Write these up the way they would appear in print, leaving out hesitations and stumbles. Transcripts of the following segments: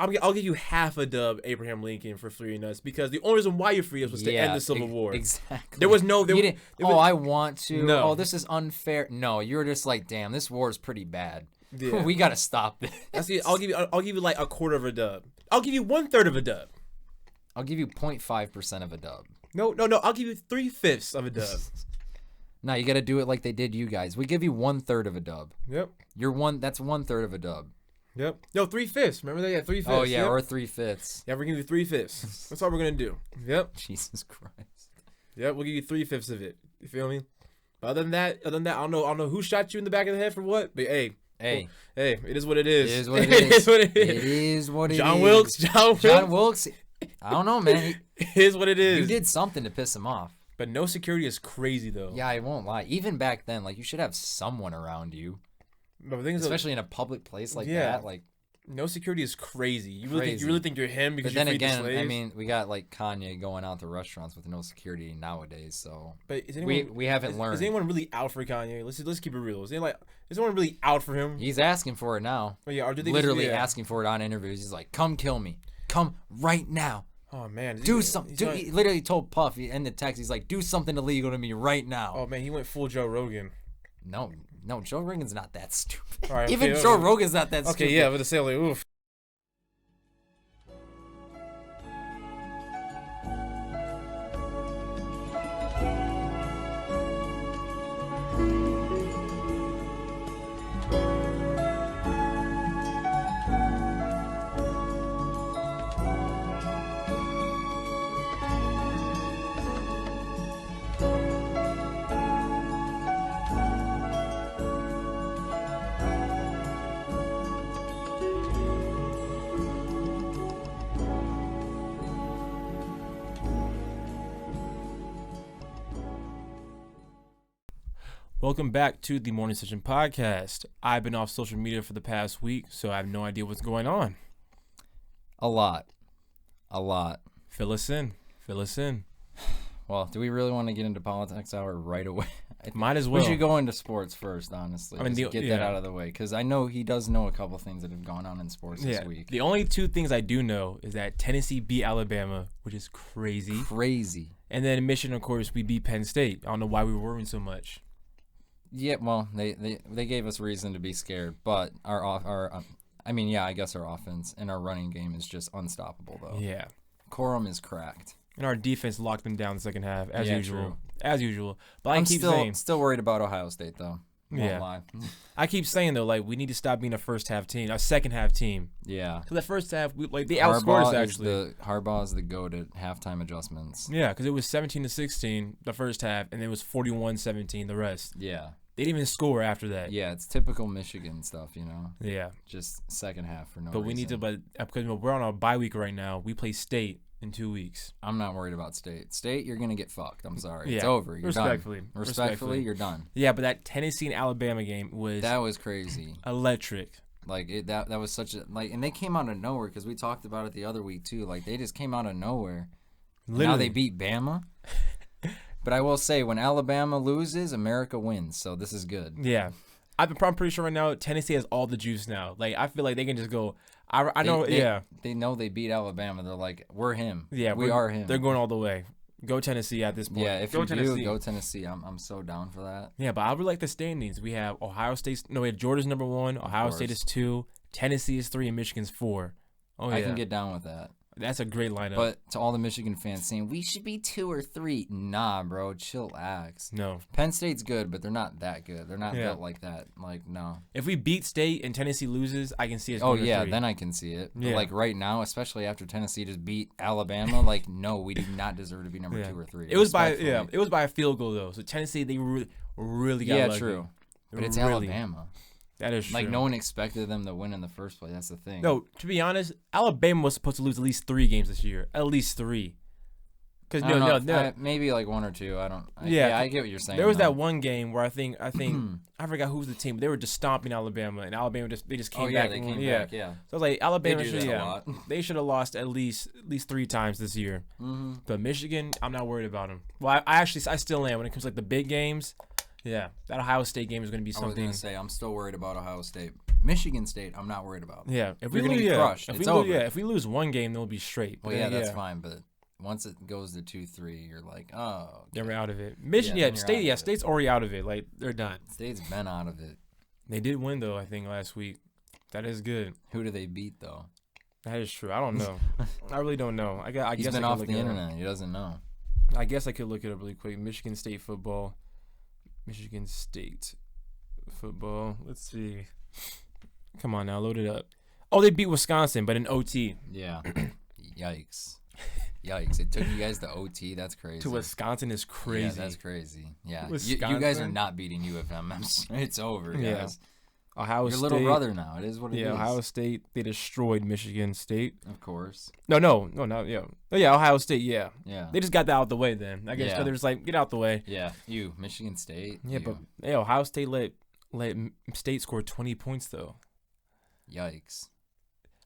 I'll give you half a dub, Abraham Lincoln, for freeing us, because the only reason why you freed us was to end the Civil War. Exactly. There was no. I want to. No. Oh, this is unfair. No, you were just like, damn, this war is pretty bad. Yeah. We gotta stop this. I'll give you like a quarter of a dub. I'll give you 1/3 of a dub. I'll give you 0.5% of a dub. No. I'll give you 3/5 of a dub. No, you gotta do it like they did you guys. We give you 1/3 of a dub. Yep. That's 1/3 of a dub. Yep. No, 3/5. Remember that? Yeah, 3/5. Oh yeah, yep. or 3/5. Yeah, we're gonna do 3/5. That's all we're gonna do. Yep. Jesus Christ. Yep, we'll give you 3/5 of it. You feel me? But other than that, I don't know who shot you in the back of the head for what. But hey, it is what it is. It is what it It is. is what it is. It is what it is. John Wilkes. I don't know, man. It is what it is. You did something to piss him off. But no security is crazy though. Yeah, I won't lie. Even back then, like, you should have someone around you. But the thing is, especially in a public place like that. Like, no security is crazy. You really think you're him because but then you freed the again, slaves? I mean, we got like Kanye going out to restaurants with no security nowadays. So, but is anyone, we haven't learned. Is anyone really out for Kanye? Let's keep it real. Is anyone really out for him? He's asking for it now. Oh, yeah, or do they literally asking for it on interviews. He's like, "Come kill me, come right now." Oh man, do something. He literally told Puff in the text, he's like, "Do something illegal to me right now." Oh man, he went full Joe Rogan. No, Joe Rogan's not that stupid. Right, Even Joe Rogan's not that stupid. Okay, yeah, but to say like, oof. Welcome back to the Morning Session Podcast. I've been off social media for the past week, so I have no idea what's going on. A lot. Fill us in. Well, do we really want to get into politics hour right away? Might as well. We should go into sports first, honestly. I mean, get that out of the way, because I know he does know a couple things that have gone on in sports this week. The only two things I do know is that Tennessee beat Alabama, which is crazy. And then in Michigan, of course, we beat Penn State. I don't know why we were worrying so much. Yeah, well, they gave us reason to be scared, but I guess our offense and our running game is just unstoppable, though. Yeah. Quorum is cracked. And our defense locked them down the second half, as usual. True. As usual. But I'm still worried about Ohio State, though. Won't lie. I keep saying, though, like, we need to stop being a first-half team, a second-half team. Yeah. Because the first half, they outscored us, actually. Harbaugh is the GOAT at halftime adjustments. Yeah, because it was 17-16 the first half, and then it was 41-17 the rest. Yeah. They didn't even score after that. Yeah, it's typical Michigan stuff, you know? Yeah. Just second half for no reason. But we need to, because we're on a bye week right now, we play State in 2 weeks. I'm not worried about State. State, you're going to get fucked. I'm sorry. Yeah. It's over. You're Respectfully. done. Respectfully, you're done. Yeah, but that Tennessee and Alabama game was... That was crazy. Electric. Like, that was such a... Like, and they came out of nowhere, because we talked about it the other week, too. Like, they just came out of nowhere. Literally. Now they beat Bama. But I will say, when Alabama loses, America wins. So this is good. Yeah. I'm pretty sure right now Tennessee has all the juice now. Like, I feel like they can just go... I know, They know they beat Alabama. They're like, we're him. Yeah, we are him. They're going all the way. Go Tennessee at this point. Yeah, if go Tennessee. I'm so down for that. Yeah, but I really like the standings. We have Ohio State. No, we have Georgia's number 1. Ohio State is 2. Tennessee is 3, and Michigan's 4. Oh, yeah. I can get down with that. That's a great lineup. But to all the Michigan fans saying, we should be 2 or 3. Nah, bro. Chillax. No. Penn State's good, but they're not that good. They're not built like that. Like, no. If we beat State and Tennessee loses, I can see us. Oh, yeah. Then I can see it. Yeah. But, like, right now, especially after Tennessee just beat Alabama, like, no, we do not deserve to be number 2 or 3. It was by a field goal, though. So Tennessee, they really got lucky. Yeah, true. But it's Alabama. That is true. Like, no one expected them to win in the first place. That's the thing. No, to be honest, Alabama was supposed to lose at least 3 games this year. At least 3. Because maybe like 1 or 2. I get what you're saying. There was that one game where I think I forgot who was the team. But they were just stomping Alabama, and Alabama just came back. They came back. Yeah. So I was like, Alabama they should have lost at least 3 times this year. Mm-hmm. But Michigan, I'm not worried about them. Well, I still am when it comes to like the big games. Yeah, that Ohio State game is going to be something. I was going to say, I'm still worried about Ohio State. Michigan State, I'm not worried about. Yeah, if we're gonna get crushed, it's over. Yeah, if we lose one game, then we'll be straight. Well, yeah, that's fine. But once it goes to 2-3, you're like, oh, okay. Then we're out of it. State's already out of it. Like they're done. State's been out of it. They did win though, I think last week. That is good. Who do they beat though? That is true. I don't know. I really don't know. I guess he's been off the internet. He doesn't know. I guess I could look it up really quick. Michigan State football. Michigan State football. Let's see. Come on now, load it up. Oh, they beat Wisconsin, but in OT. Yeah. Yikes. It took you guys to OT. That's crazy. To Wisconsin is crazy. Yeah, that's crazy. Yeah. You guys are not beating U of M. It's over, guys. Yeah. Ohio State. Your little brother now. It is what it is. Yeah, Ohio State. They destroyed Michigan State. Of course. No, yeah. Oh, yeah, Ohio State, yeah. Yeah. They just got that out the way then. I guess they're just like, get out the way. Yeah. Michigan State. Yeah, but Ohio State let State score 20 points, though. Yikes.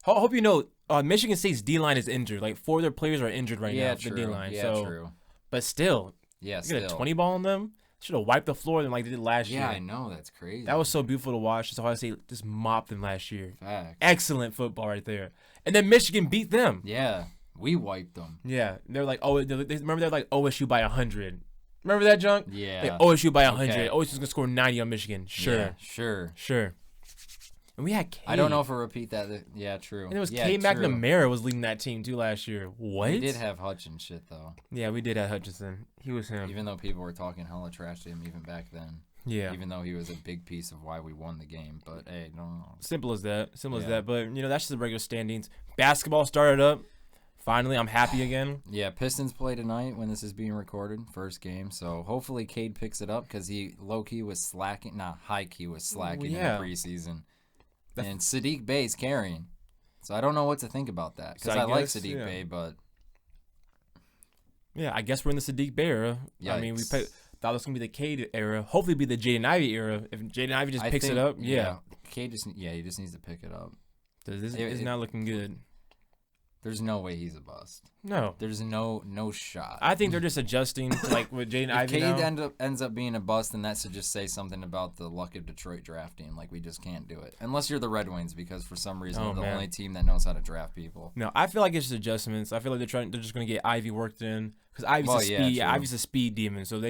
I hope you know, Michigan State's D-line is injured. Like, 4 of their players are injured right now. True. The D-line. Yeah, true. But still. Yeah, you got a 20 ball on them? Should have wiped the floor like they did last year. Yeah, I know. That's crazy. That was so beautiful to watch. Just Ohio State just mopped them last year. Facts. Excellent football right there. And then Michigan beat them. Yeah, we wiped them. Yeah, they're like, remember they're like OSU by 100. Remember that junk? Yeah. Like OSU by 100. Okay. OSU's gonna score 90 on Michigan. Sure. Yeah, sure. And we had K. I don't know if we'll repeat that. Yeah, true. And it was K. McNamara was leading that team too last year. What? We did have Hutch and shit though. Yeah, we did have Hutchinson. He was him. Even though people were talking hella trash to him even back then. Yeah. Even though he was a big piece of why we won the game, but hey, no. Simple as that. But that's just the regular standings. Basketball started up. Finally, I'm happy again. Yeah, Pistons play tonight when this is being recorded, first game. So hopefully Cade picks it up because he low-key was slacking, not high-key was slacking in the preseason. And Sadiq Bey's carrying. So I don't know what to think about that because I like Sadiq Bey, but... Yeah, I guess we're in the Sadiq Bey era. Yikes. I mean, we thought it was going to be the Cade era. Hopefully be the Jaden Ivey era. If Jaden Ivey just picks it up, Cade he just needs to pick it up. This is not looking good. There's no way he's a bust. No. There's no shot. I think they're just adjusting to like with Jaden Ivey now. If Cade ends up being a bust, then that should just say something about the luck of Detroit drafting. Like, we just can't do it. Unless you're the Red Wings, because for some reason they're the only team that knows how to draft people. No, I feel like it's just adjustments. I feel like they're just going to get Ivey worked in. Because Ivey's a speed demon. So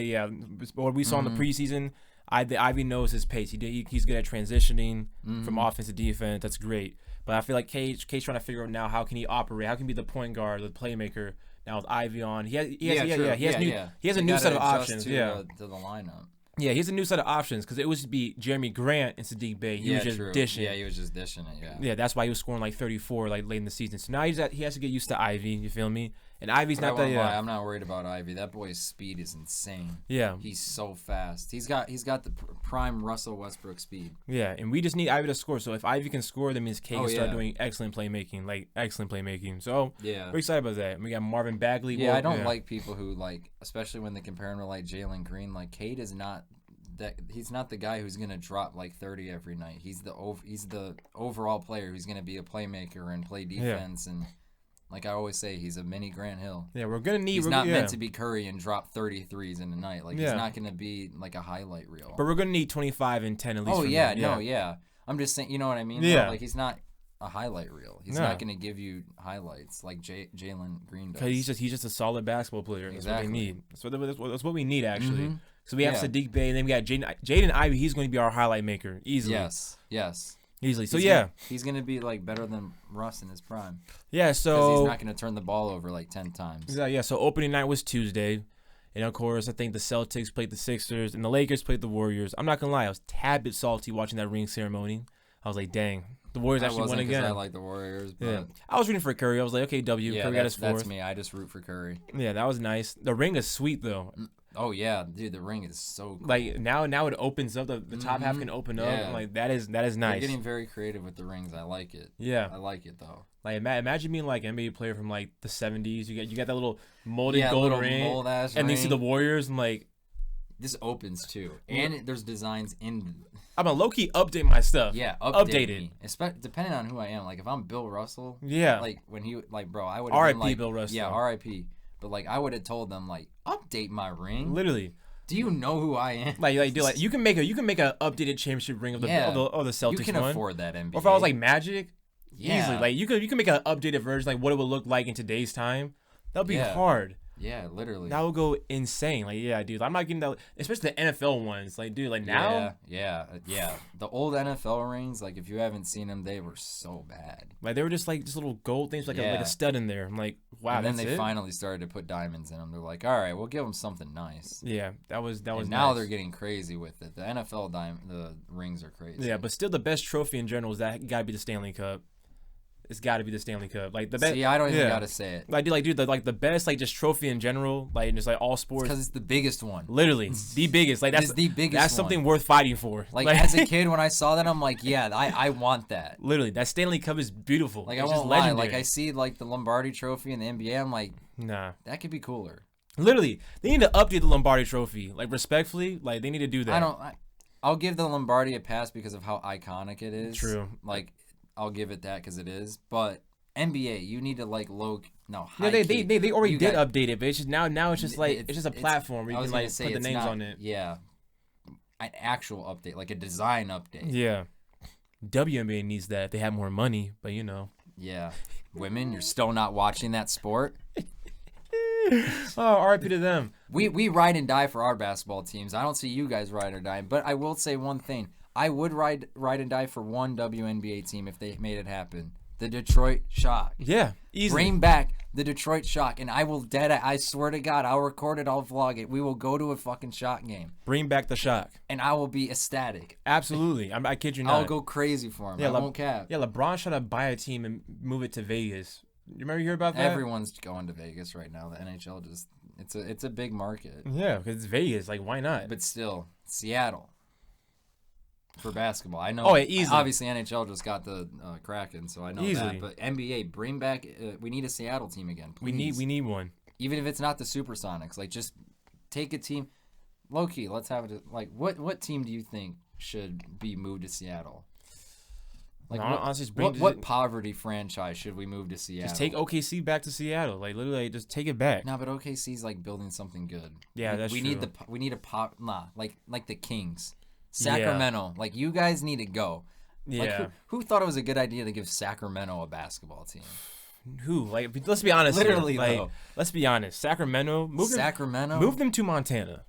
what we saw in the preseason, Ivey knows his pace. He's good at transitioning from offense to defense. That's great. But I feel like Cade's trying to figure out now how can he operate, how can he be the point guard, the playmaker. Now with Ivey on, he has a new set of options. To the lineup. Yeah, he has a new set of options because it used to be Jeremy Grant and Sadiq Bey. He was just dishing. Yeah, he was just dishing it. Yeah. Yeah, that's why he was scoring like 34 like late in the season. So now he has to get used to Ivey. You feel me? And Ivey's not that. I'm not worried about Ivey. That boy's speed is insane. Yeah, he's so fast. He's got the prime Russell Westbrook speed. Yeah, and we just need Ivey to score. So if Ivey can score, that means K can start doing excellent playmaking. So we're excited about that. And we got Marvin Bagley. Yeah, I don't like people who like, especially when they compare him to like Jalen Green. Like Cade is not. He's not the guy who's gonna drop like 30 every night. He's the overall player who's gonna be a playmaker and play defense and like I always say, he's a mini Grant Hill. Yeah, we're gonna need. He's not meant to be Curry and drop 33s in a night. Like he's not gonna be like a highlight reel. But we're gonna need 25 and 10 at least. Oh yeah. I'm just saying, you know what I mean? Yeah. Like he's not a highlight reel. He's not gonna give you highlights like Jalen Green does. Because he's just a solid basketball player. Exactly. That's what they need. That's what we need actually. Mm-hmm. So we have Sadiq Bey, and then we got Jaden Ivey. He's going to be our highlight maker easily. Yes. Easily. So he's going to be like better than Russ in his prime. Yeah. So because he's not going to turn the ball over like 10 times. Yeah. So opening night was Tuesday, and of course I think the Celtics played the Sixers and the Lakers played the Warriors. I'm not gonna lie, I was a tad bit salty watching that ring ceremony. I was like, dang. The Warriors actually won again. I like the Warriors, but yeah. I was rooting for Curry. I was like, okay, Curry got his fourth. That's me. I just root for Curry. Yeah, that was nice. The ring is sweet though. Oh yeah, dude, the ring is so cool. Like now it opens up. The top half can open up. Yeah. Like that is nice. They're getting very creative with the rings. I like it. Yeah, I like it though. Like imagine being like an NBA player from like the 70s. You got that little molded gold ring, and then you see the Warriors and like. This opens too, and there's designs in. I'm gonna low key update my stuff. Yeah, update it. Depending on who I am, like if I'm Bill Russell. Yeah. Like when he bro, I would. R.I.P. Bill Russell. Yeah, R.I.P. But like I would have told them like update my ring. Literally. Do you know who I am? Dude, you can make a updated championship ring of the Celtics. You can afford that NBA. Or if I was like Magic, easily. You can make an updated version, like what it would look like in today's time. That'd be hard. Yeah, literally. That would go insane. Dude, I'm not getting that, especially the NFL ones. Now. Yeah. The old NFL rings, if you haven't seen them, they were so bad. They were just little gold things, like a stud in there. I'm like, wow. And then they finally started to put diamonds in them. They're like, all right, we'll give them something nice. Yeah, that was. And now they're getting crazy with it. The NFL the rings are crazy. Yeah, but still, the best trophy in general is that gotta be the Stanley Cup. It's got to be the Stanley Cup. The best. See, I don't even gotta say it. The best just trophy in general, just all sports. Because it's the biggest one. Literally, the biggest. That's the biggest. That's something worth fighting for. As a kid, when I saw that, I'm like, yeah, I want that. Literally, that Stanley Cup is beautiful. I won't lie. I see the Lombardi Trophy in the NBA. I'm like, nah, that could be cooler. Literally, they need to update the Lombardi Trophy. Respectfully, they need to do that. I'll give the Lombardi a pass because of how iconic it is. True. I'll give it that because it is, but NBA, you need to they already did update it, but it's just now it's just it's just a platform where you can put the names on it. Yeah, an actual update, a design update. Yeah, WNBA needs that if they have more money, but Yeah, women, you're still not watching that sport. Oh, RIP to them. We ride and die for our basketball teams. I don't see you guys ride or die, but I will say one thing. I would ride and die for one WNBA team if they made it happen. The Detroit Shock. Yeah, easily. Bring back the Detroit Shock, and I swear to God, I'll record it, I'll vlog it. We will go to a fucking Shock game. Bring back the Shock. And I will be ecstatic. Absolutely. I kid you not. I'll go crazy for him. I won't cap. Yeah, LeBron tried to buy a team and move it to Vegas. You remember you heard about that? Everyone's going to Vegas right now. The NHL it's a big market. Yeah, because it's Vegas. Why not? But still, Seattle. For basketball, I know. Oh, yeah, easily. Obviously, NHL just got the Kraken, so I know that. But NBA, bring back. We need a Seattle team again. Please. We need one. Even if it's not the Supersonics, just take a team. Low key, let's have it. What team do you think should be moved to Seattle? What poverty franchise should we move to Seattle? Just take OKC back to Seattle. Literally, just take it back. No, but OKC's building something good. Yeah, that's true. We need a pop. Like the Kings. Sacramento, you guys need to go. Yeah. Who thought it was a good idea to give Sacramento a basketball team? Who? Let's be honest. Literally, let's be honest. Sacramento, move them to Montana.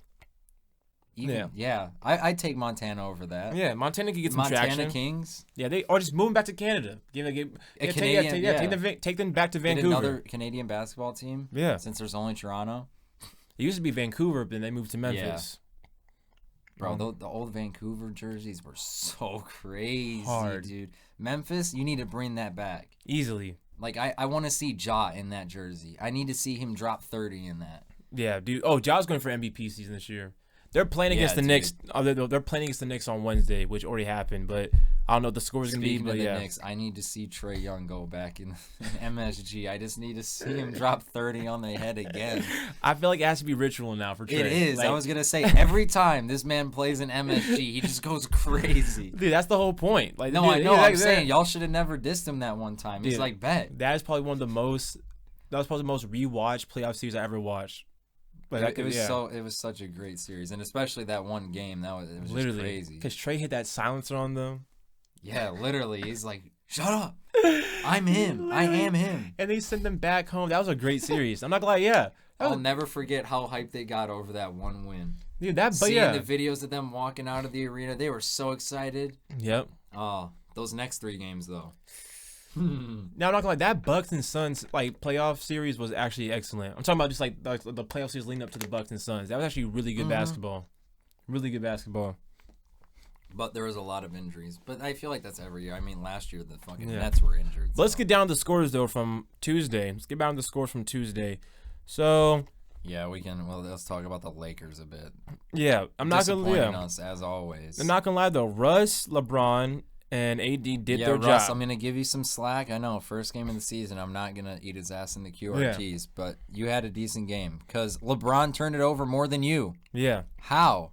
Yeah. I'd take Montana over that. Yeah, Montana could get some traction. Montana Kings. Yeah, or just move them back to Canada. Take them back to Vancouver. Get another Canadian basketball team. Yeah. Since there's only Toronto. It used to be Vancouver, but then they moved to Memphis. Yeah. Bro, the old Vancouver jerseys were so crazy, dude. Memphis, you need to bring that back. Easily. I want to see Ja in that jersey. I need to see him drop 30 in that. Yeah, dude. Oh, Ja's going for MVP season this year. They're playing against the Knicks. They're playing against the Knicks on Wednesday, which already happened, but I don't know what the score is going to be. Speaking of the Knicks, I need to see Trae Young go back in MSG. I just need to see him drop 30 on the head again. I feel like it has to be ritual now for Trae. It is. I was going to say, every time this man plays in MSG, he just goes crazy. Dude, that's the whole point. I know. I'm saying, y'all should have never dissed him that one time. He's bet. That is probably one of the most rewatched playoff series I ever watched. It was such a great series, and especially that one game. It was literally just crazy. Because Trae hit that silencer on them. Yeah, literally. He's like, "Shut up! I'm him. I am him." And they sent them back home. That was a great series. I'm not gonna lie. Yeah, I'll never forget how hyped they got over that one win. Dude, seeing the videos of them walking out of the arena, they were so excited. Yep. Oh, those next 3 games though. Now I'm not gonna lie, that Bucks and Suns playoff series was actually excellent. I'm talking about just the playoff series leading up to the Bucks and Suns. That was actually really good basketball. Really good basketball. But there was a lot of injuries. But I feel like that's every year. I mean, last year the fucking Nets were injured. So. Let's get down to the scores though from Tuesday. So yeah, we can. Well, let's talk about the Lakers a bit. Yeah, I'm not gonna lie. Us as always. I'm not gonna lie though. Russ, LeBron, and AD did their Russ, job. I'm going to give you some slack. I know, first game of the season, I'm not going to eat his ass in the QRTs, but you had a decent game because LeBron turned it over more than you. Yeah. How?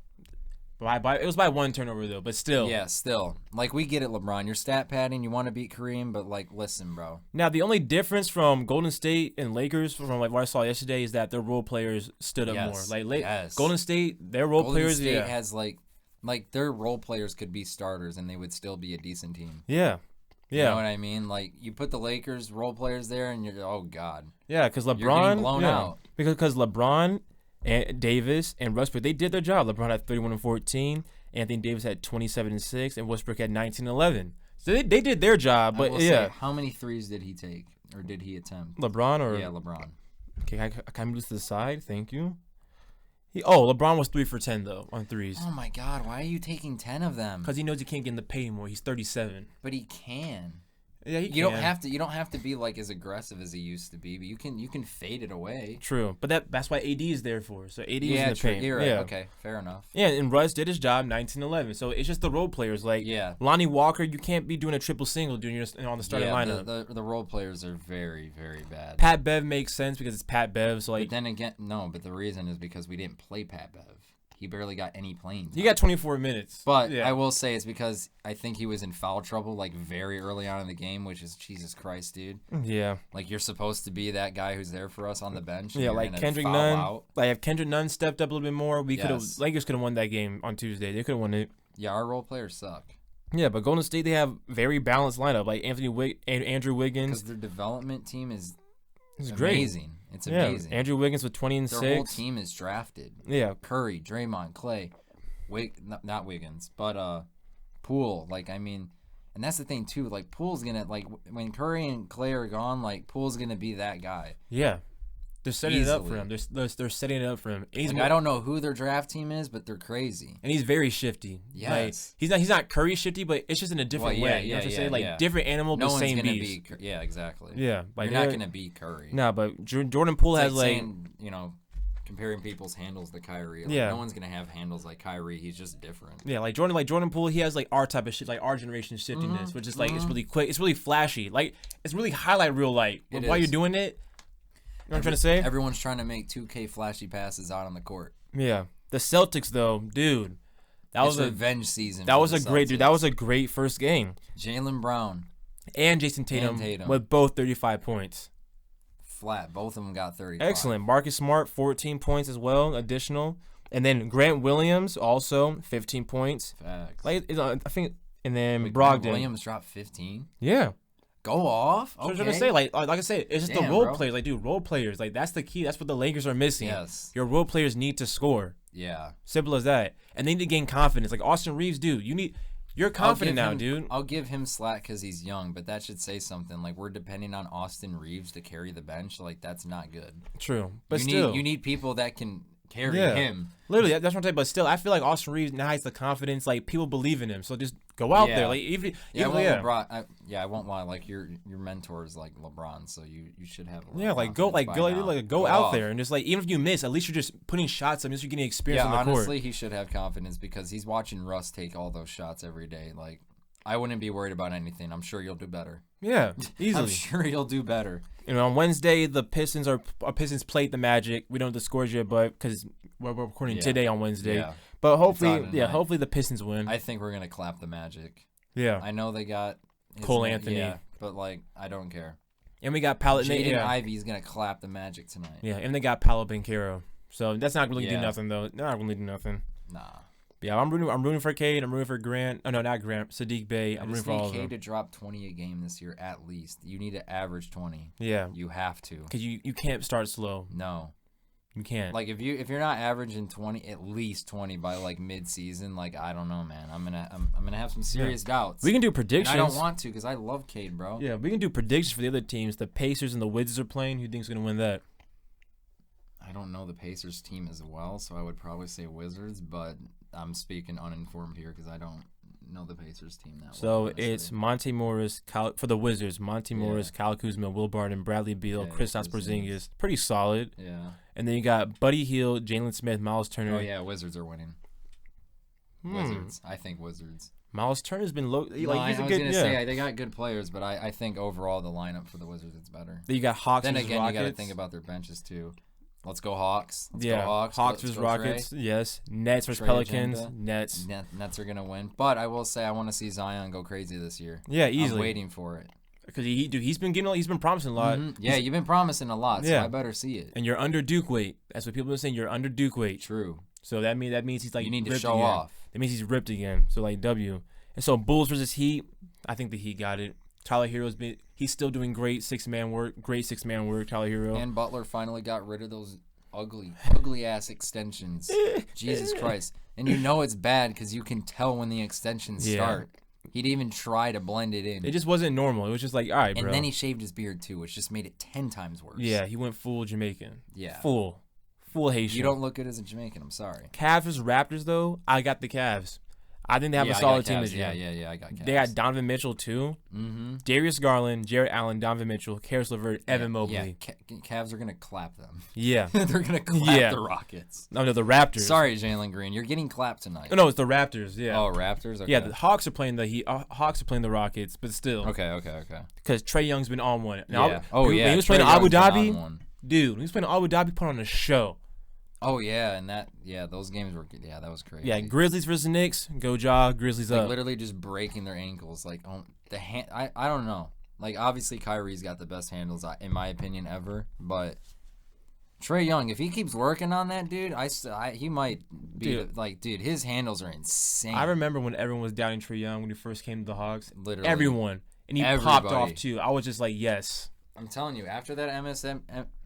It was by 1 turnover though, but still. Yeah, still. Like, we get it, LeBron. You're stat padding. You want to beat Kareem, but like, listen, bro. Now the only difference from Golden State and Lakers from like what I saw yesterday is that their role players stood up more. Like Golden State, their role players. Golden State has like their role players could be starters and they would still be a decent team. Yeah. Yeah. You know what I mean? Like, you put the Lakers role players there and you're, oh God. Yeah, because LeBron. You're getting blown out. Because LeBron and Davis and Westbrook, they did their job. LeBron had 31 and 14. Anthony Davis had 27 and 6, and Westbrook had 19 and 11. So they did their job, but yeah. Say, how many threes did he take, or did he attempt? LeBron or yeah, LeBron. Okay, I can move to the side. Thank you. LeBron was 3 for 10 though on threes. Oh my God, why are you taking 10 of them? Because he knows he can't get in the paint anymore. He's 37. But he can. Yeah, he can. You don't have to be like as aggressive as he used to be, but you can fade it away. True, but that's what AD is there for. So AD is in the paint. You're right. Yeah. Okay, fair enough. Yeah, and Russ did his job, 19-11. So it's just the role players. Like Lonnie Walker, you can't be doing a triple single on the starting lineup. The role players are very, very bad. Pat Bev makes sense because it's Pat Bev. So but then again, no. But the reason is because we didn't play Pat Bev. He barely got any playing time. He got 24 minutes. But I will say it's because I think he was in foul trouble like very early on in the game, which is Jesus Christ, dude. Yeah. Like, you're supposed to be that guy who's there for us on the bench. Yeah, like Kendrick Nunn. Like, if Kendrick Nunn stepped up a little bit more, Lakers could have won that game on Tuesday. They could have won it. Yeah, our role players suck. Yeah, but Golden State, they have very balanced lineup. Like Andrew Wiggins. Because their development team is amazing. Great. It's amazing. Andrew Wiggins with 20 and 6. Their whole team is drafted. Yeah. Curry, Draymond, Clay, not Wiggins, but Poole. Like, I mean, and that's the thing too. Like, Poole's gonna, like, when Curry and Clay are gone, like, Poole's gonna be that guy. Yeah. They're setting it up for him. They're setting it up for him. I don't know who their draft team is, but they're crazy. And he's very shifty. Yes. Like, he's not Curry shifty, but it's just in a different way. You know what I'm saying? Like, different animal, but same beast. Yeah, exactly. Yeah. Like, you're not going to be Curry. No, but Jordan Poole has, like... saying, comparing people's handles to Kyrie. Like, no one's going to have handles like Kyrie. He's just different. Yeah, like Jordan Poole, he has, like, our type of shit, like, our generation shiftiness, which is, like, it's really quick. It's really flashy. Like, it's really highlight reel light. While you're doing it... You know what I'm trying to say? Everyone's trying to make 2K flashy passes out on the court. Yeah. The Celtics, though, dude. That was revenge season. That was a great, dude. That was a great first game. Jaylen Brown. And Jason Tatum with both 35 points. Flat. Both of them got 35. Excellent. Marcus Smart, 14 points as well, additional. And then Grant Williams, also 15 points. Facts. Like, I think, and then Brogdon. Grant Williams dropped 15? Yeah. Go off. Okay. So I was gonna say, like I said, it's just the role players. Like, dude, role players. Like, that's the key. That's what the Lakers are missing. Yes. Your role players need to score. Yeah. Simple as that. And they need to gain confidence. Like Austin Reeves, dude. You're confident now, dude. I'll give him slack because he's young, but that should say something. Like, we're depending on Austin Reeves to carry the bench. Like, that's not good. True, but you need people that can carry him. Literally, that's what I'm saying. But still, I feel like Austin Reeves now has the confidence. Like, people believe in him, so just go out there. Like, I won't lie. Like, your mentor is like LeBron, so you should have. Go out there and just, like, even if you miss, at least you're just putting shots. I mean, you're getting experience on the court. Honestly, he should have confidence because he's watching Russ take all those shots every day. Like, I wouldn't be worried about anything. I'm sure you'll do better. Yeah, easily. I'm sure you'll do better. On Wednesday, the Pistons played the Magic. We don't know the scores yet, but because we're recording today on Wednesday. Yeah. But hopefully the Pistons win. I think we're gonna clap the Magic. Yeah. I know they got Cole Anthony. Yeah, but, like, I don't care. And we got Paolo. Jaden Ivey's gonna clap the Magic tonight. Yeah, and they got Paolo Banchero. So that's not really do nothing though. Not really do nothing. Nah. Yeah, I'm rooting for Cade. I'm rooting for Grant. Oh no, not Grant. Sadiq Bey. I'm rooting for all of them. Cade to drop 20 a game this year at least. You need to average 20. Yeah. You have to. Because you can't start slow. No. You can't. Like, if you're not averaging 20, at least 20 by, like, mid-season, like, I don't know, man. I'm gonna have some serious doubts. We can do predictions. And I don't want to because I love Cade, bro. Yeah, we can do predictions for the other teams. The Pacers and the Wizards are playing. Who thinks gonna win that? I don't know the Pacers team as well, so I would probably say Wizards, but I'm speaking uninformed here because I don't know the Pacers team that well. So it's Monte Morris for the Wizards. Monte Morris, Kyle Kuzma, Will Barton, Bradley Beal, Kristaps Porzingis. Pretty solid. Yeah. And then you got Buddy Hield, Jalen Smith, Miles Turner. Oh yeah, Wizards are winning. Wizards. I think Wizards. Miles Turner's been low. He's gonna say they got good players, but I think overall the lineup for the Wizards is better. Then you got Hawks. Then again, you got to think about their benches too. Let's go Hawks. Let's go Hawks. Hawks versus Rockets. Trey. Yes. Nets versus Pelicans. Agenda. Nets are gonna win. But I will say I want to see Zion go crazy this year. Yeah, easily. I'm waiting for it. Because he's been promising a lot. Mm-hmm. Yeah, you've been promising a lot, so I better see it. And you're under Duke weight. That's what people are saying. You're under Duke weight. True. So that means he's like you need to ripped show again. off. That means he's ripped again. So like W. And so Bulls versus Heat. I think the Heat got it. Tyler Hero's he's still doing great six-man work. Tyler Hero. And Butler finally got rid of those ugly ass extensions. Jesus Christ. And you know it's bad because you can tell when the extensions start. He'd even try to blend it in. It just wasn't normal. It was just like, all right, bro. And then he shaved his beard too, which just made it 10 times worse. Yeah, he went full Jamaican. Yeah. Full Haitian. You don't look good as a Jamaican. I'm sorry. Cavs versus Raptors, though. I got the Cavs. I think they have a solid team this year. Yeah, I got Cavs. They got Donovan Mitchell, too. Mm-hmm. Darius Garland, Jarrett Allen, Donovan Mitchell, Karis LeVert, Evan Mobley. Yeah, Cavs are going to clap them. Yeah. They're going to clap the Rockets. No, the Raptors. Sorry, Jalen Green. You're getting clapped tonight. No, it's the Raptors, yeah. Oh, Raptors? Okay. Yeah, the Hawks are playing the Rockets, but still. Okay. Because Trae Young's been on one. Now, when he was playing in Abu Dhabi, dude, when he was playing in Abu Dhabi, put on a show. Oh, yeah, and those games were good. Yeah, that was crazy. Yeah, Grizzlies versus Knicks. Go Ja, Grizzlies up. Literally just breaking their ankles. Like, I don't know. Like, obviously, Kyrie's got the best handles, in my opinion, ever. But Trae Young, if he keeps working on that, dude, he might be, dude, his handles are insane. I remember when everyone was doubting Trae Young when he first came to the Hawks. Literally. Everyone. And he popped off, too. I was just like, yes. I'm telling you, after that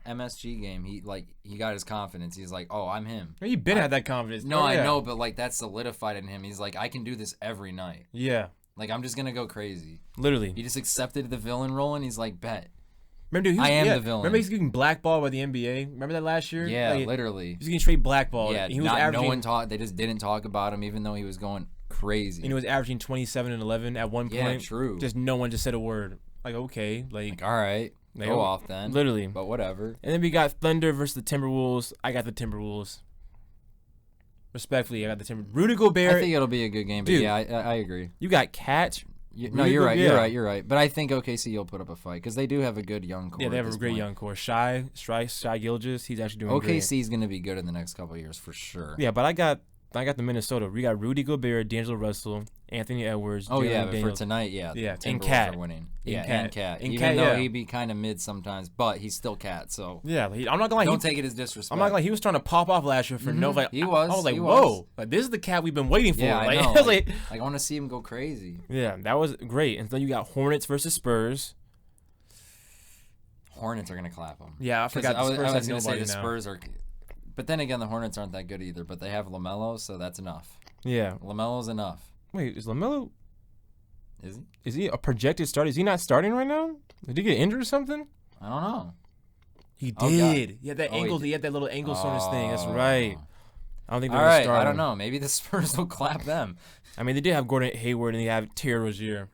MSG game, he got his confidence. He's like, oh, I'm him. He been had that confidence. No, I know, but that's solidified in him. He's like, I can do this every night. Yeah. Like, I'm just gonna go crazy. Literally. He just accepted the villain role, and he's like, bet. Remember, dude, I am the villain. Remember he's getting blackballed by the NBA? Remember that last year? Yeah, literally. He's getting straight blackballed. Yeah, he was no one talked. They just didn't talk about him, even though he was going crazy. And he was averaging 27 and 11 at one point. Yeah, true. Just no one just said a word. Like, okay. Like all right. Go off then. Literally. But whatever. And then we got Thunder versus the Timberwolves. I got the Timberwolves. Respectfully, I got the Timberwolves. Rudy Gobert. I think it'll be a good game, but dude, yeah, I agree. You got Cat. No, you're right. But I think OKC will put up a fight because they do have a good young core. Yeah, they have a great young core. Shai Gilgeous, he's actually doing great. OKC is going to be good in the next couple of years for sure. Yeah, but I got the Minnesota. We got Rudy Gobert, D'Angelo Russell, Anthony Edwards. Oh, Jalen yeah, Daniels. For tonight, yeah. And Cat. Are winning. And Cat. Even though he be kind of mid sometimes, but he's still Cat, so. Yeah, I'm not going to don't take it as disrespect. I'm not going to he was trying to pop off last year for no. Like, he was. I was like, whoa. Like, this is the Cat we've been waiting for. Yeah, like, I know. I want to see him go crazy. Yeah, that was great. And then you got Hornets versus Spurs. Hornets are going to clap them. Yeah, I forgot the Spurs I was going to say the Spurs are. But then again, the Hornets aren't that good either, but they have LaMelo, so that's enough. Yeah. LaMelo's enough. Wait, is LaMelo? Is he? Is he a projected starter? Is he not starting right now? Did he get injured or something? I don't know. He did. He had that ankle. He had that little ankle soreness thing. That's right. I don't think they're going to start. I don't know. Maybe the Spurs will clap them. I mean, they did have Gordon Hayward and they have Terry Rozier.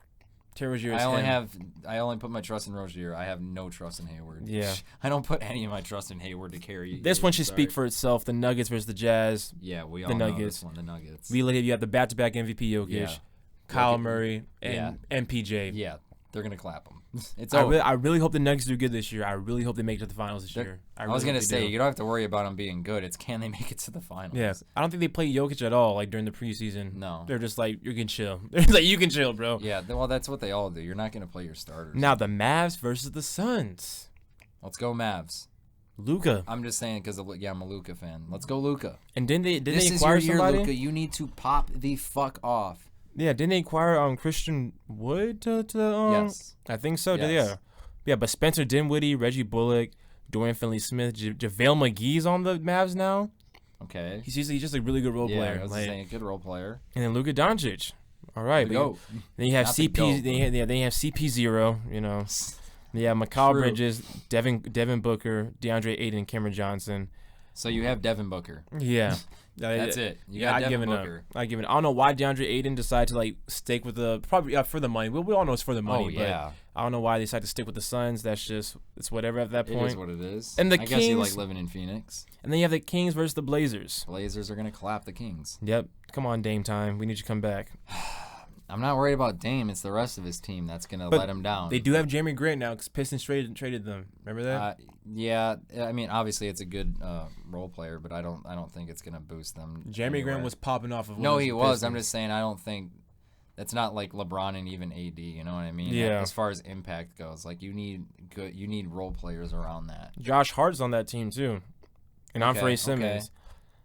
I only put my trust in Rozier. I have no trust in Hayward. Yeah. I don't put any of my trust in Hayward to carry. This one should speak for itself. The Nuggets versus the Jazz. Yeah, we all know this one. The Nuggets. You have the back-to-back MVP Jokic, Kyle Murray, and MPJ. Yeah, they're gonna clap them. It's over. I really hope the Nuggets do good this year. I really hope they make it to the finals this year. I was gonna say you don't have to worry about them being good. It's can they make it to the finals? Yeah, I don't think they play Jokic at all. Like during the preseason. No, they're just like you can chill. They're like you can chill, bro. Yeah, well that's what they all do. You're not gonna play your starters. Now the Mavs versus the Suns. Let's go Mavs. Luka. I'm just saying because I'm a Luka fan. Let's go Luka. And didn't they this acquire is your somebody? year, Luka. You need to pop the fuck off. Yeah, didn't they acquire Christian Wood to Yes. I think so. Yes. Yeah, but Spencer Dinwiddie, Reggie Bullock, Dorian Finney-Smith, JaVale McGee's on the Mavs now. Okay. He's just a really good role player. I was saying a good role player. And then Luka Doncic. All right. Go. Then you have CP. They have CP0. You know. Yeah, Mikal Bridges, Devin Booker, DeAndre Ayton, Cameron Johnson. So you have Devin Booker. Yeah. That's it. You got Devin Booker. I don't know why DeAndre Ayton decided to stick with probably for the money. We all know it's for the money. Oh yeah. But I don't know why they decided to stick with the Suns. It's whatever at that point. It is what it is. And I guess you like living in Phoenix. And then you have the Kings versus the Blazers. Blazers are gonna clap the Kings. Yep. Come on, Dame time. We need you to come back. I'm not worried about Dame. It's the rest of his team that's gonna let him down. They do have Jeremy Grant now because Pistons traded them. Remember that? Yeah. I mean, obviously it's a good role player, but I don't think it's gonna boost them. Jeremy Grant was popping off of. No, he was. I'm just saying I don't think that's not like LeBron and even AD. You know what I mean? Yeah. As far as impact goes, like you need role players around that. Josh Hart's on that team too, and Anfernee Simmons. Okay.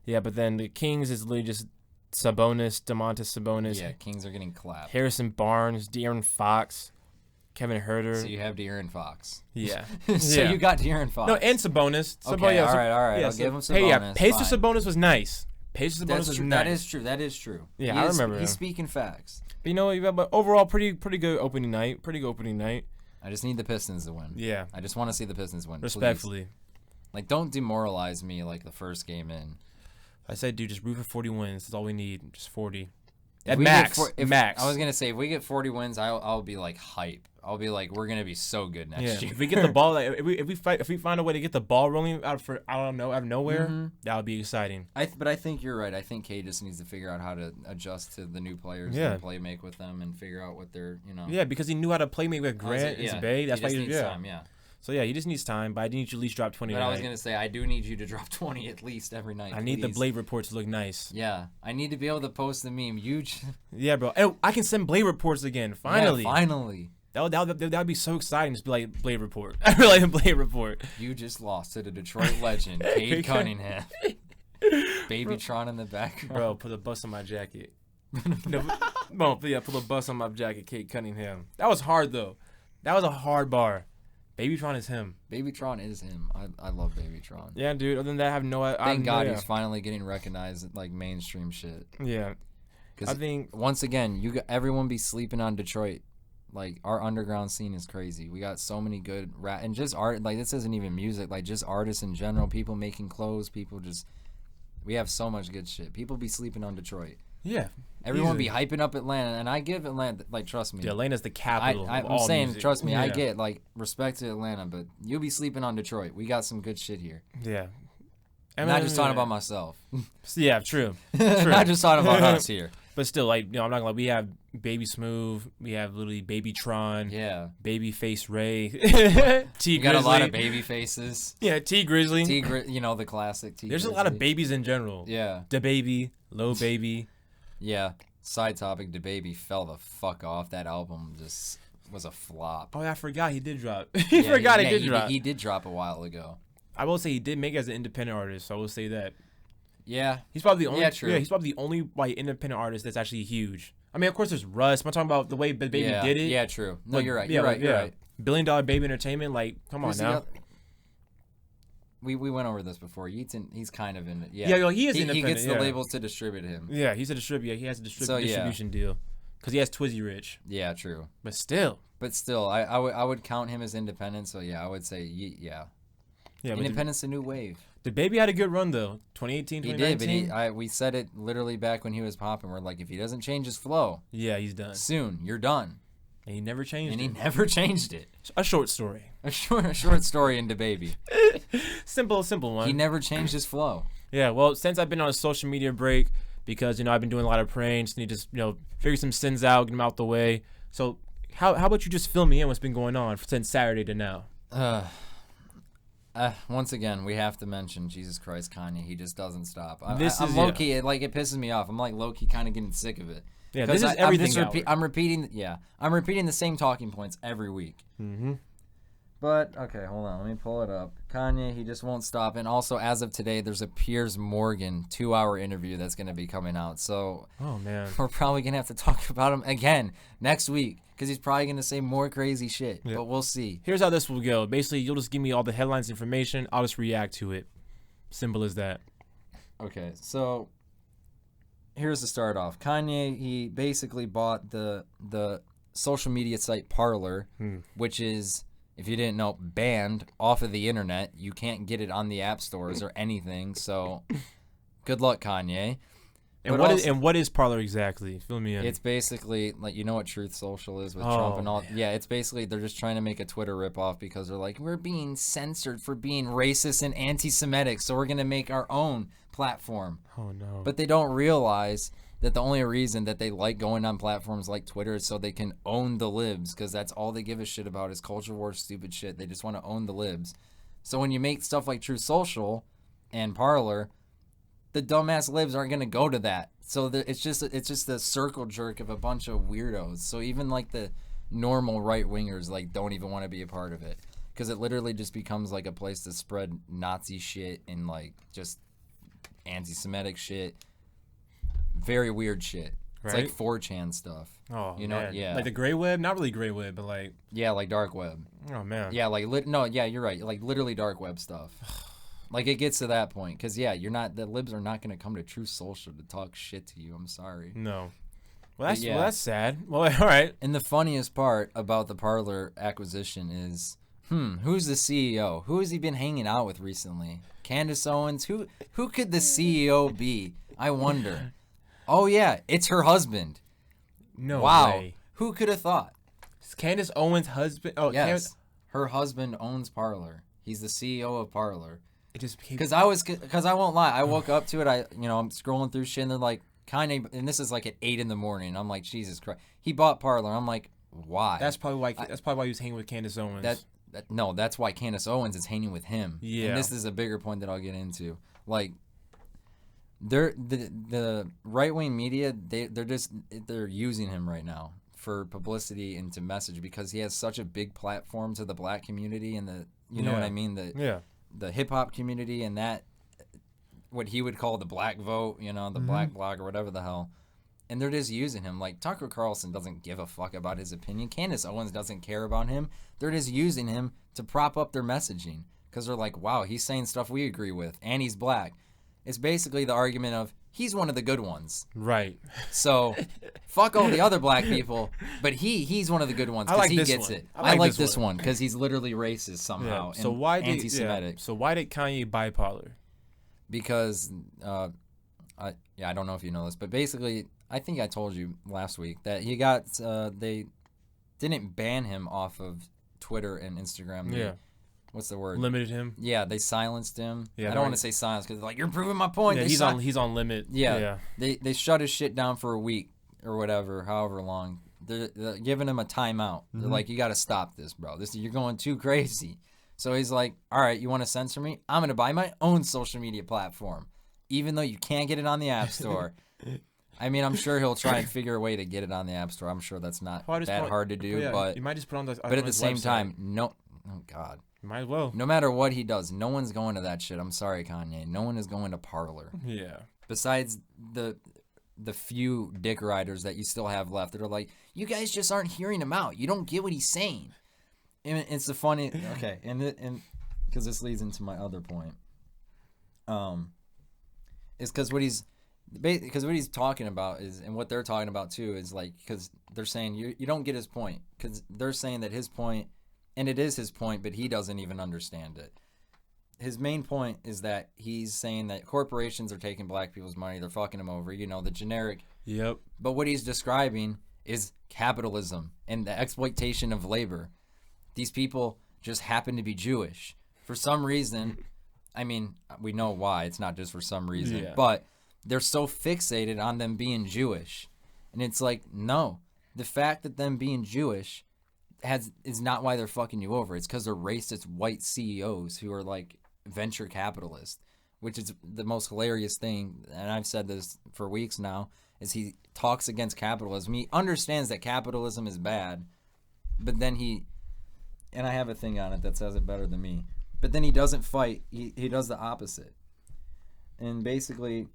Yeah, but then the Kings is literally just Sabonis, Domantas Sabonis. Yeah, Kings are getting clapped. Harrison Barnes, De'Aaron Fox, Kevin Huerter. So you have De'Aaron Fox. Yeah. You got De'Aaron Fox. No, and Sabonis. Okay, all right. Yeah, I'll give him Sabonis. Pace of Sabonis was nice. Pace of Sabonis was nice. That is true. Yeah, I remember. He's speaking facts. But you know, but overall, pretty good opening night. I just need the Pistons to win. Yeah. I just want to see the Pistons win. Respectfully. Please. Like, don't demoralize me like the first game in. I said, dude, just root for 40 wins. That's all we need. Just 40. At max. Max. I was gonna say, if we get 40 wins, I'll be like hype. I'll be like, we're gonna be so good next year. If we get the ball, like, if we find a way to get the ball rolling out of nowhere, that would be exciting. But I think you're right. I think K just needs to figure out how to adjust to the new players and play make with them and figure out what they're Yeah, because he knew how to play make with Grant and Bay. That's why he needs time. Yeah. So, yeah, he just needs time, but I need you to at least drop 20 But I was going to say, I do need you to drop 20 at least every night. I need the Blade reports to look nice. Yeah. I need to be able to post the meme. Yeah, bro. Oh, I can send Blade reports again. Finally. Yeah, finally. That would be so exciting. Just be like, Blade report. I really like a Blade report. You just lost to the Detroit legend, Cade Cunningham. Babytron in the background. Bro, put a bus on my jacket. Put a bus on my jacket, Cade Cunningham. That was hard, though. That was a hard bar. Babytron is him. Babytron is him. I love Babytron. Yeah, dude. Other than that, I have no. Thank God he's finally getting recognized like mainstream shit. Yeah, because I think once again, everyone be sleeping on Detroit. Like our underground scene is crazy. We got so many good and just art. Like this isn't even music. Like just artists in general. People making clothes. We have so much good shit. People be sleeping on Detroit. Yeah. Everyone be hyping up Atlanta, and I give Atlanta, like, trust me. Yeah, Atlanta's the capital of all saying, music. Trust me, I get, like, respect to Atlanta, but you'll be sleeping on Detroit. We got some good shit here. Yeah. I'm not just talking about myself. Yeah, true. Not just talking about us here. But still, like, I'm not gonna lie, we have Baby Smooth, we have literally Babytron, Babyface Ray, T Grizzly. You got a lot of baby faces. Yeah, T Grizzly. The classic T Grizzly. There's a lot of babies in general. Yeah. Da Baby, Lil Baby. Yeah. Side topic, DaBaby fell the fuck off. That album just was a flop. Oh, I forgot he did drop. He did drop. He did drop a while ago. I will say he did make it as an independent artist, so I will say that. Yeah. He's probably the only. Yeah, true. Yeah, he's probably the only like independent artist that's actually huge. I mean, of course, there's Russ. I'm talking about the way Baby did it. Yeah, true. No, you're right. You're right. $1 billion Baby Entertainment. Like, come on now. We went over this before. He's kind of in it. Yeah, he is independent. He gets the labels to distribute him. Yeah, he's a distributor. He has a distribution deal. Because he has Twizzy Rich. Yeah, true. But still, I would count him as independent. So yeah, I would say yeah. Independent's a new wave. The Baby had a good run though. 2018, 2019. He did, but we said it literally back when he was popping. We're like, if he doesn't change his flow, yeah, he's done. Soon, you're done. And he never changed it. He never changed it. A short story. A short story into Baby. Simple one. He never changed his flow. Yeah, well, since I've been on a social media break, because, I've been doing a lot of praying, just need to, figure some sins out, get them out the way. So, how about you just fill me in what's been going on since Saturday to now? Once again, we have to mention Jesus Christ, Kanye. He just doesn't stop. I'm low-key, it pisses me off. I'm like low-key kind of getting sick of it. Yeah, this is everything. I'm repeating the same talking points every week. Mm-hmm. But okay, hold on, let me pull it up. Kanye, he just won't stop. And also, as of today, there's a Piers Morgan 2-hour interview that's going to be coming out. So, oh man, we're probably going to have to talk about him again next week because he's probably going to say more crazy shit. Yep. But we'll see. Here's how this will go. Basically, you'll just give me all the headlines information. I'll just react to it. Simple as that. Okay, so here's to start off. Kanye, he basically bought the social media site Parler, which is, if you didn't know, banned off of the internet. You can't get it on the app stores or anything. So, good luck, Kanye. And what is Parler exactly? Fill me in. It's basically like, you know what Truth Social is with Trump and all. Yeah, it's basically they're just trying to make a Twitter ripoff because they're like, we're being censored for being racist and anti-Semitic, so we're gonna make our own platform. Oh no. But they don't realize that the only reason that they like going on platforms like Twitter is so they can own the libs, because that's all they give a shit about is culture war, stupid shit. They just want to own the libs. So when you make stuff like Truth Social and Parler, the dumbass libs aren't going to go to that. So it's just a circle jerk of a bunch of weirdos. So even like the normal right-wingers like don't even want to be a part of it, because it literally just becomes like a place to spread Nazi shit and like just anti-Semitic shit. Very weird shit. It's like 4chan stuff. Oh, you know, man. yeah. Like the gray web, not really gray web, but like like dark web. Oh man. Yeah, like you're right. Like literally dark web stuff. Like it gets to that point, because the libs are not gonna come to Truth Social to talk shit to you. I'm sorry. No. Well, that's sad. Well, all right. And the funniest part about the Parler acquisition is, who's the CEO? Who has he been hanging out with recently? Candace Owens. Who could the CEO be? I wonder. Oh yeah, it's her husband. No way. Who could have thought? Is Candace Owens' husband? Oh yes, her husband owns Parler. He's the CEO of Parler. It just became because I won't lie. I woke up to it. I'm scrolling through shit and they're like Kanye, and this is like at 8 a.m. I'm like, Jesus Christ, he bought Parler. I'm like, why? That's probably why he was hanging with Candace Owens. That's why Candace Owens is hanging with him. Yeah. And this is a bigger point that I'll get into. Like, the right wing media, they're using him right now for publicity and to message, because he has such a big platform to the black community and you know what I mean, the hip hop community, and that what he would call the black vote, the black blog or whatever the hell. And they're just using him. Like, Tucker Carlson doesn't give a fuck about his opinion. Candace Owens doesn't care about him. They're just using him to prop up their messaging, because they're like, wow, he's saying stuff we agree with, and he's black. It's basically the argument of, he's one of the good ones. Right. So, fuck all the other black people, but he's one of the good ones, because he gets it. I like this one, because he's literally racist somehow, and anti-Semitic. So why did Kanye buy Parler? Because, I don't know if you know this, but basically, I think I told you last week that he got, they didn't ban him off of Twitter and Instagram. What's the word? Limited him. Yeah, they silenced him. Yeah, I don't want to say silence, because they're like, you're proving my point. Yeah, he's on limit. Yeah. They shut his shit down for a week or whatever, however long. They're giving him a timeout. They're like, you got to stop this, bro. You're going too crazy. So he's like, all right, you want to censor me? I'm going to buy my own social media platform, even though you can't get it on the App Store. I mean, I'm sure he'll try and figure a way to get it on the App Store. I'm sure that's not that hard to do. But you might just put on but at the same time, no. Oh, God. You might as well. No matter what he does, no one's going to that shit. I'm sorry, Kanye. No one is going to Parler. Yeah. Besides the few dick riders that you still have left that are like, you guys just aren't hearing him out. You don't get what he's saying. And it's the funny. Okay, and because this leads into my other point. Is because what he's talking about is, and what they're talking about too, is like, because they're saying you don't get his point, because they're saying that his point, and it is his point, but he doesn't even understand it. His main point is that he's saying that corporations are taking black people's money, they're fucking them over, the generic. Yep. But what he's describing is capitalism and the exploitation of labor. These people just happen to be Jewish. For some reason, I mean, we know why, it's not just for some reason, but they're so fixated on them being Jewish. And it's like, no, the fact that them being Jewish is not why they're fucking you over. It's because they're racist white CEOs who are like venture capitalists, which is the most hilarious thing. And I've said this for weeks now, is he talks against capitalism. He understands that capitalism is bad, but then and I have a thing on it that says it better than me, but then he doesn't fight. He does the opposite. And basically,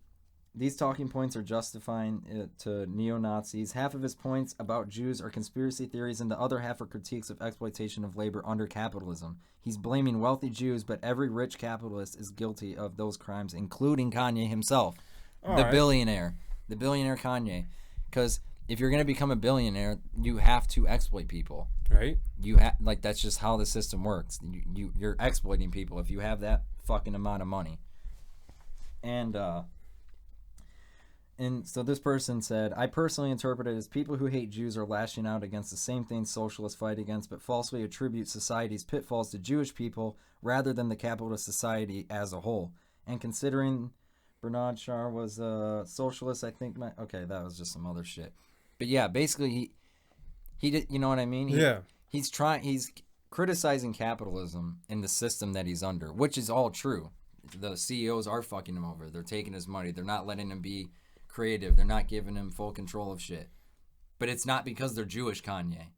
these talking points are justifying it to neo-Nazis. Half of his points about Jews are conspiracy theories, and the other half are critiques of exploitation of labor under capitalism. He's blaming wealthy Jews, but every rich capitalist is guilty of those crimes, including Kanye himself, billionaire Kanye. Because if you're going to become a billionaire, you have to exploit people. Right. That's just how the system works. You're exploiting people if you have that fucking amount of money. And so this person said, I personally interpret it as people who hate Jews are lashing out against the same things socialists fight against, but falsely attribute society's pitfalls to Jewish people rather than the capitalist society as a whole. And considering Bernard Shaw was a socialist, I think. Okay, that was just some other shit. But yeah, basically he did. You know what I mean? He's criticizing capitalism and the system that he's under, which is all true. The CEOs are fucking him over. They're taking his money. They're not letting him be creative. They're not giving him full control of shit. But it's not because they're Jewish, Kanye.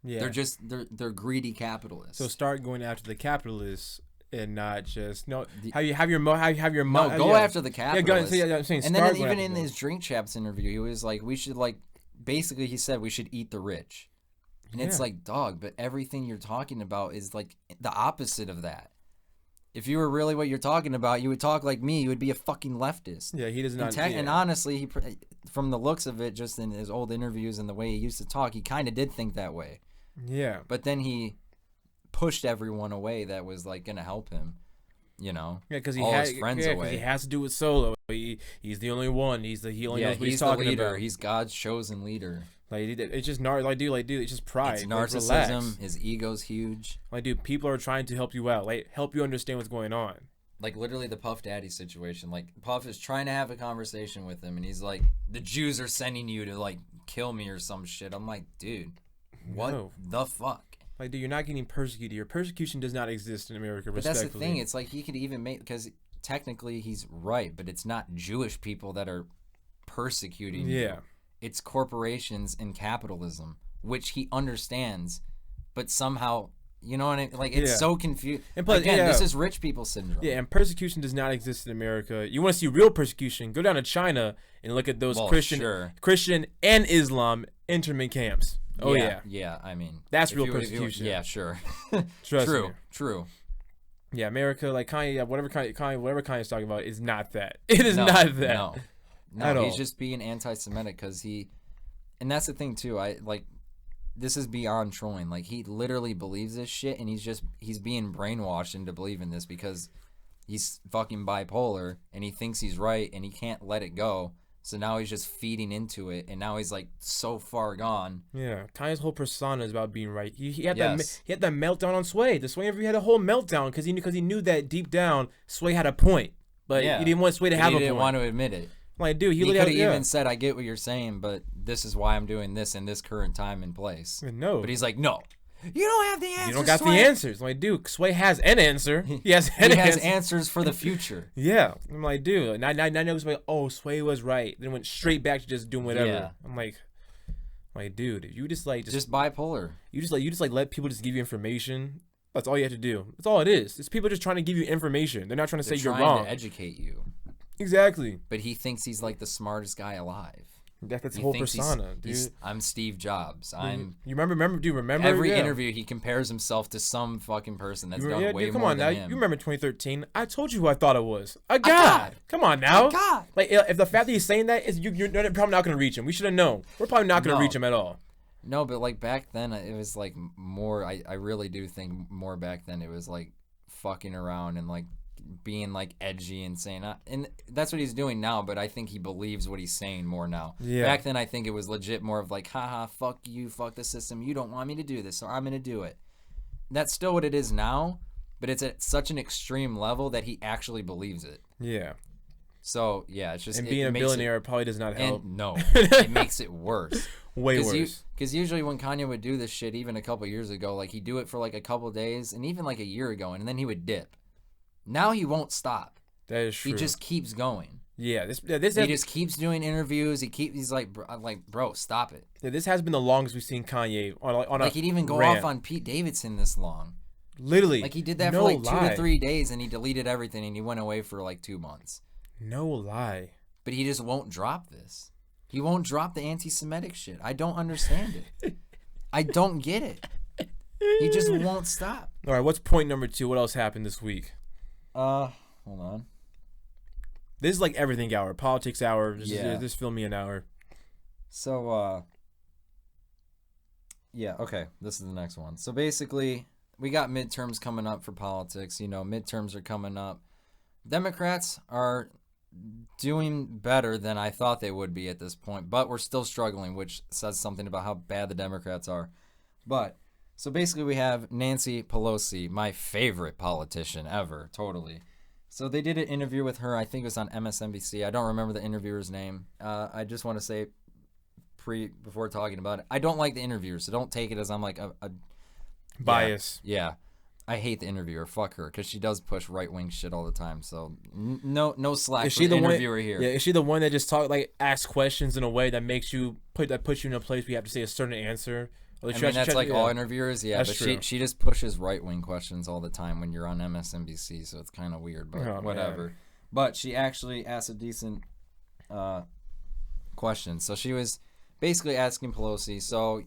Yeah. They're greedy capitalists. So start going after the capitalists and not just go after the capitalists. I'm saying, and then even in his Drink Champs interview, he was like, we should basically he said we should eat the rich. And it's like, dog, but everything you're talking about is like the opposite of that. If you were really what you're talking about, you would talk like me. You would be a fucking leftist. Yeah, he does not. And honestly, he, from the looks of it, just in his old interviews and the way he used to talk, he kind of did think that way. Yeah. But then he pushed everyone away that was like gonna help him. You know. Yeah, because his friends away. Because he has to do it solo. He's the only one. He only knows what he's talking about. He's God's chosen leader. Like, it's just dude, it's just pride. It's narcissism. His ego's huge. Like, dude, people are trying to help you out. Like, help you understand what's going on. Like, literally the Puff Daddy situation. Like, Puff is trying to have a conversation with him, and he's like, the Jews are sending you to, like, kill me or some shit. I'm like, dude, what the fuck? Like, dude, you're not getting persecuted. Your persecution does not exist in America, but that's the thing. It's like he could even make... Because technically he's right, but it's not Jewish people that are persecuting you. It's corporations and capitalism, which he understands, but somehow, you know what I mean? Like, it's so confused. And plus, again, this is rich people syndrome. Yeah, and persecution does not exist in America. You want to see real persecution? Go down to China and look at those Christian and Islam internment camps. Oh, yeah. Yeah, I mean. That's real persecution. Yeah, sure. True. Yeah, America, like Kanye, whatever Kanye's talking about is not that. It is not that. No, he's just being anti-Semitic because and that's the thing too. This is beyond trolling. Like, he literally believes this shit, and he's being brainwashed into believing this because he's fucking bipolar and he thinks he's right and he can't let it go. So now he's just feeding into it, and now he's like so far gone. Yeah, Kanye's whole persona is about being right. He had that meltdown on Sway. The Sway interview had a whole meltdown because he knew that deep down Sway had a point, but he didn't want Sway to have a point. He didn't want to admit it. Like, dude, he could have even said, I get what you're saying, but this is why I'm doing this in this current time and place. No. But he's like, no. You don't have the answers. You don't got the answers. Like, dude, Sway has an answer. He has answers for the future. Yeah. I'm like, dude, I know Sway was right. Then went straight back to just doing whatever. Yeah. I'm like, dude, if you just bipolar. You just let people just give you information. That's all you have to do. That's all it is. It's people just trying to give you information. They're not trying to say you're wrong. They're trying to educate you. Exactly. But he thinks he's like the smartest guy alive. That's his whole persona, dude. I'm Steve Jobs. You remember every interview he compares himself to some fucking person that's done way more than him. You remember 2013? I told you who I thought it was. A god. Come on now. A god. Like, if the fact that he's saying that is you're probably not going to reach him. We should have known. We're probably not going to reach him at all. No, but like back then it was like more. I really do think more back then it was like fucking around and like being like edgy and saying and that's what he's doing now, but I think he believes what he's saying more now. Back then I think it was legit more of like, haha, fuck you, fuck the system, you don't want me to do this, so I'm gonna do it. That's still what it is now, but it's at such an extreme level that he actually believes it. So yeah, it's just, and being a billionaire probably does not help. No, it makes it worse. Way worse. Because usually when Kanye would do this shit, even a couple years ago, like he'd do it for like a couple days and even like a year ago, and then he would dip. Now he won't stop. That is true. He just keeps going. Yeah, he just keeps doing interviews. He's like, bro, stop it. Yeah, this has been the longest we've seen Kanye on like he'd even go off on Pete Davidson this long. Literally, like he did that for like 2 to 3 days, and he deleted everything, and he went away for like 2 months. No lie. But he just won't drop this. He won't drop the anti-Semitic shit. I don't understand it. I don't get it. He just won't stop. All right, what's point number 2? What else happened this week? Hold on. This is like everything hour, politics hour. Just fill me an hour. So, okay. This is the next one. So basically, we got midterms coming up for politics. You know, midterms are coming up. Democrats are doing better than I thought they would be at this point, but we're still struggling, which says something about how bad the Democrats are. But so basically we have Nancy Pelosi, my favorite politician ever, totally. So they did an interview with her. I think it was on MSNBC. I don't remember the interviewer's name. I just want to say before talking about it, I don't like the interviewer, so don't take it as I'm like a bias. Yeah. I hate the interviewer. Fuck her, because she does push right-wing shit all the time. So no slack for the interviewer here. Yeah, is she the one that just asks questions in a way that makes you puts you in a place where you have to say a certain answer? I mean, that's like all interviewers, yeah. That's but she just pushes right-wing questions all the time when you're on MSNBC, so it's kind of weird, but whatever. Man. But she actually asked a decent question. So she was basically asking Pelosi, so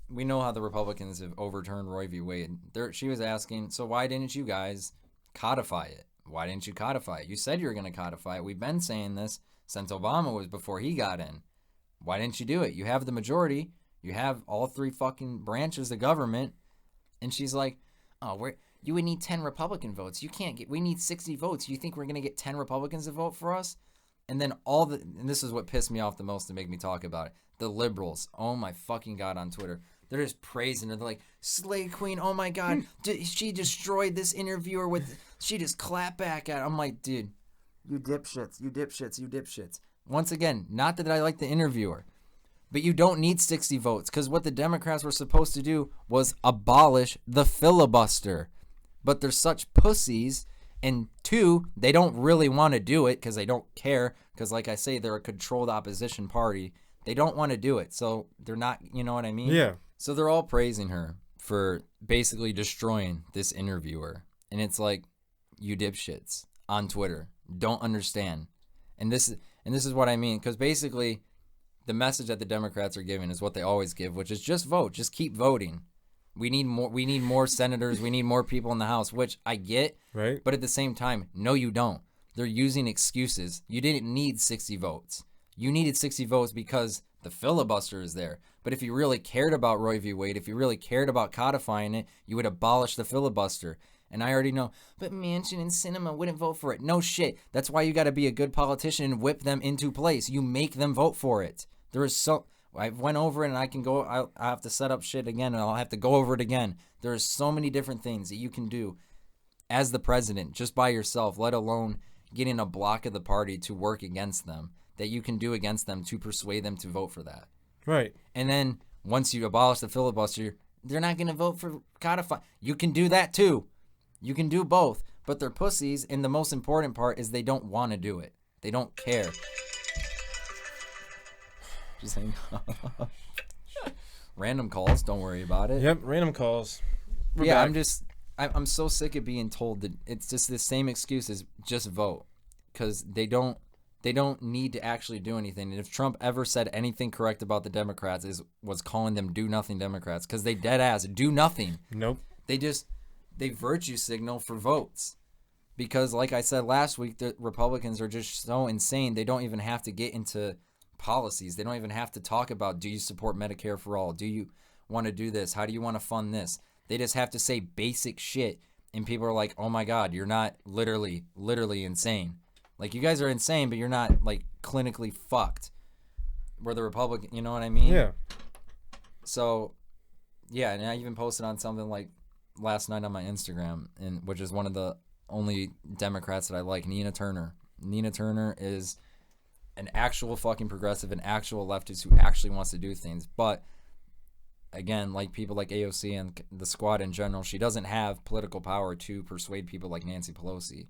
we know how the Republicans have overturned Roe v. Wade. She was asking, so why didn't you guys codify it? Why didn't you codify it? You said you were going to codify it. We've been saying this since Obama was before he got in. Why didn't you do it? You have the majority. You have all three fucking branches of government. And she's like, oh, you would need 10 Republican votes. We need 60 votes. You think we're going to get 10 Republicans to vote for us? And then and this is what pissed me off the most to make me talk about it. The liberals, oh my fucking God, on Twitter. They're just praising her. They're like, Slay Queen, oh my God. She destroyed this interviewer she just clapped back at her. I'm like, dude, you dipshits. Once again, not that I like the interviewer. But you don't need 60 votes, because what the Democrats were supposed to do was abolish the filibuster. But they're such pussies, and two, they don't really want to do it because they don't care, because like I say, they're a controlled opposition party. They don't want to do it, so they're not, you know what I mean? Yeah. So they're all praising her for basically destroying this interviewer. And it's like, you dipshits on Twitter don't understand. And this is what I mean, because basically the message that the Democrats are giving is what they always give, which is just vote. Just keep voting. We need more senators. We need more people in the House, which I get. Right. But at the same time, no, you don't. They're using excuses. You didn't need 60 votes. You needed 60 votes because the filibuster is there. But if you really cared about Roe v. Wade, if you really cared about codifying it, you would abolish the filibuster. And I already know, but Manchin and Sinema wouldn't vote for it. No shit. That's why you got to be a good politician and whip them into place. You make them vote for it. I went over it, and I can go. I have to set up shit again, and I'll have to go over it again. There are so many different things that you can do as the president, just by yourself, let alone getting a block of the party to work against them, that you can do against them to persuade them to vote for that. Right. And then once you abolish the filibuster, they're not going to vote for codify. You can do that too. You can do both, but they're pussies, and the most important part is they don't want to do it. They don't care. Just hang on. Random calls, don't worry about it. Yep, random calls. We're back. I'm so sick of being told that it's just the same excuse as just vote, because they don't need to actually do anything. And if Trump ever said anything correct about the Democrats, was calling them do nothing Democrats, because they dead ass do nothing. Nope. They virtue signal for votes, because like I said last week, the Republicans are just so insane. They don't even have to get into policies. They don't even have to talk about, do you support Medicare for all? Do you want to do this? How do you want to fund this? They just have to say basic shit, and people are like, oh my God, you're not literally insane. Like, you guys are insane, but you're not like clinically fucked. Where the Republican, you know what I mean? Yeah. So, yeah, and I even posted on something like last night on my Instagram, and which is one of the only Democrats that I like, Nina Turner. Nina Turner is an actual fucking progressive, an actual leftist who actually wants to do things. But again, like people like AOC and the squad in general, she doesn't have political power to persuade people like Nancy Pelosi.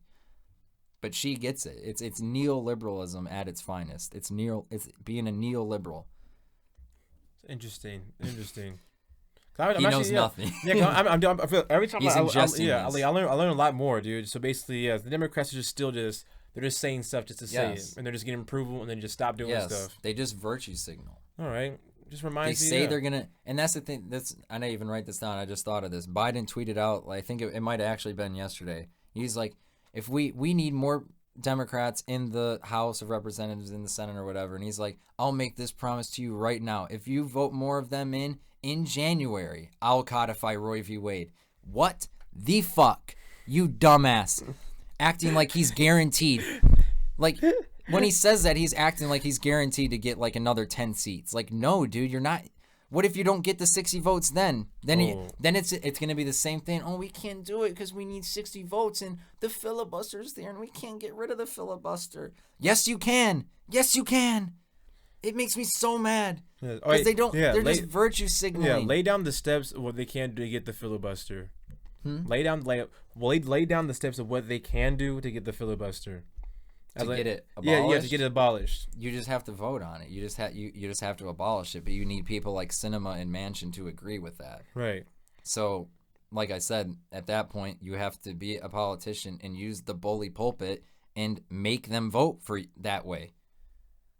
But she gets it. It's neoliberalism at its finest. It's being a neoliberal. Interesting. He knows nothing. Yeah, I feel every time He's I learn a lot more, dude. So basically, yeah, the Democrats are they're just saying stuff just to say it, and they're just getting approval, and then just stop doing stuff. They just virtue signal. All right, just reminds you. They say they're gonna, and that's the thing. I didn't even write this down. I just thought of this. Biden tweeted out, I think it might have actually been yesterday. He's like, if we need more Democrats in the House of Representatives, in the Senate or whatever, and he's like, I'll make this promise to you right now. If you vote more of them in January, I'll codify Roe v. Wade. What the fuck, you dumbass? Acting like he's guaranteed. Like, when he says that, he's acting like he's guaranteed to get like another 10 seats. Like, no, dude, you're not. What if you don't get the 60 votes then? Then it's going to be the same thing. Oh, we can't do it because we need 60 votes and the filibuster's there and we can't get rid of the filibuster. Yes, you can. Yes, you can. It makes me so mad because they don't. They're just virtue signaling. Yeah, lay down the steps of what they can do to get the filibuster. Lay down the steps of what they can do to get the filibuster. To get it abolished? Yeah, to get it abolished. You just have to vote on it. You just have to abolish it, but you need people like Sinema and Manchin to agree with that. Right. So, like I said, at that point, you have to be a politician and use the bully pulpit and make them vote for that way.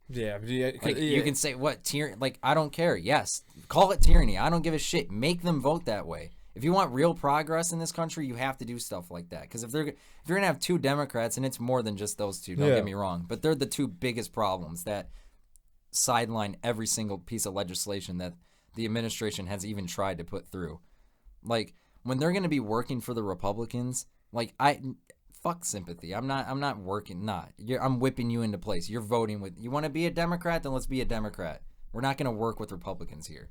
Yeah. Like, you can say, what, tyranny? Like, I don't care. Yes. Call it tyranny. I don't give a shit. Make them vote that way. If you want real progress in this country, you have to do stuff like that. Because if you're going to have two Democrats, and it's more than just those two, don't get me wrong, but they're the two biggest problems that sideline every single piece of legislation that the administration has even tried to put through. Like, when they're going to be working for the Republicans, like, fuck sympathy. I'm not working. I'm whipping you into place. You're voting with. You want to be a Democrat? Then let's be a Democrat. We're not going to work with Republicans here.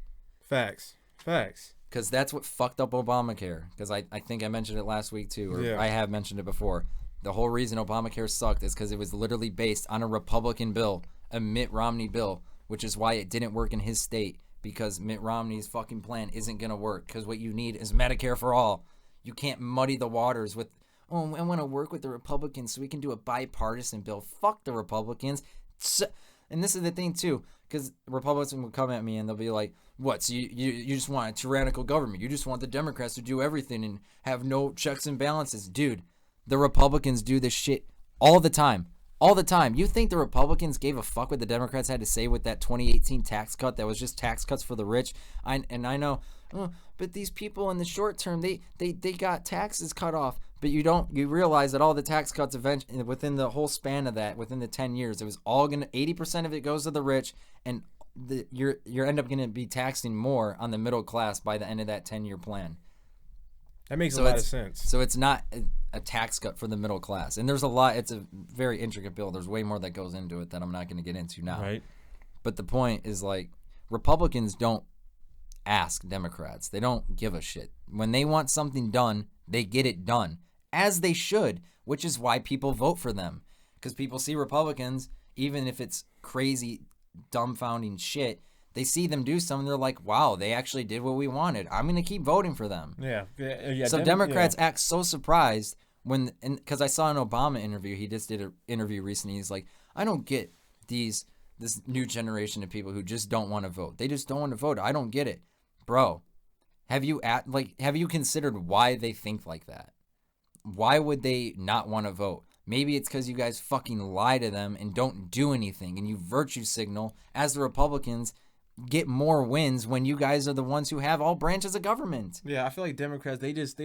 Facts. Because that's what fucked up Obamacare. Because I think I mentioned it last week too, or I have mentioned it before. The whole reason Obamacare sucked is because it was literally based on a Republican bill, a Mitt Romney bill, which is why it didn't work in his state, because Mitt Romney's fucking plan isn't going to work, because what you need is Medicare for all. You can't muddy the waters with, oh, I want to work with the Republicans so we can do a bipartisan bill. Fuck the Republicans. And this is the thing too, because Republicans will come at me and they'll be like, what, so you just want a tyrannical government? You just want the Democrats to do everything and have no checks and balances? Dude, the Republicans do this shit all the time. All the time. You think the Republicans gave a fuck what the Democrats had to say with that 2018 tax cut that was just tax cuts for the rich? I know, but these people in the short term, they got taxes cut off. But you realize that all the tax cuts eventually, within the whole span of that, within the 10 years, it was all 80% of it goes to the rich, and you're end up going to be taxing more on the middle class by the end of that 10-year plan. That makes a lot of sense. So it's not a tax cut for the middle class. And there's a lot. It's a very intricate bill. There's way more that goes into it that I'm not going to get into now. Right. But the point is, like, Republicans don't ask Democrats. They don't give a shit. When they want something done, they get it done. As they should, which is why people vote for them. Because people see Republicans, even if it's crazy, dumbfounding shit, they see them do something, they're like, wow, they actually did what we wanted. I'm going to keep voting for them. Yeah. So Democrats act so surprised because I saw an Obama interview. He just did an interview recently. He's like, I don't get this new generation of people who just don't want to vote. They just don't want to vote. I don't get it. Bro, have you considered why they think like that? Why would they not want to vote? Maybe it's because you guys fucking lie to them and don't do anything, and you virtue signal as the Republicans get more wins when you guys are the ones who have all branches of government. Yeah, I feel like Democrats they just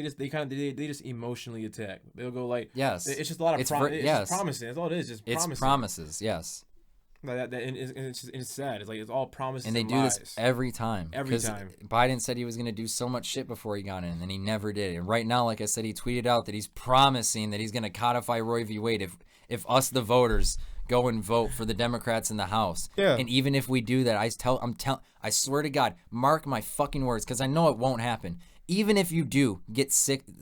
emotionally attack. They'll go like, yes, it's just a lot of promises. That's all it is. Just promises. It's promises. Yes. Like that, and it's sad. It's like it's all promises. And they do lies. This every time. Every time. Biden said he was going to do so much shit before he got in, and he never did. And right now, like I said, he tweeted out that he's promising that he's going to codify Roe v. Wade if us, the voters, go and vote for the Democrats in the House. Yeah. And even if we do that, I swear to God, mark my fucking words, because I know it won't happen. Even if you do get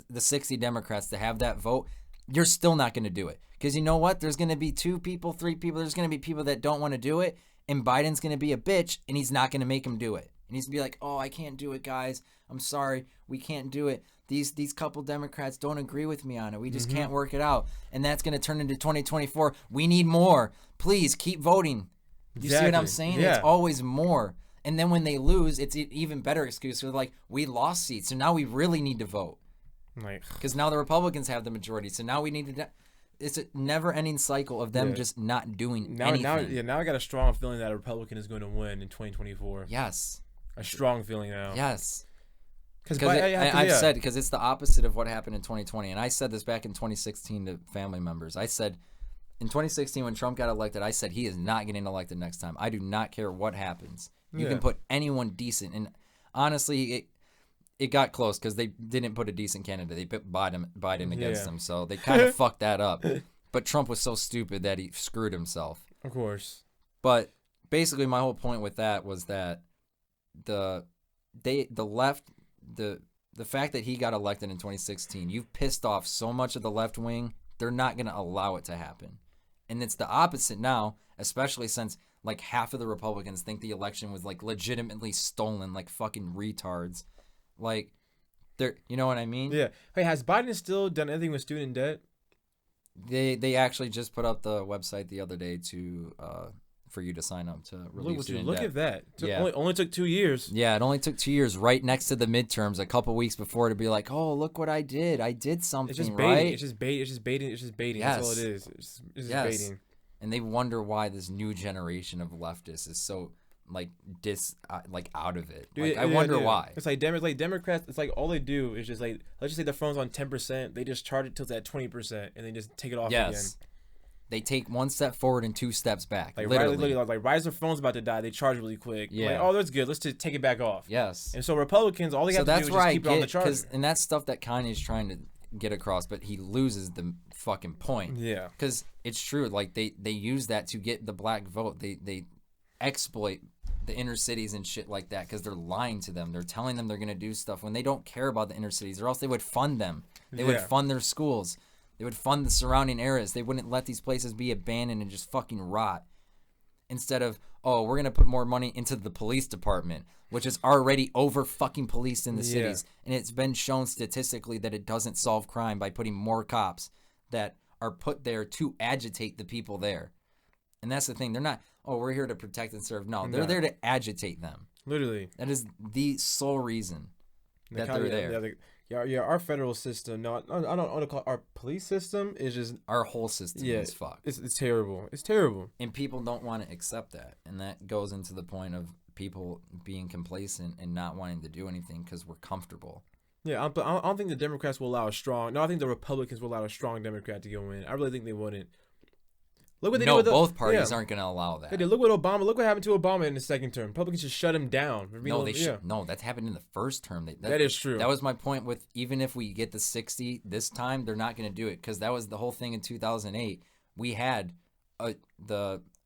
the 60 Democrats to have that vote, you're still not going to do it. Because you know what? There's going to be 2 people, 3 people. There's going to be people that don't want to do it. And Biden's going to be a bitch, and he's not going to make them do it. And he's going to be like, oh, I can't do it, guys. I'm sorry. We can't do it. These couple Democrats don't agree with me on it. We just can't work it out. And that's going to turn into 2024. We need more. Please keep voting. You see what I'm saying? Yeah. It's always more. And then when they lose, it's an even better excuse. They're like, we lost seats, so now we really need to vote. Because now the Republicans have the majority, so now we need to. It's a never-ending cycle of them just not doing anything. Now I got a strong feeling that a Republican is going to win in 2024. Yes. A strong feeling now. Yes. Because I've said, because it's the opposite of what happened in 2020. And I said this back in 2016 to family members. I said, in 2016 when Trump got elected, I said he is not getting elected next time. I do not care what happens. You can put anyone decent. And honestly, it got close because they didn't put a decent candidate. They put Biden against him. So they kind of fucked that up. But Trump was so stupid that he screwed himself. Of course. But basically my whole point with that was that the left, the fact that he got elected in 2016, you've pissed off so much of the left wing, they're not going to allow it to happen. And it's the opposite now, especially since like half of the Republicans think the election was like legitimately stolen, like fucking retards. Like, they're, you know what I mean? Yeah. Hey, has Biden still done anything with student debt? They actually just put up the website the other day to for you to sign up to relieve student debt. Look at that. Yeah. Only took 2 years. Yeah, it only took 2 years, right next to the midterms, a couple weeks before, to be like, oh, look what I did. I did something, it's just right? baiting. It's just baiting. It's just baiting. Yes. That's all it is. It's just baiting. And they wonder why this new generation of leftists is so like out of it. Dude, like, I wonder why. It's like Democrats. It's like all they do is just like, let's just say the phone's on 10%. They just charge it till it's at 20%, and then just take it off again. They take one step forward and 2 steps back. Like literally. Like right as their phone's about to die, they charge really quick. Yeah. Like, oh, that's good. Let's just take it back off. Yes. And so Republicans, all they have to do is just keep it on the charger. And that's stuff that Kanye's trying to get across, but he loses the fucking point. Yeah. Because it's true. Like they use that to get the black vote. They exploit the inner cities and shit like that because they're lying to them. They're telling them they're going to do stuff when they don't care about the inner cities, or else they would fund them. They would fund their schools. They would fund the surrounding areas. They wouldn't let these places be abandoned and just fucking rot. Instead of, oh, we're going to put more money into the police department, which is already over fucking policed in the cities. And it's been shown statistically that it doesn't solve crime by putting more cops that are put there to agitate the people there. And that's the thing. They're not, oh, we're here to protect and serve. No, they're there to agitate them. Literally. That is the sole reason that they're there. Yeah, our federal system, I don't want to call it, our police system is just... Our whole system is fucked. It's terrible. It's terrible. And people don't want to accept that. And that goes into the point of people being complacent and not wanting to do anything because we're comfortable. Yeah, I don't think the Democrats will allow a strong... No, I think the Republicans will allow a strong Democrat to go in. I really think they wouldn't. Look what they did with both parties aren't going to allow that. They did. Look what happened to Obama in the second term. Republicans just shut him down. No, that's happened in the first term. That is true. That was my point with, even if we get the 60 this time, they're not going to do it because that was the whole thing in 2008. We had a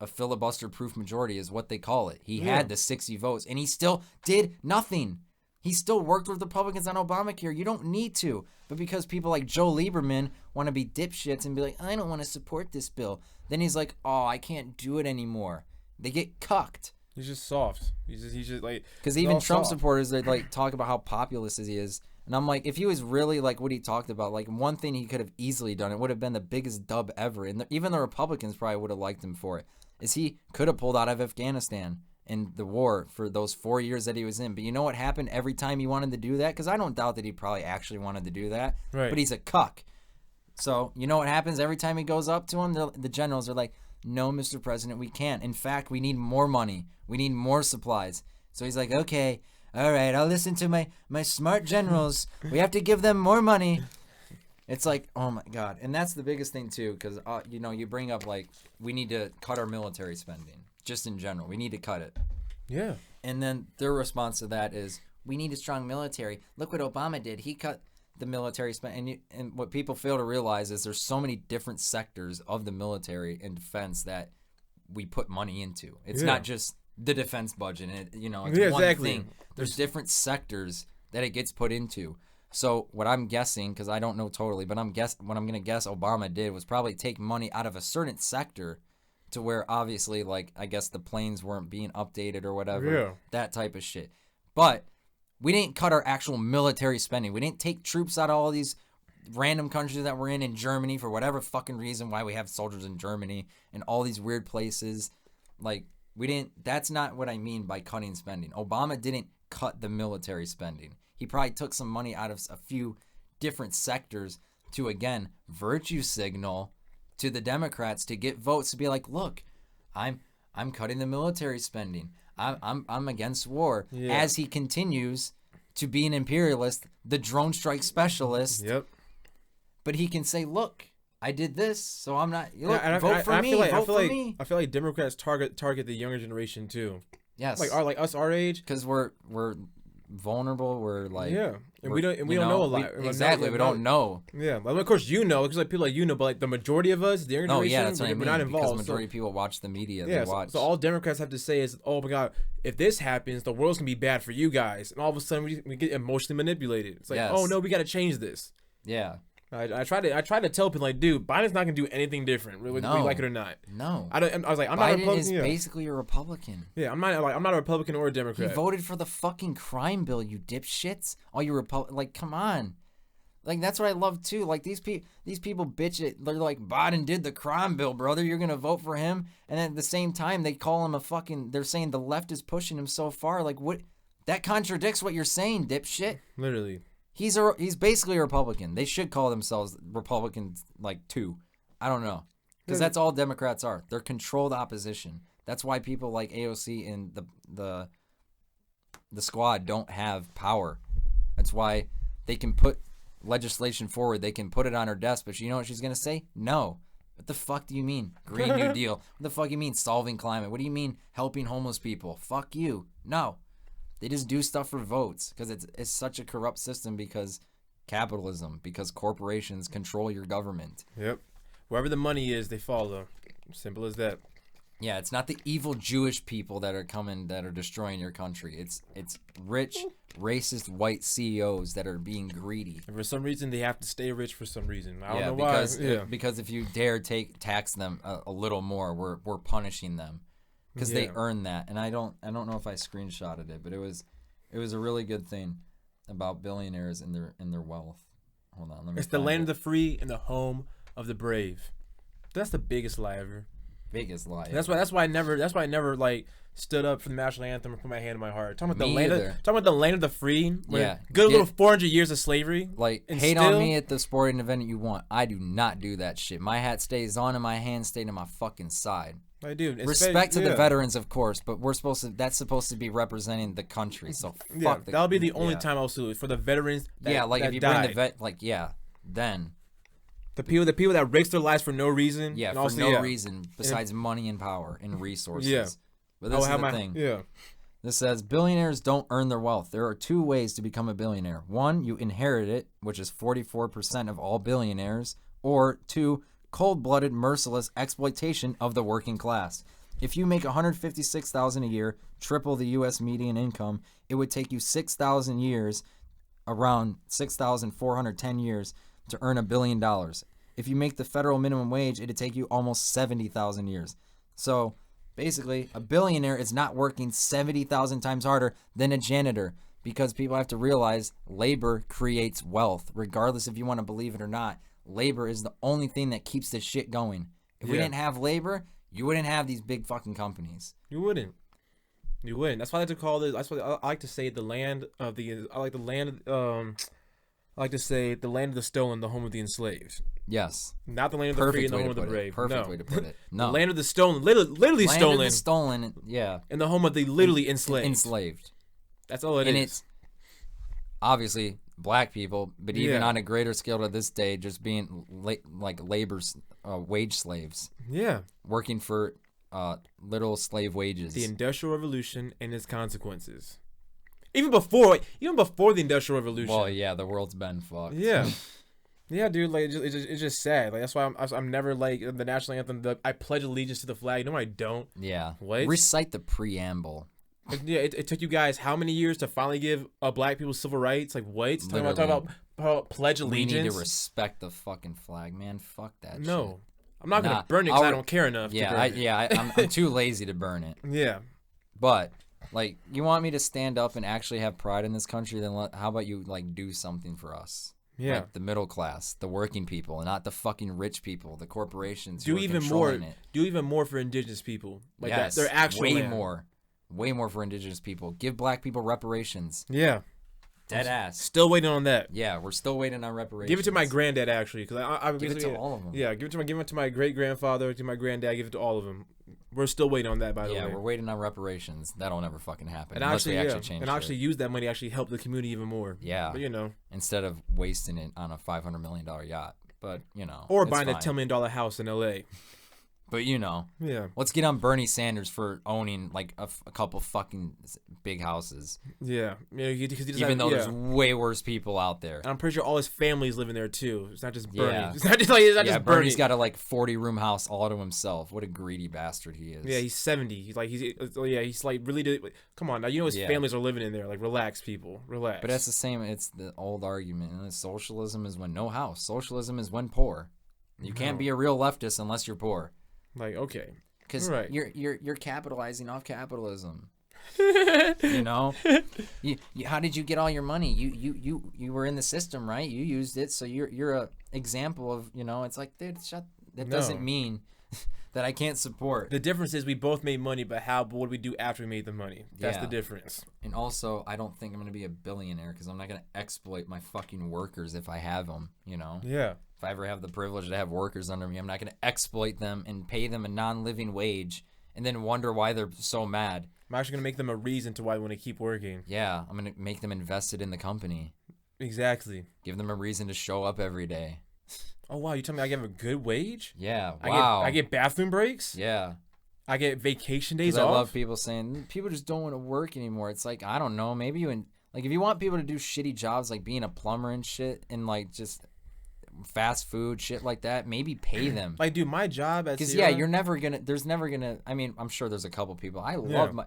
filibuster-proof majority is what they call it. He had the 60 votes, and he still did nothing. He still worked with Republicans on Obamacare. You don't need to. But because people like Joe Lieberman want to be dipshits and be like, I don't want to support this bill, then he's like, oh, I can't do it anymore. They get cucked. He's just soft. He's just like... Because even Trump supporters, they like talk about how populist he is. And I'm like, if he was really like what he talked about, like one thing he could have easily done, it would have been the biggest dub ever. And even the Republicans probably would have liked him for it. Is he could have pulled out of Afghanistan in the war for those 4 years that he was in. But you know what happened every time he wanted to do that? Because I don't doubt that he probably actually wanted to do that. Right. But he's a cuck. So you know what happens every time he goes up to him? The generals are like, no, Mr. President, we can't. In fact, we need more money. We need more supplies. So he's like, okay, all right, I'll listen to my smart generals. We have to give them more money. It's like, oh, my God. And that's the biggest thing, too, because, you bring up, like, we need to cut our military spending, just in general. We need to cut it. Yeah. And then their response to that is, we need a strong military. Look what Obama did. He cut the military spending. And what people fail to realize is there's so many different sectors of the military and defense that we put money into. It's not just the defense budget. It's one thing. There's different sectors that it gets put into. So what I'm guessing, because I don't know totally, but what I'm going to guess Obama did was probably take money out of a certain sector to where obviously, like, I guess the planes weren't being updated or whatever, that type of shit. But we didn't cut our actual military spending. We didn't take troops out of all these random countries that we're in Germany for whatever fucking reason why we have soldiers in Germany and all these weird places. Like, that's not what I mean by cutting spending. Obama didn't cut the military spending. He probably took some money out of a few different sectors to, again, virtue signal to the Democrats to get votes to be like, look, I'm cutting the military spending. I'm against war. Yeah. As he continues to be an imperialist, the drone strike specialist. Yep. But he can say, look, I did this, so I'm not. Look, vote for me. Vote for me. I feel like Democrats target the younger generation too. Yes. Like us, our age. Because we're vulnerable. We're like and we don't know a lot. Exactly, we don't know. Yeah, well, of course because like people like but like the majority of us, the younger generation, that's what I mean, we're not involved. Because the majority of people watch the media. Yeah, they watch. So all Democrats have to say is, "Oh my God, if this happens, the world's gonna be bad for you guys," and all of a sudden we get emotionally manipulated. It's like, oh no, we got to change this. Yeah. I try to tell people like, dude, Biden's not gonna do anything different, whether we like it or not. No, I was like, I'm Biden not a Republican. is basically a Republican. Yeah, I'm not a Republican or a Democrat. He voted for the fucking crime bill, you dipshits. All you like, come on, like that's what I love too. Like these people bitch it. They're like, Biden did the crime bill, brother. You're gonna vote for him, and at the same time they call him a fucking. They're saying the left is pushing him so far. Like what? That contradicts what you're saying, dipshit. Literally. He's basically a Republican. They should call themselves Republicans, like, too. I don't know. Because that's all Democrats are. They're controlled opposition. That's why people like AOC and the squad don't have power. That's why they can put legislation forward. They can put it on her desk. But you know what she's going to say? No. What the fuck do you mean? Green New Deal. What the fuck do you mean solving climate? What do you mean helping homeless people? Fuck you. No. They just do stuff for votes because it's such a corrupt system because capitalism, because corporations control your government. Yep. Wherever the money is, they follow. Simple as that. Yeah, it's not the evil Jewish people that are destroying your country. It's rich, racist white CEOs that are being greedy. And for some reason, they have to stay rich for some reason. I don't know why. Because if you dare tax them a little more, we're punishing them. Because they earn that, and I don't know if I screenshotted it, but it was a really good thing about billionaires and their wealth. Hold on, let me. It's the land of the free and the home of the brave. That's the biggest lie ever. Biggest lie. That's why I never like stood up for the national anthem or put my hand in my heart. Talking about the land of the free. Good little 400 years of slavery. Like hate on me at the sporting event you want. I do not do that shit. My hat stays on and my hand stayed on my fucking side. I do. Respect to the veterans, of course, but that's supposed to be representing the country. So fuck. That'll be the only time I'll salute for the veterans. Like if you died. bring the vet, then the people that risk their lives for no reason. Yeah, for no reason besides money and power and resources. Yeah, but this is the thing. Yeah. This says billionaires don't earn their wealth. There are two ways to become a billionaire. One, you inherit it, which is 44% of all billionaires, or two, cold-blooded, merciless exploitation of the working class. If you make $156,000 a year, triple the U.S. median income, it would take you 6,000 years, around 6,410 years, to earn $1 billion. If you make the federal minimum wage, it'd take you almost 70,000 years. So basically, a billionaire is not working 70,000 times harder than a janitor because people have to realize labor creates wealth, regardless if you want to believe it or not. Labor is the only thing that keeps this shit going. If we didn't have labor, you wouldn't have these big fucking companies. You wouldn't. That's why I like to call this. That's why I like to say the land of the. I like the land. I like to say the land of the stolen, the home of the enslaved. Yes. Not the land of the free and the home of the brave. Perfect way to put it. No. The land of the stolen, literally land stolen. Of the stolen. Yeah. And the home of the literally enslaved. Enslaved. That's all it is. And it's obviously black people, but even on a greater scale to this day, just being like labor's wage slaves. Yeah. Working for little slave wages. The Industrial Revolution and its consequences. Even before the Industrial Revolution. Well, yeah, the world's been fucked. Yeah. Yeah, dude, like it's just sad. Like that's why I'm never like the national anthem. I pledge allegiance to the flag. No, I don't. Yeah. What? Recite the preamble. It took you guys how many years to finally give black people civil rights? Like what? Talking about pledge allegiance. We need to respect the fucking flag, man. Fuck that. No, shit. I'm not gonna burn it because I don't care enough. I'm too lazy to burn it. Yeah. But like, you want me to stand up and actually have pride in this country? Then how about you like do something for us? Yeah. Like the middle class, the working people, and not the fucking rich people, the corporations. Do even more for indigenous people. Like yes, that. They're actually way more for indigenous people. Give black people reparations. Yeah. Dead ass. Still waiting on that. Yeah, we're still waiting on reparations. Give it to my granddad actually, because I give it to all of them. Yeah, give it to my great grandfather, to my granddad. Give it to all of them. We're still waiting on that, by the way. Yeah, we're waiting on reparations. That'll never fucking happen and unless we actually change. And actually use that money to actually help the community even more. Yeah, but instead of wasting it on a $500 million yacht. But or buying a $10 million house in L.A. But let's get on Bernie Sanders for owning like a couple fucking big houses. Yeah, even though there's way worse people out there. And I'm pretty sure all his family's living there too. It's not just Bernie. Yeah. It's not just Bernie. Bernie's got a 40-room house all to himself. What a greedy bastard he is. Yeah, he's 70. He's like really. Come on now, his families are living in there. Like, relax, people, relax. But that's the same. It's the old argument. Socialism is when no house. Socialism is when poor. You can't be a real leftist unless you're poor. Like, okay, because you're capitalizing off capitalism. How did you get all your money? You were in the system, right? You used it, so you're a example of It's like, dude, that doesn't mean that I can't support. The difference is we both made money, but what did we do after we made the money? That's the difference. And also, I don't think I'm gonna be a billionaire because I'm not gonna exploit my fucking workers if I have them. Yeah. If I ever have the privilege to have workers under me, I'm not going to exploit them and pay them a non-living wage and then wonder why they're so mad. I'm actually going to make them a reason to why they want to keep working. Yeah, I'm going to make them invested in the company. Exactly. Give them a reason to show up every day. Oh, wow. You tell me I get a good wage? Yeah, wow. I get bathroom breaks? Yeah. I get vacation days off? I love people saying, people just don't want to work anymore. It's like, I don't know. Maybe if you want people to do shitty jobs like being a plumber and shit and like just fast food shit like that, maybe pay them. Like, dude, my job at because you're never gonna I mean, I'm sure there's a couple people I love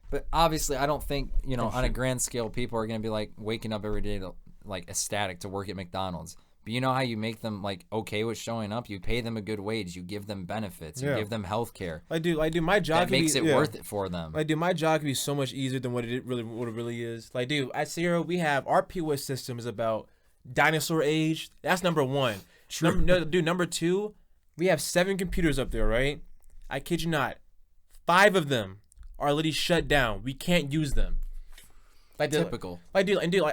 but obviously I don't think on a grand scale people are gonna be like waking up every day to like ecstatic to work at McDonald's. But you know how you make them like okay with showing up? You pay them a good wage, you give them benefits, you give them health care. I do my job that makes it worth it for them. Like, dude, my job can be so much easier than what it really is. Like, dude, at Sierra we have our POS system is about dinosaur age. That's number one. Number two, we have 7 computers up there, right? I kid you not. 5 of them are literally shut down. We can't use them. Like, typical. Literally, the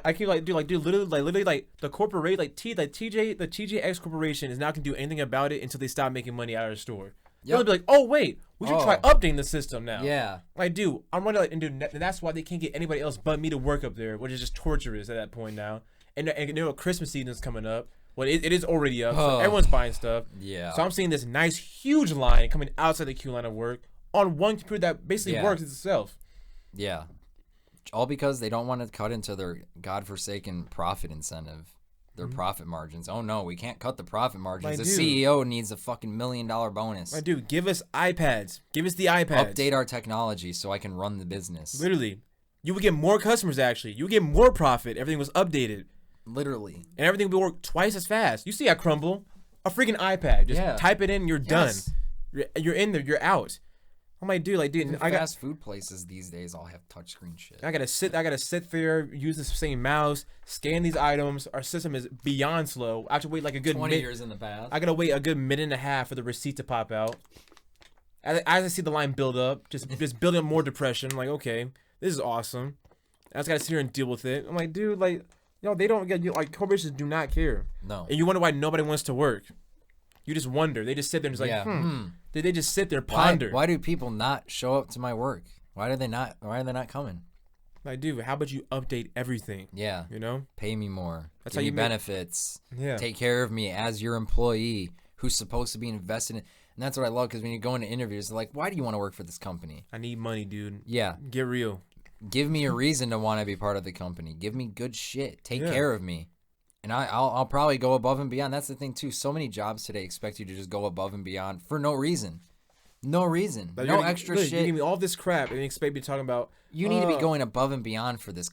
corporate, the TJX Corporation is not gonna do anything about it until they stop making money out of the store. They'll be like, oh wait, we should try updating the system now. Yeah. Like, dude, I'm running and that's why they can't get anybody else but me to work up there, which is just torturous at that point now. And Christmas season is coming up. Well, it is already up, so everyone's buying stuff. Yeah. So I'm seeing this nice, huge line coming outside the queue line of work on one computer that basically works itself. Yeah. All because they don't want to cut into their godforsaken profit incentive, their profit margins. Oh, no, we can't cut the profit margins. CEO needs a fucking $1 million bonus. My dude, give us iPads. Give us the iPads. Update our technology so I can run the business. Literally. You would get more customers, actually. You would get more profit. Everything was updated. Literally. And everything will work twice as fast. You see I crumble. A freaking iPad. Just type it in, you're done. You're in there, you're out. I'm like, dude, fast food places these days all have touchscreen shit. I gotta sit there, use the same mouse, scan these items. Our system is beyond slow. I have to wait like a good 20 years in the past. I gotta wait a good minute and a half for the receipt to pop out. As I see the line build up, just building up more depression. I'm like, okay, this is awesome. I just gotta sit here and deal with it. I'm like, dude, like, they don't get corporations do not care. No. And you wonder why nobody wants to work. You just wonder. They just sit there and just like, They just sit there, ponder. Why do people not show up to my work? Why are they not coming? Like, dude, how about you update everything? Yeah. Pay me more. Give me benefits. Yeah. Take care of me as your employee who's supposed to be invested in. And that's what I love, because when you go into interviews, they're like, why do you want to work for this company? I need money, dude. Yeah. Get real. Give me a reason to want to be part of the company. Give me good shit. Take care of me. And I'll probably go above and beyond. That's the thing, too. So many jobs today expect you to just go above and beyond for no reason. No reason. Like, no extra shit. You give me all this crap and expect me to talk about... You need to be going above and beyond for this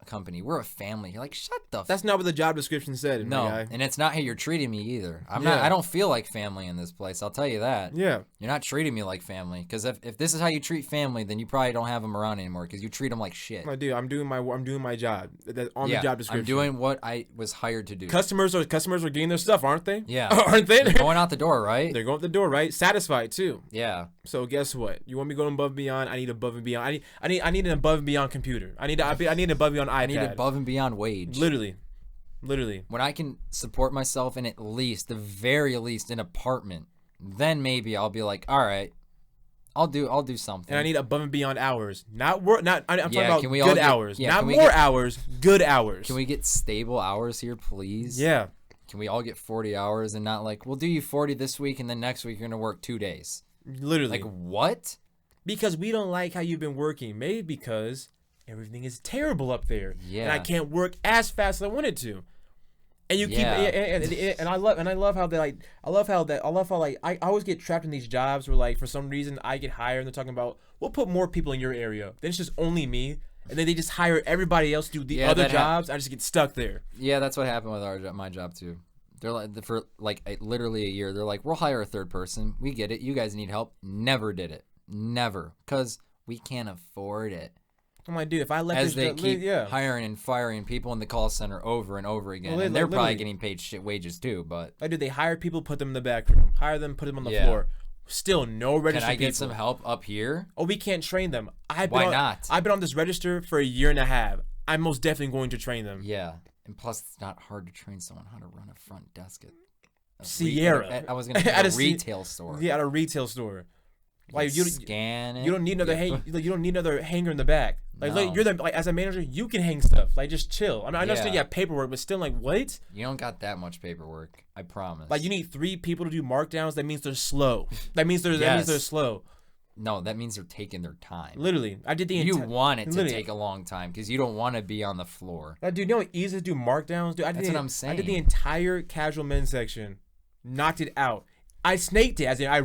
company. We're a family. You're like, shut the fuck. That's not what the job description said. No, and it's not how you're treating me either. I'm not. I don't feel like family in this place. I'll tell you that. Yeah. You're not treating me like family, because if this is how you treat family, then you probably don't have them around anymore, because you treat them like shit. I do. I'm doing my job. That's on the job description. I'm doing what I was hired to do. Customers are getting their stuff, aren't they? Yeah. Aren't they? They're going out the door, right? They're going out the door, right? Satisfied too. Yeah. So guess what? You want me going above and beyond? I need above and beyond. I need an above and beyond computer. I need an above and beyond iPad. I need above and beyond wage. Literally. When I can support myself in at least, the very least, an apartment, then maybe I'll be like, all right, I'll do something. And I need above and beyond hours. Not work. I'm talking about can we good all hours. Not more hours. Good hours. Can we get stable hours here, please? Yeah. Can we all get 40 hours and not like, we'll do you 40 this week and then next week you're gonna work 2 days? Literally. Like, what? Because we don't like how you've been working. Maybe because everything is terrible up there. Yeah. And I can't work as fast as I wanted to. And you keep and I love how they like I love how like I always get trapped in these jobs where like for some reason I get hired and they're talking about we'll put more people in your area. Then it's just only me. And then they just hire everybody else to do the other jobs. I just get stuck there. Yeah, that's what happened with my job too. They're like for like literally a year. They're like, we'll hire a third person. We get it. You guys need help. Never did it. Never, because we can't afford it. I'm like, dude, if I let as they keep hiring and firing people in the call center over and over again, and they're probably getting paid shit wages too. But I do. They hire people, put them in the back room, hire them, put them on the floor. Still no register. Can I get some help up here? Oh, we can't train them. Why not? I've been on this register for a year and a half. I'm most definitely going to train them. Yeah, and plus it's not hard to train someone how to run a front desk at Sierra. I was gonna say at a retail store. Yeah, at a retail store. Like you scan it. You don't need another you don't need another hanger in the back. Like you're the as a manager, you can hang stuff. Like just chill. I mean, I understand you have paperwork, but still, like what? You don't got that much paperwork. I promise. Like you need 3 people to do markdowns. That means they're slow. That means they're slow. No, that means they're taking their time. Literally, I did the. You want it to take a long time because you don't want to be on the floor. Dude, you know how easy to do markdowns, dude. That's what I'm saying. I did the entire casual men's section, knocked it out. I snaked it, as in I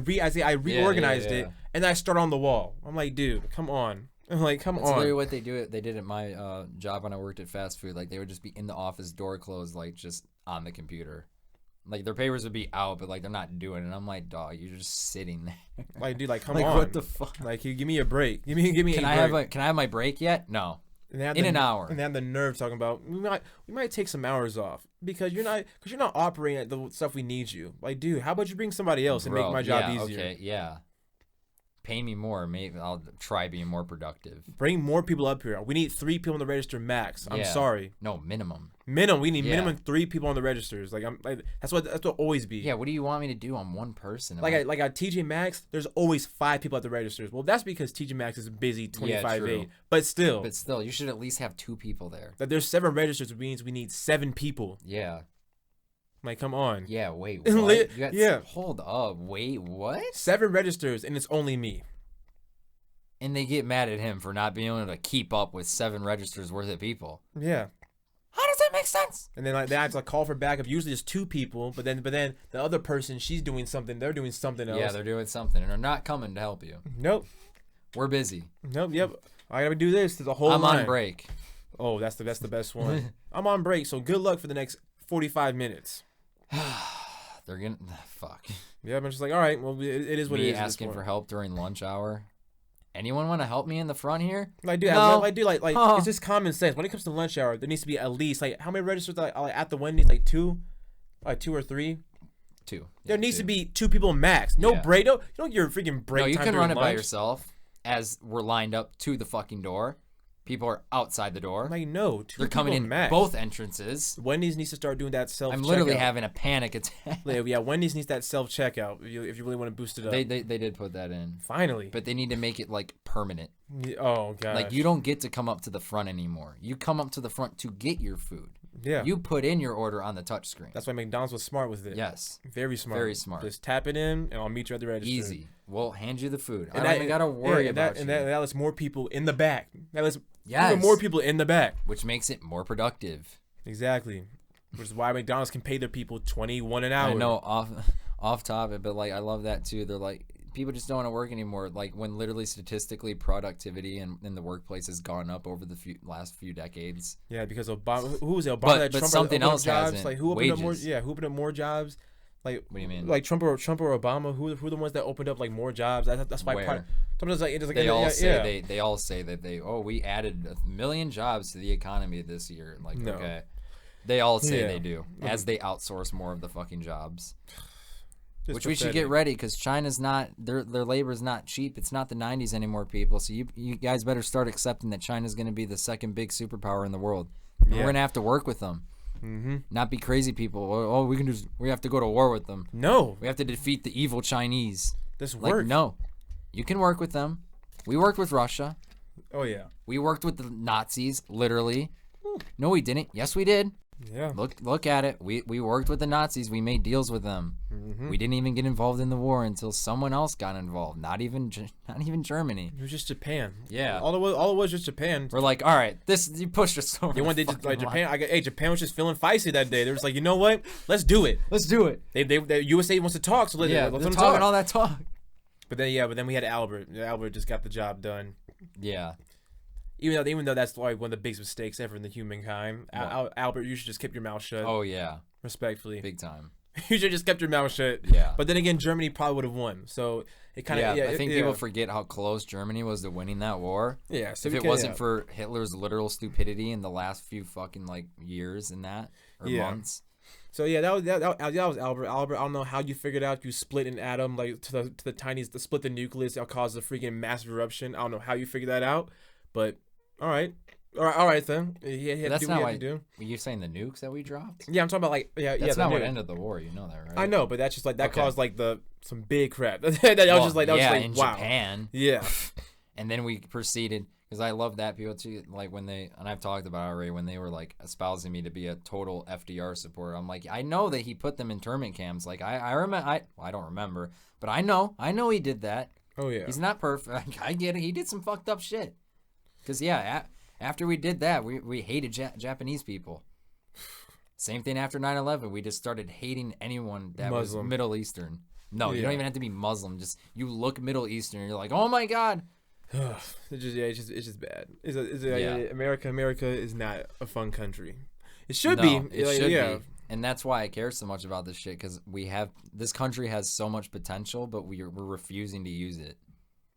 reorganized it, and then I started on the wall. I'm like, dude, come on. I'm like, come on. That's literally what they do. They did at my job when I worked at fast food. Like they would just be in the office, door closed, like just on the computer. Like their papers would be out, but like they're not doing it. And I'm like, dog, you're just sitting there. Like, dude, like come on. Like what the fuck? Like, give me a break. Give me. Can I have my break yet? No. In an hour. And they have the nerve talking about we might take some hours off because you're not operating at the stuff we need you. Like, dude, how about you bring somebody else and make my job easier? Okay, yeah. Pay me more. Maybe I'll try being more productive. Bring more people up here. We need 3 people on the register max. I'm sorry. No, minimum. We need minimum 3 people on the registers. Like that's what always be. Yeah. What do you want me to do on one person? Like at TJ Maxx, there's always 5 people at the registers. Well, that's because TJ Maxx is busy 25/8. But still, you should at least have 2 people there. That there's 7 registers, which means we need 7 people. Yeah. Like, come on. Yeah, wait, what? Hold up. Wait, what? 7 registers, and it's only me. And they get mad at him for not being able to keep up with 7 registers worth of people. Yeah. How does that make sense? And then like, they have to call for backup. Usually it's 2 people, but then the other person, she's doing something. They're doing something else. Yeah, they're doing something, and they're not coming to help you. Nope. We're busy. Nope, yep. I gotta do this. There's a whole I'm line. on break. Oh, that's the best one. I'm on break, so good luck for the next 45 minutes. They're gonna fuck. Yeah, I'm just like, all right, well, it is what it is. Me asking for help during lunch hour. Anyone want to help me in the front here? Like, dude, no. It's just common sense. When it comes to lunch hour, there needs to be at least like how many registers are at the Wendy's? Like 2, 2 or 3. 2. There needs to be 2 people max. No break. No, you know your freaking break. No, you time can run it lunch. by yourself. As we're lined up to the fucking door. People are outside the door. Like, no, 2 they're coming in max. Both entrances. Wendy's needs to start doing that self-checkout. I'm literally having a panic attack. Yeah, Wendy's needs that self-checkout if you really want to boost it up. They did put that in. Finally. But they need to make it, like, permanent. Oh, God. Like, you don't get to come up to the front anymore. You come up to the front to get your food. Yeah. You put in your order on the touch screen. That's why McDonald's was smart with it. Yes. Very smart. Very smart. Just tap it in, and I'll meet you at the register. Easy. We'll hand you the food. I don't even got to worry about you. And that lets more people in the back. That lets even more people in the back. Which makes it more productive. Exactly. Which is why McDonald's can pay their people $21 an hour. I know, off topic, but, like, I love that, too. They're like, people just don't want to work anymore. Like, when literally statistically productivity in the workplace has gone up over the last few decades. Yeah, because Obama, who was it? Obama, but something else hasn't. Like, who opened up more? Yeah, who opened up more jobs? Like, what do you mean? Like Trump or Obama? Who are the ones that opened up like more jobs? That's why. They all say that we added 1 million jobs to the economy this year. Like, no. Okay, they all say they do as they outsource more of the fucking jobs. Which we should get ready because China's not their labor is not cheap. It's not the 90s anymore, people. So you guys better start accepting that China's going to be the second big superpower in the world. And we're going to have to work with them. Mm-hmm. Not be crazy people. Oh, we have to go to war with them. No, we have to defeat the evil Chinese. This works. No, you can work with them. We worked with Russia. Oh yeah. We worked with the Nazis, literally. No, we didn't. Yes, we did. Yeah. Look at it. We worked with the Nazis. We made deals with them. Mm-hmm. We didn't even get involved in the war until someone else got involved. Not even Germany. It was just Japan. Yeah. All it was just Japan. We're like, all right, you pushed us over. You want they just like Japan? Japan was just feeling feisty that day. They was like, you know what? Let's do it. Let's do it. The USA wants to talk, so let's them talk. And all that talk. But then we had Albert. Albert just got the job done. Yeah. Even though that's like one of the biggest mistakes ever in the humankind, Albert, you should just keep your mouth shut. Oh yeah, respectfully, big time. You should just kept your mouth shut. Yeah. But then again, Germany probably would have won. So it kind of I think people forget how close Germany was to winning that war. Yeah. So if it wasn't for Hitler's literal stupidity in the last few fucking like years in that or months. So yeah, that was Albert. Albert, I don't know how you figured out you split an atom like to the tiniest, to split the nucleus that caused a freaking massive eruption. I don't know how you figured that out, but all right then. That's not what do. Were you saying the nukes that we dropped? Yeah, I'm talking about like That's not what ended the war. You know that, right? I know, but that's just like that caused like some big crap. That was just like in wow. Japan. Yeah. And then we proceeded. Because I love that people too, like when and I've talked about it already, when they were like espousing me to be a total FDR supporter. I'm like, I know that he put them in internment camps. Like I remember, I don't remember, but I know he did that. Oh yeah. He's not perfect. I get it. He did some fucked up shit. Because after we did that, we hated Japanese people. Same thing after 9/11. We just started hating anyone that was Middle Eastern. No, you don't even have to be Muslim. Just you look Middle Eastern, you're like, oh my god. It's just bad. America is not a fun country. It should be. It should be. And that's why I care so much about this shit, because this country has so much potential, but we're refusing to use it.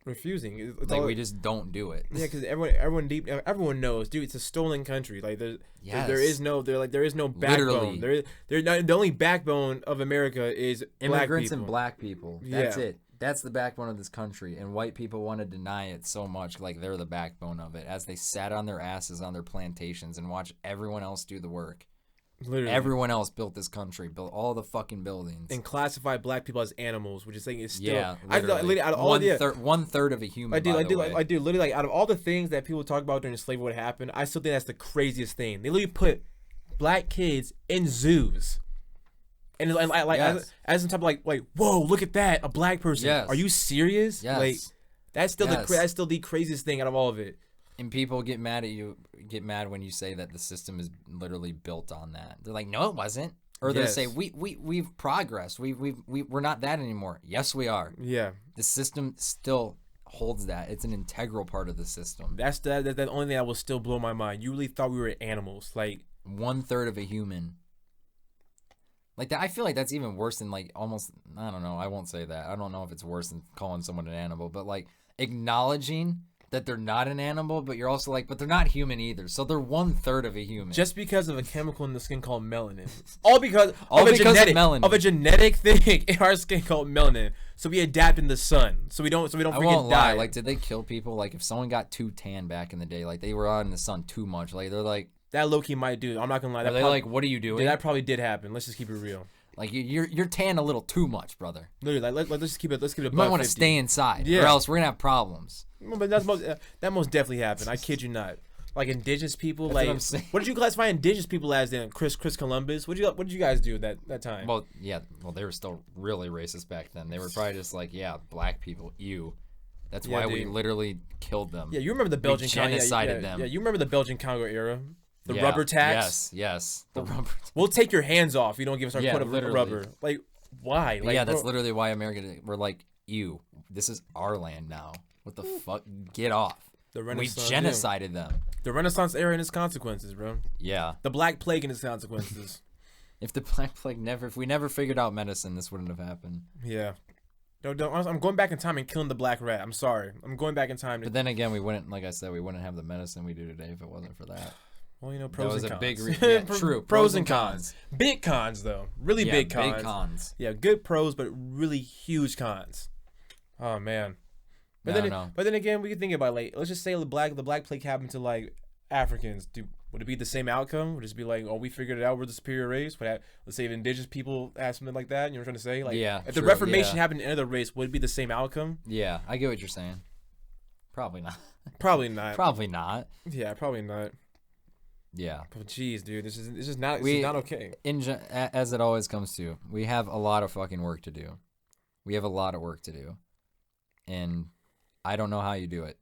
Refusing. We just don't do it. Yeah, because everyone knows, dude. It's a stolen country. Like there is no backbone. Literally. The only backbone of America is immigrants and black people. That's it. That's the backbone of this country, and white people want to deny it so much, like they're the backbone of it, as they sat on their asses on their plantations and watched everyone else do the work. Literally. Everyone else built this country, built all the fucking buildings, and classified black people as animals, which is saying is still one third of a human. I do literally, like, out of all the things that people talk about during slavery, what happened, I still think that's the craziest thing. They literally put black kids in zoos. And as in type of like whoa, look at that, a black person. Yes. Are you serious? Yes. Like that's still the craziest thing out of all of it. And people get mad at you, when you say that the system is literally built on that. They're like, no, it wasn't. Or they say we've progressed. We're not that anymore. Yes, we are. Yeah. The system still holds that. It's an integral part of the system. That's the only thing that will still blow my mind. You really thought we were animals, like 1/3 of a human. Like that, I feel like that's even worse than like almost. I don't know. I won't say that. I don't know if it's worse than calling someone an animal, but like acknowledging that they're not an animal, but you're also like, but they're not human either. So they're 1/3 of a human. Just because of a chemical in the skin called melanin. All because of melanin. Of a genetic thing in our skin called melanin. So we adapt in the sun. So we don't I won't lie. Like, did they kill people? Like, if someone got too tan back in the day, like they were out in the sun too much, like they're like. That low-key might do. I'm not gonna lie. Are they like, what are you doing? Dude, that probably did happen. Let's just keep it real. Like you're tan a little too much, brother. Literally, like let's just keep it. Let's keep it. You might want to stay inside, or else we're gonna have problems. But that most definitely happened. I kid you not. Like indigenous people, that's like what did you classify indigenous people as then? Chris Columbus. What did you guys do that time? Well, they were still really racist back then. They were probably just like, black people, ew. That's why we literally killed them. Yeah, you remember the Belgian genocided them. Yeah, you remember the Belgian Congo era. The rubber tax? Yes. The rubber tax. We'll take your hands off if you don't give us our quota of rubber. Like, why? Like, that's literally why America, we're like, ew, this is our land now. What the fuck? Get off. We genocided them. The Renaissance era and its consequences, bro. Yeah. The Black Plague and its consequences. If the Black Plague if we never figured out medicine, this wouldn't have happened. Yeah. I'm going back in time and killing the black rat. I'm sorry. I'm going back in time. But then again, we wouldn't have the medicine we do today if it wasn't for that. Well, pros and cons. Big true. Pros and cons. Big cons, though. Really big cons. Big cons. Yeah, good pros, but really huge cons. Oh, man. But then again, we can think about, like, let's just say the black plague happened to, like, Africans. Would it be the same outcome? Would it just be like, oh, we figured it out, we're the superior race? Let's say if indigenous people had something like that, you know what I'm trying to say? Like, if the Reformation happened in another race, would it be the same outcome? Yeah, I get what you're saying. Probably not. Probably not. Probably not. Yeah, probably not. Yeah. But jeez, dude, this is not okay. As it always comes to, we have a lot of fucking work to do. We have a lot of work to do, and I don't know how you do it.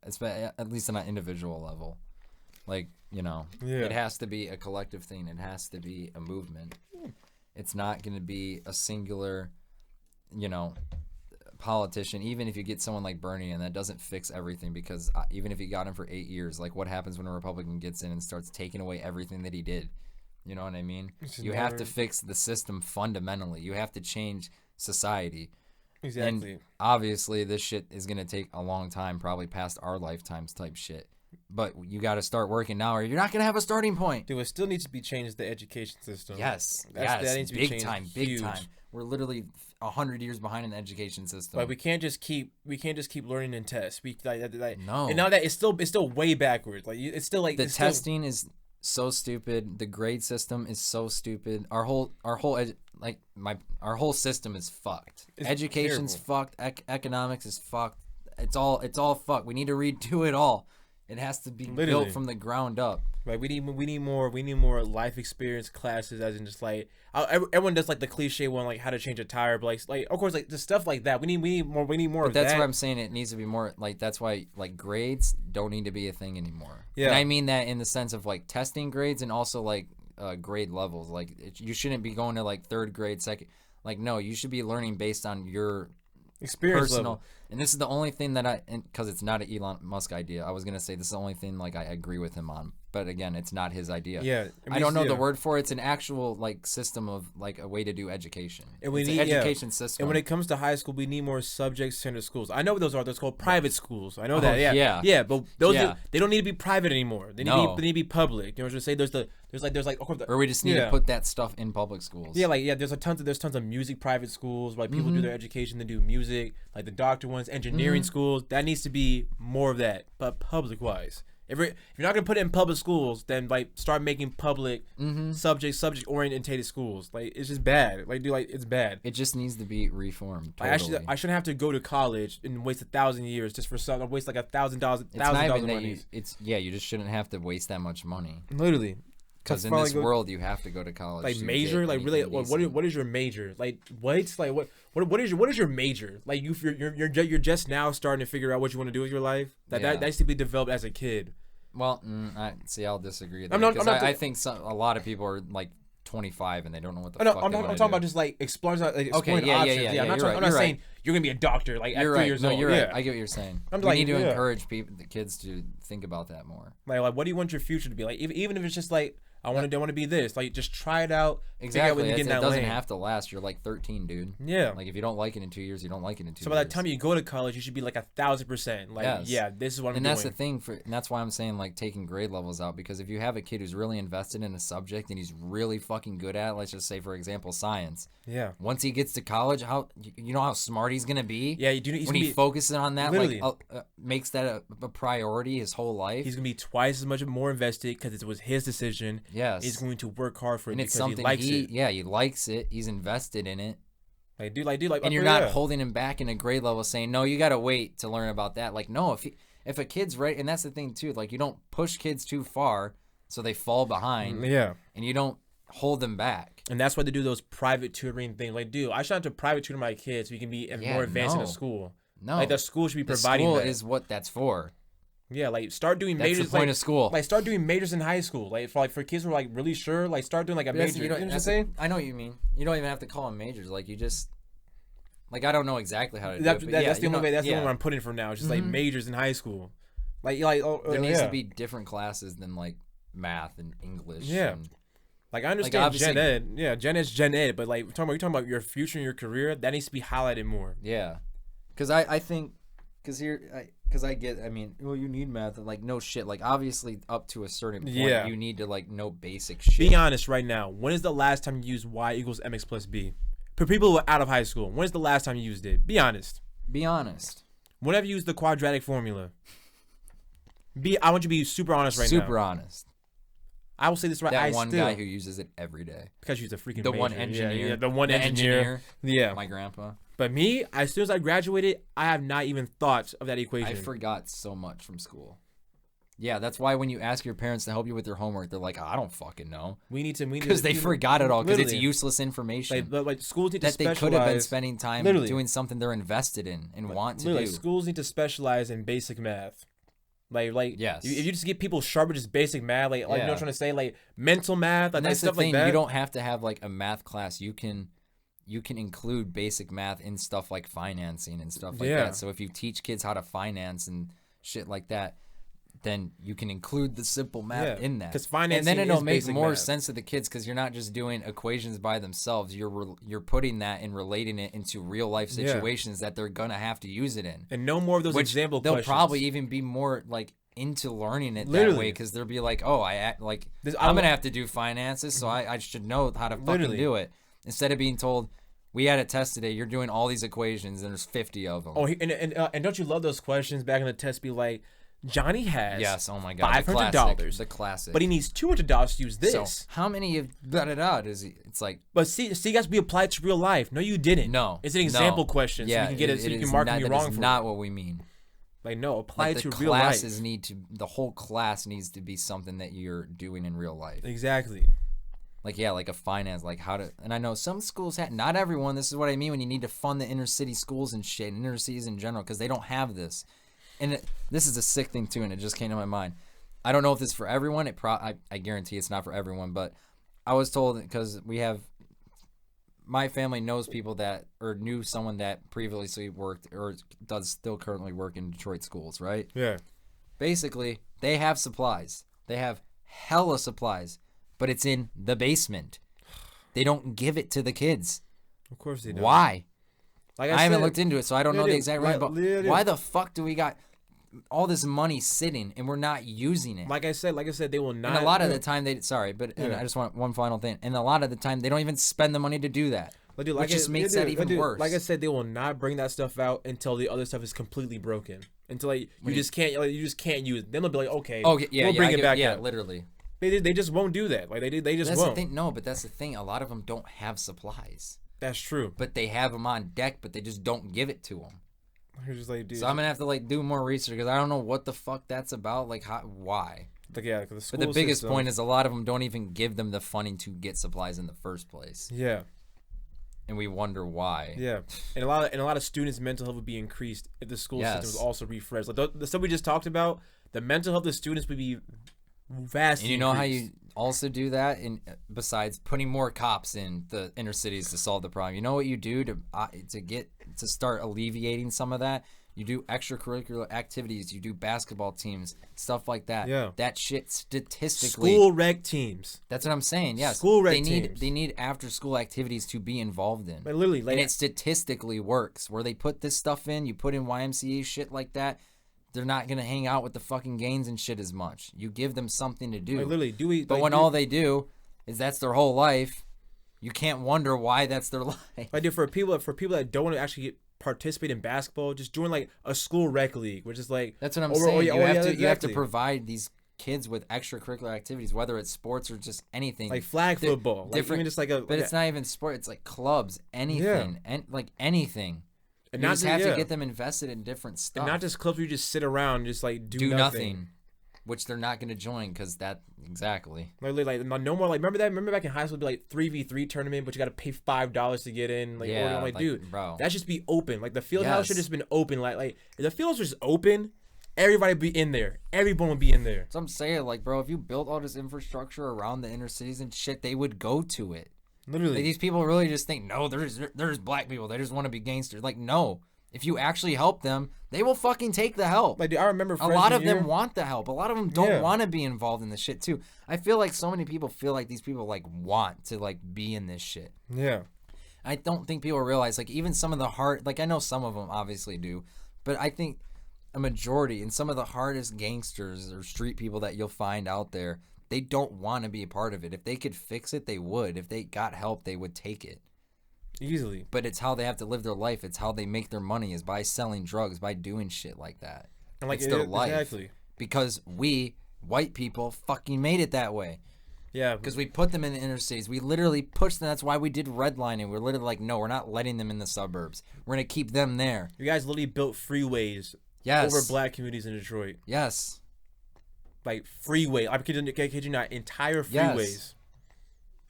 At least on an individual level, like it has to be a collective thing. It has to be a movement. It's not going to be a singular, politician. Even if you get someone like Bernie, and that doesn't fix everything, because even if you got him for 8 years, like what happens when a Republican gets in and starts taking away everything that he did? You know what I mean? You have to fix the system fundamentally. You have to change society. Exactly. And obviously, this shit is going to take a long time, probably past our lifetimes type shit. But you got to start working now, or you're not going to have a starting point. Dude, it still needs to be changed, the education system. Yes. That needs to be changed. Big time. We're literally 100 years behind in the education system. Like we can't just keep learning and tests. No. And now that it's still way backwards. Like it's still like the testing is so stupid. The grade system is so stupid. Our whole system is fucked. Education's fucked. Economics is fucked. It's all fucked. We need to redo it all. It has to be built from the ground up. Like we need more life experience classes, as in just like everyone does like the cliche one, like how to change a tire, but like of course like the stuff like that. We need more but of that's that. what I'm saying. It needs to be more like, that's why like grades don't need to be a thing anymore. Yeah, and I mean that in the sense of like testing grades and also like grade levels. Like you shouldn't be going to like third grade, second. Like no, you should be learning based on your experience personal level. And this is the only thing that because it's not an Elon Musk idea. I was gonna say this is the only thing like I agree with him on, but again, it's not his idea. Yeah, I don't know the word for it. It's an actual like system of like a way to do education. And we need an education system. And when it comes to high school, we need more subject-centered schools. I know what those are. Those called private schools. I know that. Yeah. But those they don't need to be private anymore. They need to be public. You know what I'm saying? There's like or we just need to put that stuff in public schools. Yeah, there's tons of music private schools. Like people do their education, they do music. Like the doctor ones, engineering schools. That needs to be more of that, but public wise. If you're not gonna put it in public schools, then like start making public subject oriented schools. Like it's just bad. It's bad. It just needs to be reformed. Totally. I shouldn't have to go to college and waste 1,000 years just for something. Waste like $1,000. You just shouldn't have to waste that much money. Literally. Because in this world, you have to go to college. Like major, like really, what is your major? Like what? Like what is your major? Like you're just now starting to figure out what you want to do with your life. That needs to be developed as a kid. Well, I'll disagree. I think a lot of people are like 25 and they don't know what the fuck I'm talking about just like exploring options. Yeah. I'm not saying you're gonna be a doctor like at 3 years old. You're right. I get what you're saying. We need to encourage the kids to think about that more. Like what do you want your future to be? Like even if it's just like I want to be this. Like just try it out. Exactly. It doesn't have to last. You're like 13, dude. Yeah. Like if you don't like it in 2 years, you don't like it in 2 years. So by the time you go to college, you should be like 1,000%. Like this is what I'm doing. And that's the thing and that's why I'm saying like taking grade levels out, because if you have a kid who's really invested in a subject and he's really fucking good at, let's just say for example, science. Yeah. Once he gets to college, how smart he's gonna be? Yeah, you do. When he focuses on that, makes that a priority his whole life. He's gonna be twice as much more invested because it was his decision. Yes. He's going to work hard for it and it's because something he likes it. Yeah, he likes it. He's invested in it. Like, dude, and you're not holding him back in a grade level saying, no, you got to wait to learn about that. Like, no, if a kid's right, and that's the thing too, like you don't push kids too far so they fall behind. Yeah. And you don't hold them back. And that's why they do those private tutoring things. Like, dude, I should have to private tutor my kids so we can be more advanced in the school. No. Like the school should be providing that. The school is what that's for. Yeah, like start doing majors. That's the point of school. Like start doing majors in high school. Like for kids who are like really sure, like start doing like a major. You know what I'm saying? I know what you mean. You don't even have to call them majors. Like you just, like I don't know exactly how to do it. But that's the only way. That's the only one I'm putting for now. It's just like majors in high school. There needs to be different classes than like math and English. Yeah. Like I understand Gen Ed. Yeah, Gen Ed's Gen Ed, but like you're talking about your future and your career, that needs to be highlighted more. Yeah. Because I think, because I get, I mean, well, you need math. Like, no shit. Like, obviously, up to a certain point, you need to, like, know basic shit. Be honest right now. When is the last time you used y equals mx plus b? For people who are out of high school, when is the last time you used it? Be honest. Be honest. When have you used the quadratic formula? I want you to be super honest right now. Super honest. I will say this right. That one guy who uses it every day. Because he's a freaking the major. one engineer. Yeah, the one engineer. Yeah. My grandpa. But me, as soon as I graduated, I have not even thought of that equation. I forgot so much from school. Yeah, that's why when you ask your parents to help you with your homework, they're like, I don't fucking know. We need to because they forgot it all because it's useless information. Like schools need to specialize. They could have been spending time doing something they're invested in and want to do. Schools need to specialize in basic math. Yes. If you just get people sharp with just basic math, you know what I'm trying to say, like mental math, and that's stuff the thing, like that. You don't have to have like a math class. You can include basic math in stuff like financing and stuff like that. So if you teach kids how to finance and shit like that, then you can include the simple math in that. Because financing and then it'll make more math. sense to the kids because you're not just doing equations by themselves. You're putting that and relating it into real life situations that they're gonna have to use it in. And no more of those example questions. They'll probably even be more like into learning it that way because they'll be like, oh, I'm gonna have to do finances, so I should know how to fucking do it. Instead of being told, we had a test today, you're doing all these equations and there's 50 of them. Oh, and don't you love those questions back in the test? Be like, Johnny has oh my God, $500, the classic, but he needs $200 to use this. So how many of does he? It's like, but see, guys, we applied to real life. No, you didn't. No, it's an example question, so you can get it, so you can mark me wrong. That's not what we mean. Like no, apply to real life. The whole class needs to be something that you're doing in real life. Exactly. Like like a finance, like how to. And I know some schools not everyone. This is what I mean when you need to fund the inner city schools and shit, and inner cities in general, because they don't have this. And this is a sick thing too, and it just came to my mind. I don't know if this is for everyone. I guarantee it's not for everyone, but I was told because my family knows people that or knew someone that previously worked or does still currently work in Detroit schools, right? Yeah. Basically, they have supplies. They have hella supplies, but it's in the basement. They don't give it to the kids. Of course they don't. Why? Like I haven't looked into it, so I don't know the exact reason. But why the fuck do we got all this money sitting and we're not using it? Like I said, they will not. And a lot of the time I just want one final thing. And a lot of the time they don't even spend the money to do that. Which just makes that even worse. Like I said, they will not bring that stuff out until the other stuff is completely broken. Until you just can't use it. Then they'll be like, okay, we'll bring it back out. Literally. They just won't do that. Like they just that's won't. The thing. No, but that's the thing. A lot of them don't have supplies. That's true. But they have them on deck, but they just don't give it to them. You're just like, dude. So I'm gonna have to do more research because I don't know what the fuck that's about. Like, why? Like, yeah, because the biggest point is a lot of them don't even give them the funding to get supplies in the first place. Yeah. And we wonder why. Yeah, and a lot of students' mental health would be increased if the school system was also refreshed. Like the stuff we just talked about, the mental health of the students would be vastly. And you know how you also do that, besides putting more cops in the inner cities to solve the problem. You know what you do to start alleviating some of that? You do extracurricular activities. You do basketball teams, stuff like that. Yeah. That shit statistically. School rec teams. That's what I'm saying. Yes. School rec teams. They need after school activities to be involved in. But literally, and it statistically works. Where they put this stuff in, you put in YMCA shit like that, they're not gonna hang out with the fucking gangs and shit as much. You give them something to do. Like literally, But when all they do is that's their whole life, you can't wonder why that's their life. Like, dude, for people that don't want to actually participate in basketball, just join like a school rec league, which is like that's what I'm saying. You have to provide these kids with extracurricular activities, whether it's sports or just anything, like flag football, different. Just it's not even sport. It's like clubs, anything, and like anything. And you just have to get them invested in different stuff, and not just clubs where you just sit around and just like do nothing. Which they're not going to join because that exactly. Like no more. Like remember back in high school, it'd be like 3v3 tournament, but you got to pay $5 to get in. Like, yeah, like dude, bro, that should be open. Like the field house should just been open. Like if the field house was just open, everybody would be in there. Everyone would be in there. So I'm saying, like, bro, if you built all this infrastructure around the inner cities and shit, they would go to it. Literally, like, these people really just think, no, there's black people. They just want to be gangsters. Like, no. If you actually help them, they will fucking take the help. Like, dude, I remember a lot of them want the help. A lot of them don't want to be involved in this shit too. I feel like so many people feel like these people like want to like be in this shit. Yeah. I don't think people realize, like, even some of the hard, like, I know some of them obviously do, but I think a majority and some of the hardest gangsters or street people that you'll find out there, they don't want to be a part of it. If they could fix it, they would. If they got help, they would take it. Easily. But it's how they have to live their life. It's how they make their money is by selling drugs, by doing shit like that. And like, it's their life. Exactly. Because we, white people, fucking made it that way. Yeah. Because we put them in the inner cities. We literally pushed them. That's why we did redlining. We're literally like, no, we're not letting them in the suburbs. We're going to keep them there. You guys literally built freeways over black communities in Detroit. Yes. like freeway. I kid you not, entire freeways. Yes.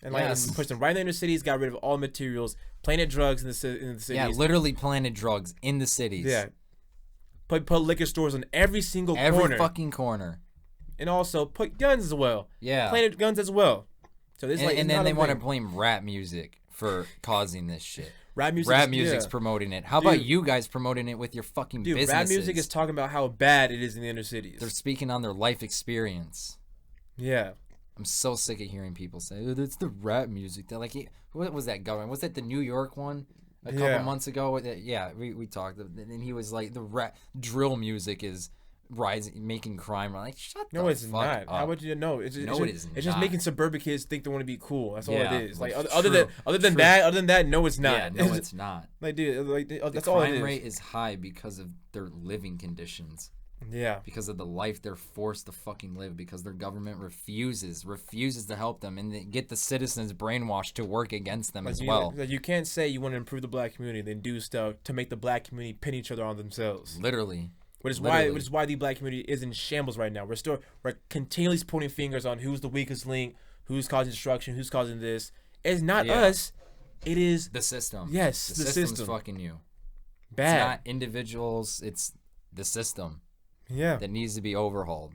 And like pushed them right in the inner cities, got rid of all materials, planted drugs in the cities. Yeah, literally planted drugs in the cities. Yeah. Put liquor stores on every single corner. Every fucking corner. And also put guns as well. Yeah. Planted guns as well. So this and then they want to blame rap music for causing this shit. Rap music's promoting it. How about you guys promoting it with your fucking businesses? Rap music is talking about how bad it is in the inner cities. They're speaking on their life experience. Yeah. I'm so sick of hearing people say, "Oh, that's the rap music." They're like, what was that government? Was that the New York one a couple months ago? Yeah, we talked, and he was like, the rap drill music is rising, making crime. I'm like, shut the fuck up. No, it's not. How would you know? It's just making suburban kids think they want to be cool. That's all it is. Like other than that, no, it's not. Yeah, no, it's not. Like, dude, like that's all it is. The crime rate is high because of their living conditions. Yeah. Because of the life they're forced to fucking live, because their government refuses to help them, and they get the citizens brainwashed to work against them as well. Like, you can't say you want to improve the black community, then do stuff to make the black community pin each other on themselves. Literally. Which is why the black community is in shambles right now. We're continually pointing fingers on who's the weakest link, who's causing destruction, who's causing this. It's not us. It is the system. Yes, the system's fucking you. Bad. It's not individuals. It's the system. Yeah. That needs to be overhauled.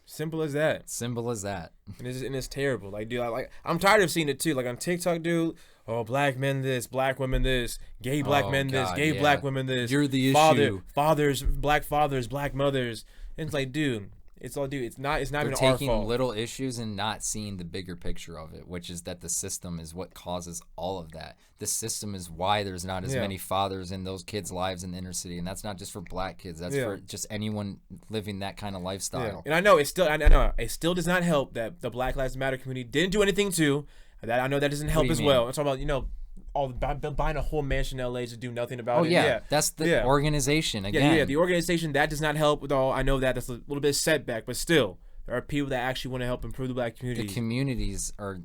Simple as that. Simple as that. And it's terrible. Like, dude, I'm tired of seeing it too. Like on TikTok, dude. Oh, black men this, black women this, gay black men this, gay black women this. You're the issue. Fathers, black mothers. And it's like, dude, it's not even our fault. They're taking little issues and not seeing the bigger picture of it, which is that the system is what causes all of that. The system is why there's not as many fathers in those kids' lives in the inner city, and that's not just for black kids. That's for just anyone living that kind of lifestyle. Yeah. And I know it still does not help that the Black Lives Matter community didn't do anything too. That I know that doesn't help as well. I'm talking about all buying a whole mansion in LA to do nothing about it. Yeah, that's the organization again. Yeah, the organization that does not help with all. I know that's a little bit of setback, but still, there are people that actually want to help improve the black community. The communities are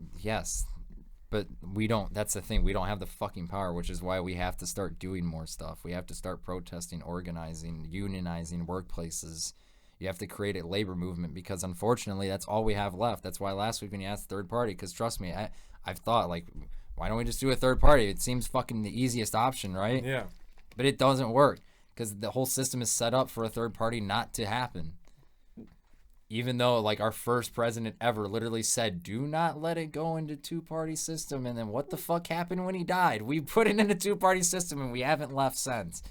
but we don't. That's the thing. We don't have the fucking power, which is why we have to start doing more stuff. We have to start protesting, organizing, unionizing workplaces. You have to create a labor movement, because unfortunately, that's all we have left. That's why last week when you asked third party, because trust me, I've thought, like, why don't we just do a third party? It seems fucking the easiest option, right? Yeah. But it doesn't work, because the whole system is set up for a third party not to happen. Even though, like, our first president ever literally said, do not let it go into two-party system. And then what the fuck happened when he died? We put it in a two-party system, and we haven't left since.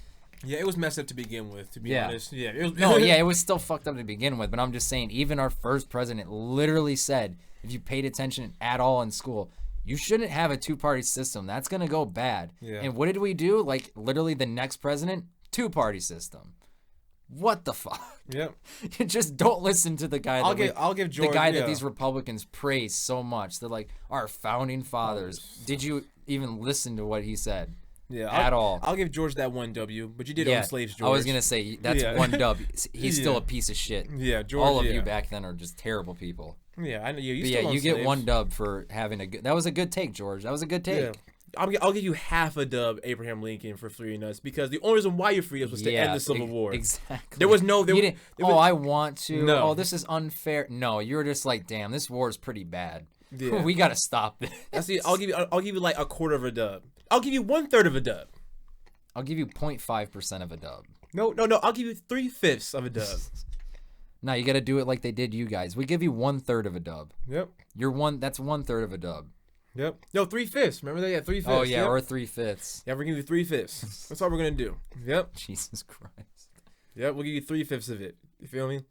Yeah, it was messed up to begin with, to be honest. Yeah, it was still fucked up to begin with. But I'm just saying, even our first president literally said, if you paid attention at all in school, you shouldn't have a two-party system. That's going to go bad. Yeah. And what did we do? Like, literally the next president, two-party system. What the fuck? Yep. You just don't listen to the guy. I'll give George, the guy that these Republicans praise so much. They're like, our founding fathers. Did you even listen to what he said? Yeah, at all. I'll give George that one W, but you did own slaves, George. I was gonna say that's one W. He's still a piece of shit. Yeah, George. All of you back then are just terrible people. Yeah, I know. You get slaves. One dub for having a good. That was a good take, George. That was a good take. Yeah. I'll give you half a dub, Abraham Lincoln, for freeing us, because the only reason why you freed us was to end the Civil War. Exactly. There was no. I want to. No. Oh, this is unfair. No, you were just like, damn, this war is pretty bad. Yeah. We gotta stop this. I'll give you like a quarter of a dub. I'll give you 1/3 of a dub. I'll give you 0.5% of a dub. No. I'll give you 3/5 of a dub. No, you got to do it like they did you guys. We give you 1/3 of a dub. Yep. That's 1/3 of a dub. Yep. No, 3/5. Remember that? Yeah, 3/5. Oh yeah, or 3/5. Yeah, we're gonna give you 3/5. That's all we're gonna do. Yep. Jesus Christ. Yep, we'll give you 3/5 of it. You feel me?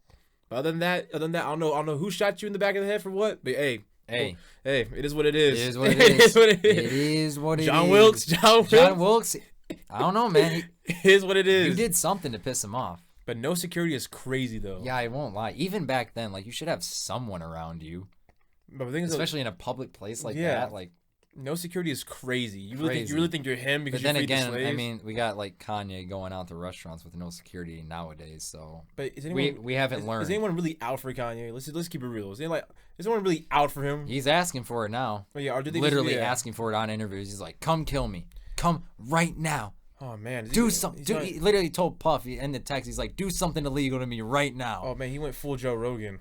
But other than that, I don't know who shot you in the back of the head for what. But hey, it is what it is. It is what it is. It is what it is. It is what it John is. Wilkes. John Wilkes. I don't know, man. It is what it is. You did something to piss him off. But no security is crazy, though. Yeah, I won't lie. Even back then, like, you should have someone around you. But the thing is, especially in a public place like that, like. No security is crazy. You really think you're him because you're freed the slaves? I mean, we got like Kanye going out to restaurants with no security nowadays. So, but we haven't learned. Is anyone really out for Kanye? Let's keep it real. Is anyone really out for him? He's asking for it now. Oh, yeah, or do they literally asking for it on interviews? He's like, "Come kill me, come right now." Oh man, do something. He literally told Puff in the text, he's like, "Do something illegal to me right now." Oh man, he went full Joe Rogan.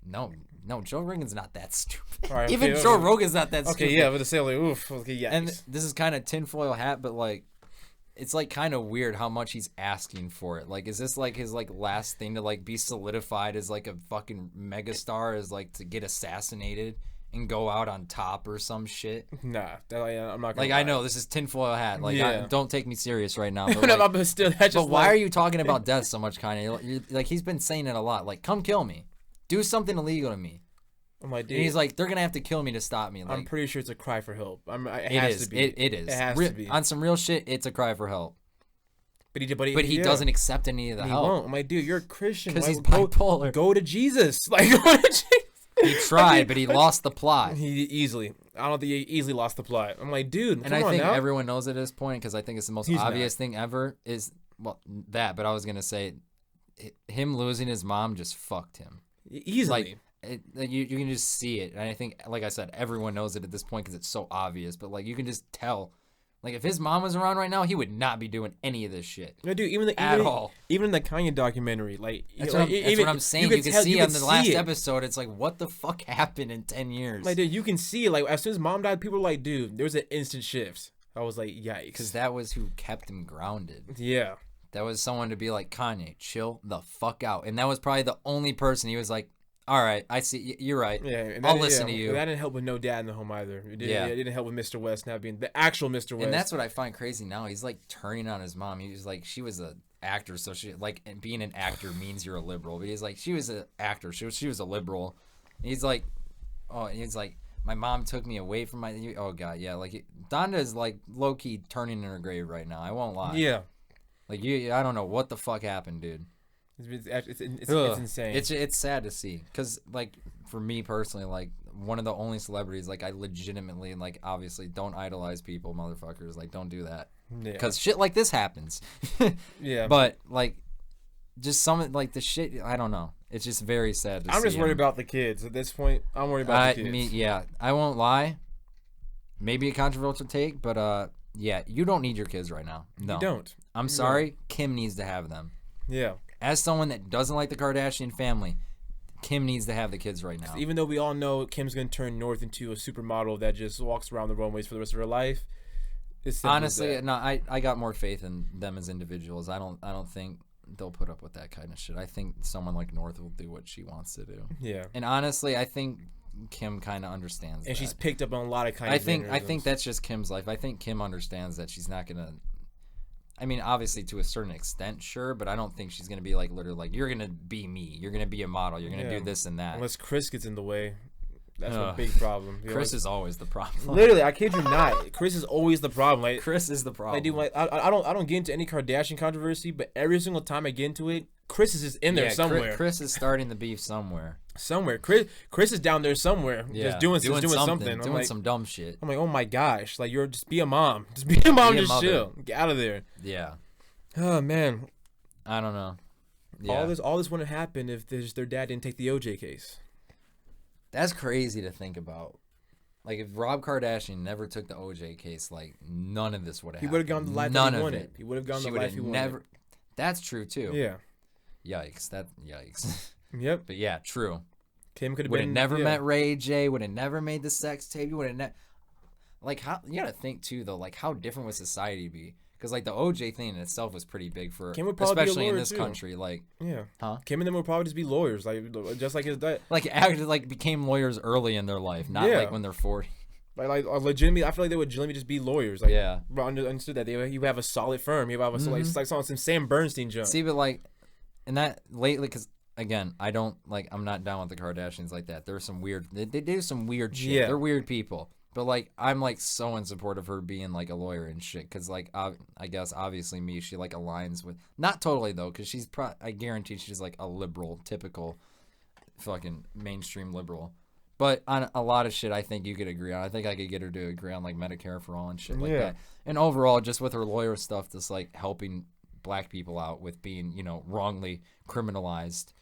No, Joe Rogan's not that stupid. Right, Even Joe Rogan's not that stupid. Okay, yeah, but to say like, oof, okay, yeah. And this is kind of tinfoil hat, but like, it's like kind of weird how much he's asking for it. Like, is this like his like last thing to like be solidified as like a fucking megastar, is like to get assassinated and go out on top or some shit? Nah, I'm not gonna like lie. I know this is tinfoil hat. Like, don't take me serious right now. But, like, but still, that's just. But why are you talking about death so much, Kanye? Like he's been saying it a lot. Like, come kill me, do something illegal to me. I'm like, dude, and he's like, they're gonna have to kill me to stop me. Like, I'm pretty sure it's a cry for help. It has to be. It is. It has to be. On some real shit, it's a cry for help. But he doesn't accept any of the help. He won't. I'm like, dude, you're a Christian. Because he's bipolar. Go to Jesus. Like, go to Jesus. He tried, but he lost the plot. He easily. I don't think he easily lost the plot. I'm like, dude, and I think everyone knows at this point, because I think it's the most obvious thing ever, is, well, that, but I was going to say, him losing his mom just fucked him. Easily. Like, you can just see it. And I think, like I said, everyone knows it at this point because it's so obvious. But, like, you can just tell. Like, if his mom was around right now, he would not be doing any of this shit. No, dude, even in the Kanye documentary, like, that's what I'm saying. You can see on the last episode, it's like, what the fuck happened in 10 years? Like, dude, you can see it. Like, as soon as mom died, people were like, dude, there was an instant shift. I was like, yikes. Because that was who kept him grounded. Yeah. That was someone to be like, Kanye, chill the fuck out. And that was probably the only person he was like, all right, I see. You're right. Yeah, I'll listen to you. That didn't help with no dad in the home either. It didn't help with Mr. West now being the actual Mr. West. And that's what I find crazy now. He's like turning on his mom. He was like, she was an actor, so she like, and being an actor means you're a liberal. But he's like, she was an actor. She was a liberal. And he's like, my mom took me away from my. Oh god, yeah. Like Donda is like low key turning in her grave right now. I won't lie. Yeah. Like I don't know what the fuck happened, dude. It's insane. It's sad to see, because like for me personally, like one of the only celebrities, like I legitimately, like obviously don't idolize people, motherfuckers, like don't do that, because shit like this happens. Yeah. But like just some like the shit, I don't know. It's just very sad to see. I'm just worried about the kids at this point. I'm worried about the kids. I won't lie. Maybe a controversial take, but yeah, you don't need your kids right now. No, you don't. I'm sorry. Kim needs to have them. Yeah. As someone that doesn't like the Kardashian family, Kim needs to have the kids right now. Even though we all know Kim's going to turn north into a supermodel that just walks around the runways for the rest of her life, honestly, no, I got more faith in them as individuals. I don't think they'll put up with that kind of shit. I think someone like North will do what she wants to do. Yeah. And honestly, I think Kim kind of understands and that. She's picked up on a lot of I think that's just Kim's life. I think Kim understands that she's not going to. I mean, obviously to a certain extent, sure, but I don't think she's gonna be like literally like, you're gonna be me, you're gonna be a model, you're gonna do this and that. Unless Chris gets in the way, that's a big problem. Chris is always the problem. Literally, I kid you not. Chris is always the problem. Like Chris is the problem. Like, dude, like I don't get into any Kardashian controversy, but every single time I get into it, Chris is just in there somewhere. Chris is starting the beef somewhere. Chris is down there somewhere, just doing something. Doing like, some dumb shit. I'm like, oh my gosh, like just be a mom, just chill, get out of there. Yeah. Oh man, I don't know. Yeah. All this wouldn't happen if their dad didn't take the OJ case. That's crazy to think about. Like if Rob Kardashian never took the OJ case, like none of this would have happened. He would have gone the life that he wanted. He would have gone the life he wanted. That's true too. Yeah. Yikes! Yikes. Yep. But yeah, true. Kim could have never met Ray J. Would have never made the sex tape. You would have like how you gotta think too though. Like how different would society be? Because like the OJ thing in itself was pretty big for, especially in this country. Like Kim and them would probably just be lawyers, like just like his dad. Like actually, like became lawyers early in their life, not like when they're 40. Like legitimately, I feel like they would legitimately just be lawyers. Like understood that you have a solid firm. You have a like some Sam Bernstein jump. See, but like. And that lately, because again, I'm not down with the Kardashians like that. There's some weird, they do some weird shit. Yeah. They're weird people. But like, I'm like so in support of her being like a lawyer and shit. Because like, I guess obviously she like aligns with, not totally though, because I guarantee she's like a liberal, typical fucking mainstream liberal. But on a lot of shit, I think you could agree on. I think I could get her to agree on like Medicare for all and shit like that. And overall, just with her lawyer stuff, just like helping Black people out with being, wrongly criminalized.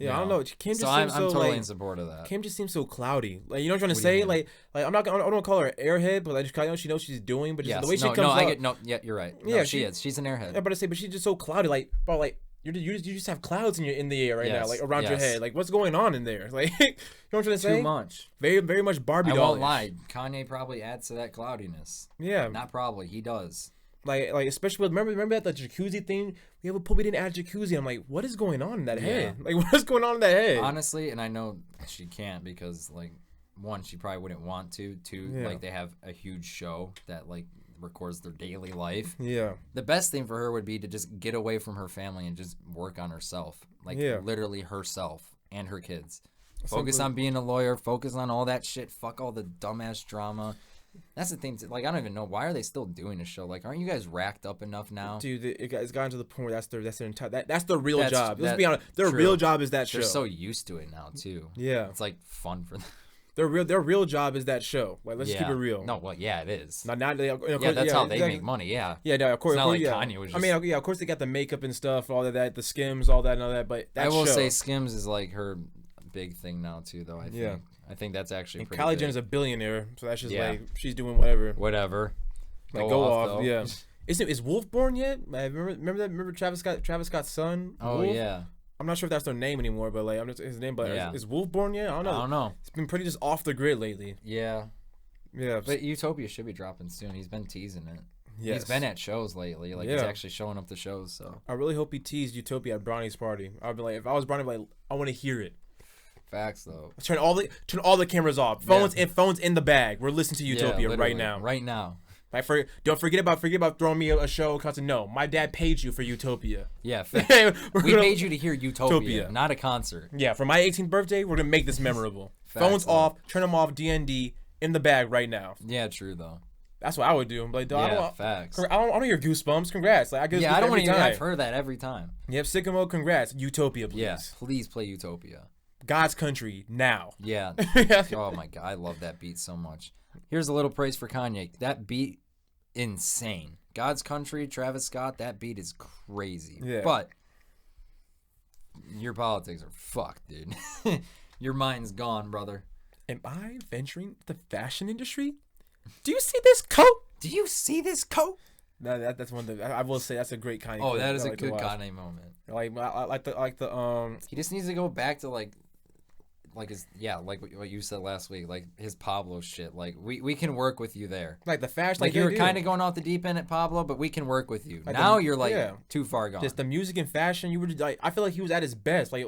Yeah, I don't know. Kim just I'm seems so totally like, in support of that. Kim just seems so cloudy. Like, you know what I'm trying to say? Like I don't call her an airhead, but I just kind of she knows what she's doing. But just the way she comes yeah, you're right. No, she is. She's an airhead. Yeah, but she's just so cloudy. Like, bro, like You just have clouds in the air right now, like around your head. Like, what's going on in there? Like, you know what I'm trying to say? Too much. Very, very much Barbie doll. I won't lie. Kanye probably adds to that cloudiness. Yeah. Not probably. He does. Like especially with, remember that the jacuzzi thing? We didn't add jacuzzi. I'm like, what is going on in that head? Like, what is going on in that head? Honestly, and I know she can't because, like, one, she probably wouldn't want to. Two, like, they have a huge show that, like, records their daily life. Yeah. The best thing for her would be to just get away from her family and just work on herself. Like, literally herself and her kids. Focus on being a lawyer. Focus on all that shit. Fuck all the dumbass drama. That's the thing. Like, I don't even know, why are they still doing a show? Like, aren't you guys racked up enough now? Dude, it's gotten to the point where that's their real job. Let's be honest. Their real job is that show. They're so used to it now too. Yeah. It's like fun for them. Their real job is that show. Like, let's keep it real. No, well, yeah, it is. Not that's how they make money. Yeah. Yeah, no, of course. It's not like Kanye was just... I mean, of course they got the makeup and stuff, all of that, the Skims, all that and all that. But that I will say Skims is like her big thing now too, though. I think. I think that's actually pretty Kylie big. Jenner's a billionaire, so that's just like she's doing whatever. Like go off. Yeah. Is Wolf born yet? Remember Travis Scott's son? Oh Wolf? yeah. I'm not sure if that's their name anymore, but like I'm just his name. But is Wolf born yet? I don't know. It's been pretty just off the grid lately. Yeah. Yeah. But Utopia should be dropping soon. He's been teasing it. Yes. He's been at shows lately. Like he's actually showing up to shows. So I really hope he teased Utopia at Bronny's party. I'd be like, if I was Bronny, I'd be like, I want to hear it. Facts though. Turn all the cameras off. Phones in the bag. We're listening to Utopia right now. Right now. Like don't forget about throwing me a show. Cause no, my dad paid you for Utopia. Yeah, we paid you to hear Utopia, not a concert. Yeah, for my 18th birthday, we're gonna make this memorable. Phones off, turn them off. DND in the bag right now. Yeah, true though. That's what I would do. I'm like, facts. I don't hear goosebumps. Congrats. Like, I don't want to hear. I've heard that every time. Yep, Sycamore. Congrats. Utopia, please. Yeah, please play Utopia. God's Country now. Yeah. Oh my God, I love that beat so much. Here's a little praise for Kanye. That beat, insane. God's Country, Travis Scott. That beat is crazy. Yeah. But your politics are fucked, dude. Your mind's gone, brother. Am I venturing the fashion industry? Do you see this coat? Do you see this coat? No, that's one of the. I will say that's a great Kanye. Oh, that is a good Kanye moment. Like I like the. He just needs to go back to like his like what you said last week, like his Pablo shit. Like we can work with you there. Like the fashion. Like you were kind of going off the deep end at Pablo, but we can work with you. Like now you're like too far gone. Just the music and fashion. You were just, like, I feel like he was at his best. Like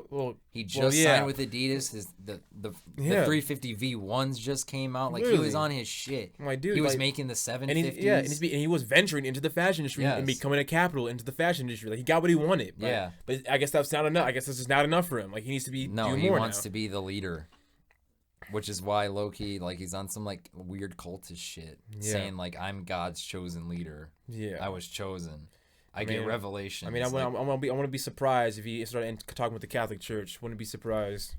he just signed with Adidas. The 350 V1s just came out. Like he was on his shit. Like dude, he was making the 750s. And he was venturing into the fashion industry and becoming a capital into the fashion industry. Like he got what he wanted. Right? But I guess that's not enough. I guess that's just not enough for him. Like he needs to be. No, he wants to be the leader. Which is why low-key, like, he's on some, like, weird cultist shit. Saying, like, I'm God's chosen leader. Yeah. I was chosen. I get revelation. I mean, I want to be surprised if he started talking with the Catholic Church. Wouldn't be surprised.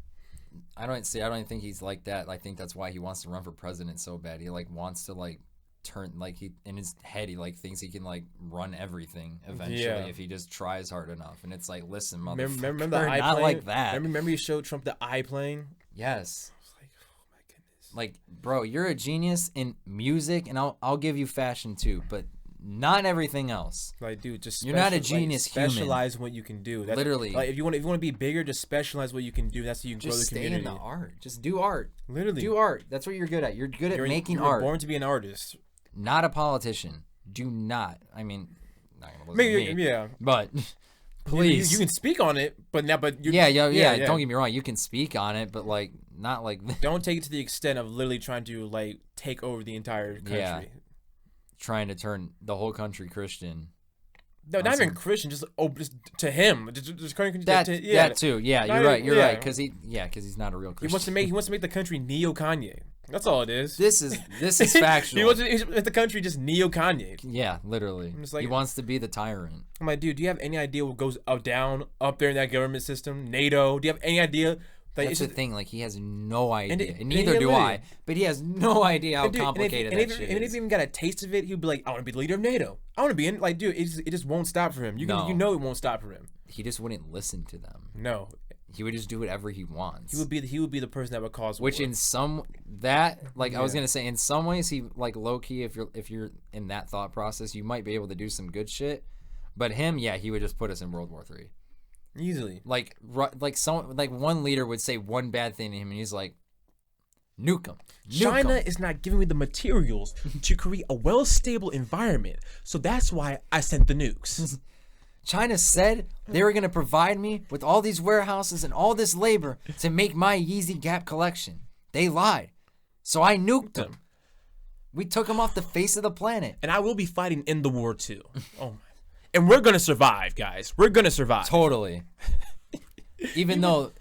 I don't think he's like that. I think that's why he wants to run for president so bad. He, like, wants to, like, turn, like, he in his head, he, like, thinks he can, like, run everything eventually if he just tries hard enough. And it's like, listen, motherfucker, remember the eye not plane? Like that. Remember you showed Trump the eye plane? Yes. Like, bro, you're a genius in music, and I'll give you fashion too, but not everything else. Like, dude, just you're not a genius human. Specialize what you can do. That's, literally. Like, if you want to be bigger, just specialize what you can do. That's how you grow the community. Just stay in the art. Just do art. Literally, do art. That's what you're good at. You're good at making art. You're born to be an artist. Not a politician. Do not. I mean, not gonna listen to me. Yeah, but. Please. You can speak on it, but don't get me wrong. You can speak on it, but like not like. Don't take it to the extent of literally trying to like take over the entire country. Yeah. Trying to turn the whole country Christian. No, not even Christian. Just to him. Just that too. Yeah, you're right. You're right. Because he's not a real Christian. He wants to make the country neo Kanye. That's all it is. This is factual. He wants to make the country just neo Kanye. Yeah, literally. He wants to be the tyrant. I'm like, dude, do you have any idea what goes down up there in that government system? NATO. Do you have any idea? That's the thing. Like, he has no idea, and neither do I. But he has no idea how complicated that shit is. And if he even got a taste of it, he'd be like, "I want to be the leader of NATO. I want to be in." Like, dude, it just won't stop for him. You know, it won't stop for him. He just wouldn't listen to them. No. He would just do whatever he wants. He would be the person that would cause war. Which in some I was gonna say, in some ways he like low key, if you're in that thought process, you might be able to do some good shit. But him, he would just put us in World War III. Easily. Like one leader would say one bad thing to him, and he's like, nuke him. China is not giving me the materials to create a well-stable environment, so that's why I sent the nukes. China said they were going to provide me with all these warehouses and all this labor to make my Yeezy Gap collection. They lied. So I nuked them. We took them off the face of the planet. And I will be fighting in the war too. Oh my. And we're going to survive, guys. We're going to survive. Totally. Even though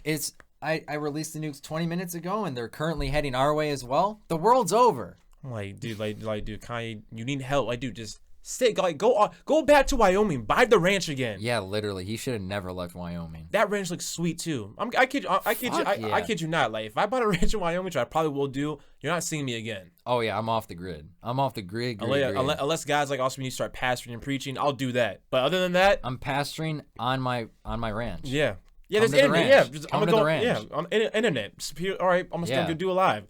I released the nukes 20 minutes ago and they're currently heading our way as well. The world's over. Dude, Kanye, you need help. Dude, just go back to Wyoming, buy the ranch again. Yeah, literally, he should have never left Wyoming. That ranch looks sweet too. I kid you not. Like, if I bought a ranch in Wyoming, which I probably will do, you're not seeing me again. Oh yeah, I'm off the grid. Grid. Unless guys like also when you start pastoring and preaching, I'll do that. But other than that, I'm pastoring on my ranch. Yeah. Yeah, there's internet. Yeah, I'm gonna go. Yeah, on internet. All right, I'm gonna still do a live.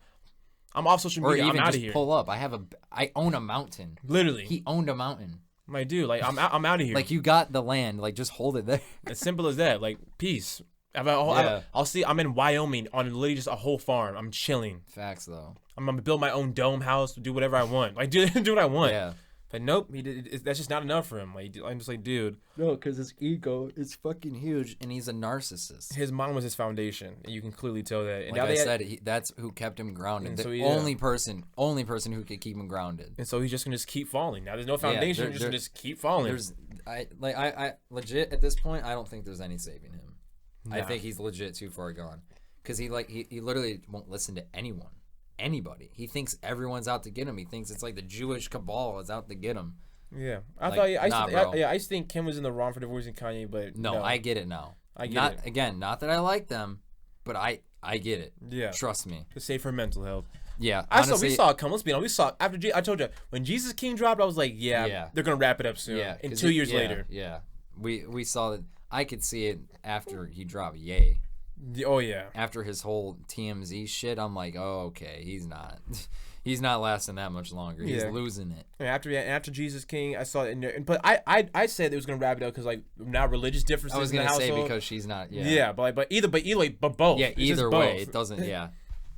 I'm off social media. Or even I'm out just of here. Pull up. I own a mountain. Literally, he owned a mountain. My dude, I'm out of here. Like, you got the land. Like, just hold it there. As simple as that. Like, peace. I'll see. I'm in Wyoming on literally just a whole farm. I'm chilling. Facts though. I'm gonna build my own dome house. Do whatever I want. Like, do what I want. Yeah. But nope, that's just not enough for him. Like, I'm just like, dude. No, because his ego is fucking huge, and he's a narcissist. His mom was his foundation, and you can clearly tell that. And like I said, that's who kept him grounded. The only person who could keep him grounded. And so he's just gonna just keep falling. Now there's no foundation. He's just keep falling. I legit at this point, I don't think there's any saving him. Nah. I think he's legit too far gone, because he literally won't listen to anyone. Anybody. He thinks everyone's out to get him. He thinks it's like the Jewish cabal is out to get him. Yeah, I used to think Kim was in the wrong for divorcing Kanye, but no, I get it now. Not that I like them, but I get it. Yeah, trust me. To save her mental health. Yeah, we saw it come. Let's be honest. We saw after I told you when Jesus King dropped, I was like, they're gonna wrap it up soon. Yeah, and 2 years later. Yeah, we saw that. I could see it after he dropped Yay. Oh yeah. After his whole TMZ shit, I'm like, oh okay, he's not lasting that much longer. He's losing it. And after Jesus King, I saw it in there, but I said it was gonna wrap it up because like now religious differences. I was gonna say because she's not. Yeah. But both. Yeah, either way, it doesn't. Yeah.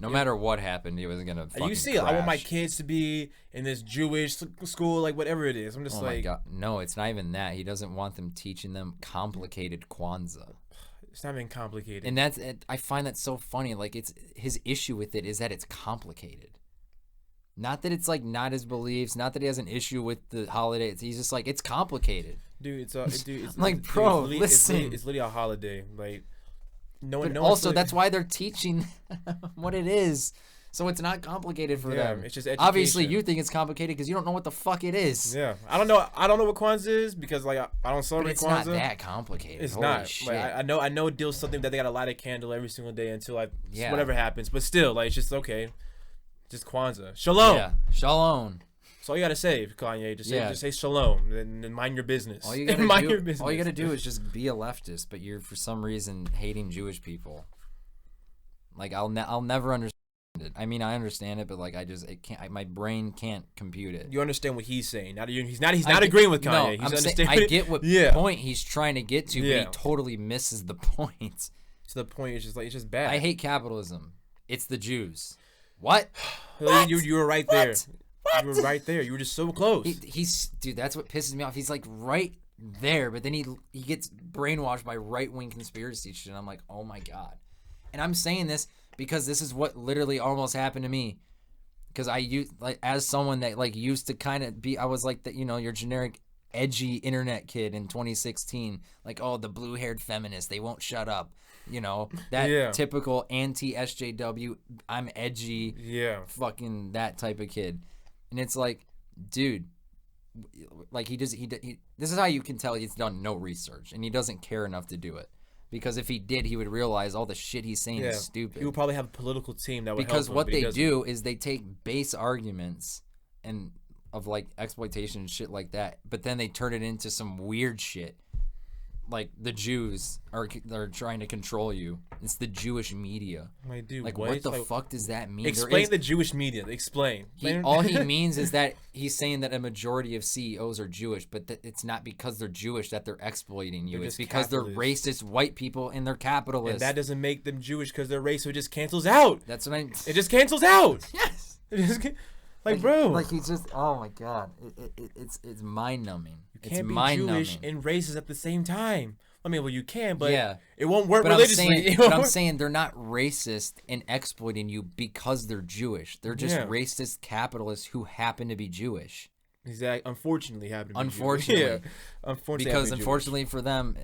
No matter what happened, he was gonna. You see, crash. I want my kids to be in this Jewish school, like whatever it is. I'm just my God. No, it's not even that. He doesn't want them teaching them complicated Kwanzaa. It's not even complicated. And I find that so funny. Like, it's his issue with it is that it's complicated. Not that it's like not his beliefs. Not that he has an issue with the holiday. He's just like, it's complicated. Dude, it's like, bro, listen. It's literally a holiday. Like, that's why they're teaching what it is. So it's not complicated for them. It's just education. Obviously, you think it's complicated because you don't know what the fuck it is. Yeah, I don't know what Kwanzaa is because like I don't celebrate Kwanzaa. It's not that complicated. It's Holy not. Shit. Like, I know it deals something that they got to light a candle every single day until whatever happens. But still, like it's just okay. Just Kwanzaa. Shalom. Yeah. Shalom. That's all you gotta say, Kanye. Just say shalom and mind your business. All you gotta do is just be a leftist, but you're for some reason hating Jewish people. Like I'll never understand it. I mean, I understand it, but like it can't. My brain can't compute it. You understand what he's saying? He's not agreeing with Kanye. No, I get what point he's trying to get to, but he totally misses the point. To the point, it's just bad. I hate capitalism. It's the Jews. What? You were right there. What? You were right there. You were just so close. Dude, that's what pisses me off. He's like right there, but then he gets brainwashed by right-wing conspiracy shit, and I'm like, oh my God. And I'm saying this because this is what literally almost happened to me. Because as someone that used to kind of be, I was like your generic edgy internet kid in 2016, like, oh, the blue-haired feminist, they won't shut up. That typical anti-SJW, I'm edgy, fucking that type of kid. And it's like, dude, like this is how you can tell he's done no research and he doesn't care enough to do it. Because if he did, he would realize all the shit he's saying is stupid. He would probably have a political team that would help him. Because what they do is they take base arguments of like exploitation and shit like that, but then they turn it into some weird shit. like the Jews are trying to control you. It's the Jewish media. Like, dude, like what the fuck does that mean? Explain the Jewish media. Explain. All he means is that he's saying that a majority of CEOs are Jewish, but it's not because they're Jewish that they're exploiting you. It's because they're racist white people and they're capitalists. And that doesn't make them Jewish because they're racist. So it just cancels out. That's what It just cancels out. Yes. It just like, bro. Like he's just. Oh my god. It's mind numbing. You can't be Jewish and racist at the same time. I mean, well, you can, but it won't work but religiously. I'm saying they're not racist and exploiting you because they're Jewish. They're just racist capitalists who happen to be Jewish. Exactly. Unfortunately, happen to be unfortunately, Jewish. Yeah. Unfortunately, because unfortunately for them,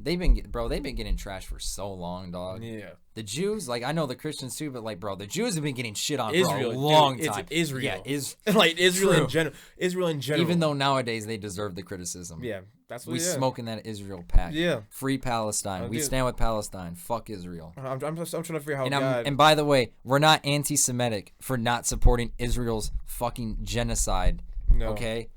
they've been getting trashed for so long, dog. Yeah. The Jews, like I know the Christians too, but like, bro, the Jews have been getting shit on for a long time. It's Israel. Yeah, like Israel in general. Israel in general. Even though nowadays they deserve the criticism. Yeah, that's what we smoking that Israel pack. Yeah. Free Palestine. We stand with Palestine. Fuck Israel. I'm trying to figure out how. And by the way, we're not anti-Semitic for not supporting Israel's fucking genocide. No. Okay.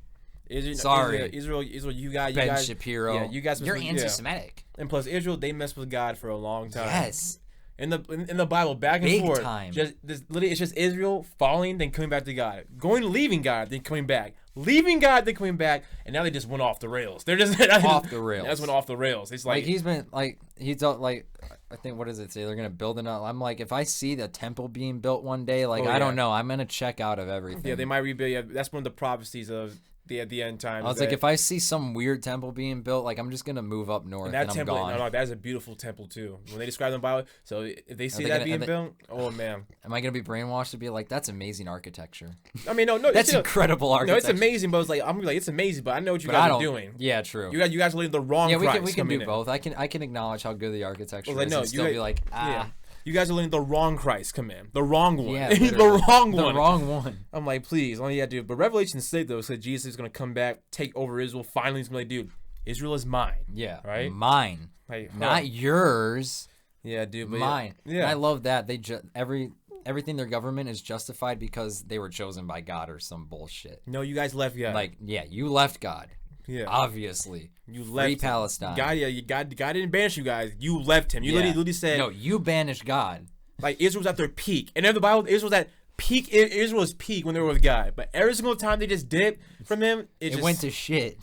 Sorry, Israel. You guys. Ben Shapiro. Yeah, you guys. You're anti-Semitic. Yeah. And plus, Israel, they messed with God for a long time. Yes. In the Bible, back and forth. Time. Literally, it's just Israel falling, then coming back to God, leaving God, then coming back, leaving God, then coming back, and now they just went off the rails. They're just off the rails. That's went off the rails. It's like he's been like I think what does it say? They're gonna build it up. I'm like, if I see the temple being built one day, like I don't know, I'm gonna check out of everything. Yeah, they might rebuild. Yeah, that's one of the prophecies of the end times. I was like, if I see some weird temple being built, like I'm just gonna move up north and I'm gone. No, that's a beautiful temple too. When they describe the Bible, so if they see that being built, oh man, am I gonna be brainwashed to be like, that's amazing architecture? I mean, no, that's incredible architecture. No, it's amazing, but it's like I'm like, it's amazing, but I know what you guys are doing. Yeah, true. You guys are leading the wrong. Yeah, we can do both. I can acknowledge how good the architecture is. And still be like, yeah. You guys are letting the wrong Christ come in. The wrong one. Yeah, the wrong one. The wrong one. I'm like, please. All you gotta do. But Revelation 6, though, said Jesus is going to come back, take over Israel. Finally, he's going to be like, dude, Israel is mine. Yeah. Right? Mine. Like, not yours. Yeah, dude. But mine. Yeah. And I love that. Everything their government is justified because they were chosen by God or some bullshit. No, you guys left God. Like, yeah, you left God. Yeah. Obviously. You left Free Palestine. God didn't banish you guys. You left him. You literally said. No, you banished God. Like, Israel was at their peak. And in the Bible, Israel was at peak. Israel's peak when they were with God. But every single time they just dipped from him, it just went to shit.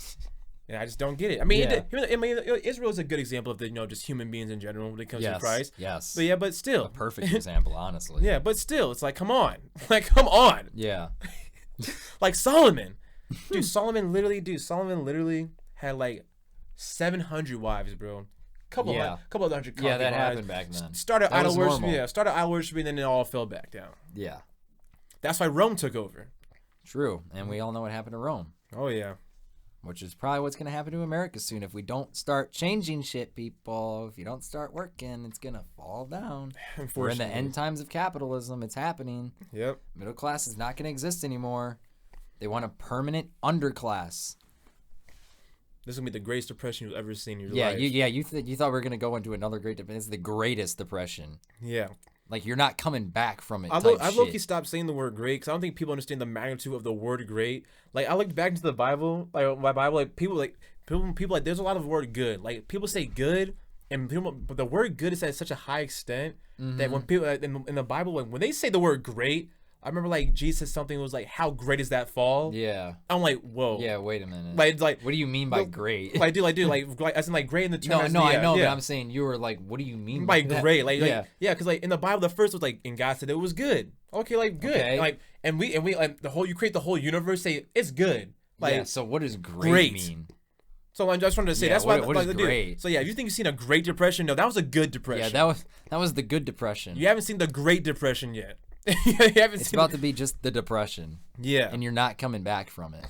Yeah, I just don't get it. I mean, Israel is a good example of just human beings in general when it comes to Christ. Yes. But still. A perfect example, honestly. Yeah, but still, it's like, come on. Like, come on. Yeah. Like Solomon. Solomon literally had like 700 wives, bro. Couple of hundred. Yeah, that happened back then. Started idol worship. Yeah, started idol worship, and then it all fell back down. Yeah. That's why Rome took over. True, and we all know what happened to Rome. Oh yeah. Which is probably what's gonna happen to America soon if we don't start changing shit, people. If you don't start working, it's gonna fall down. We're in the end times of capitalism. It's happening. Yep. Middle class is not gonna exist anymore. They want a permanent underclass. This is gonna be the greatest depression you've ever seen in your life. You thought we were gonna go into another great depression. It's the greatest depression. Yeah. Like, you're not coming back from it. I low-key stopped saying the word great because I don't think people understand the magnitude of the word great. Like, I looked back into the Bible, like my Bible, like people like there's a lot of word good. Like, people say good, but the word good is at such a high extent that when people in the Bible, when they say the word great, I remember like Jesus said something that was like, "How great is that fall?" Yeah. I'm like, whoa. Yeah, wait a minute. Like what do you mean by great? Like, as in like great in the term. No, I know, but I'm saying you were like, what do you mean by great? Because like in the Bible, the first was like, and God said it was good. Okay, like good. Okay. Like and we like you create the whole universe. Say it's good. Like, yeah. So what does great mean? So I just wanted to say that's why. What is great? So yeah, if you think you've seen a Great Depression, no, that was a good depression. Yeah, that was the good depression. You haven't seen the Great Depression yet. It's about to be just the depression. Yeah. And you're not coming back from it.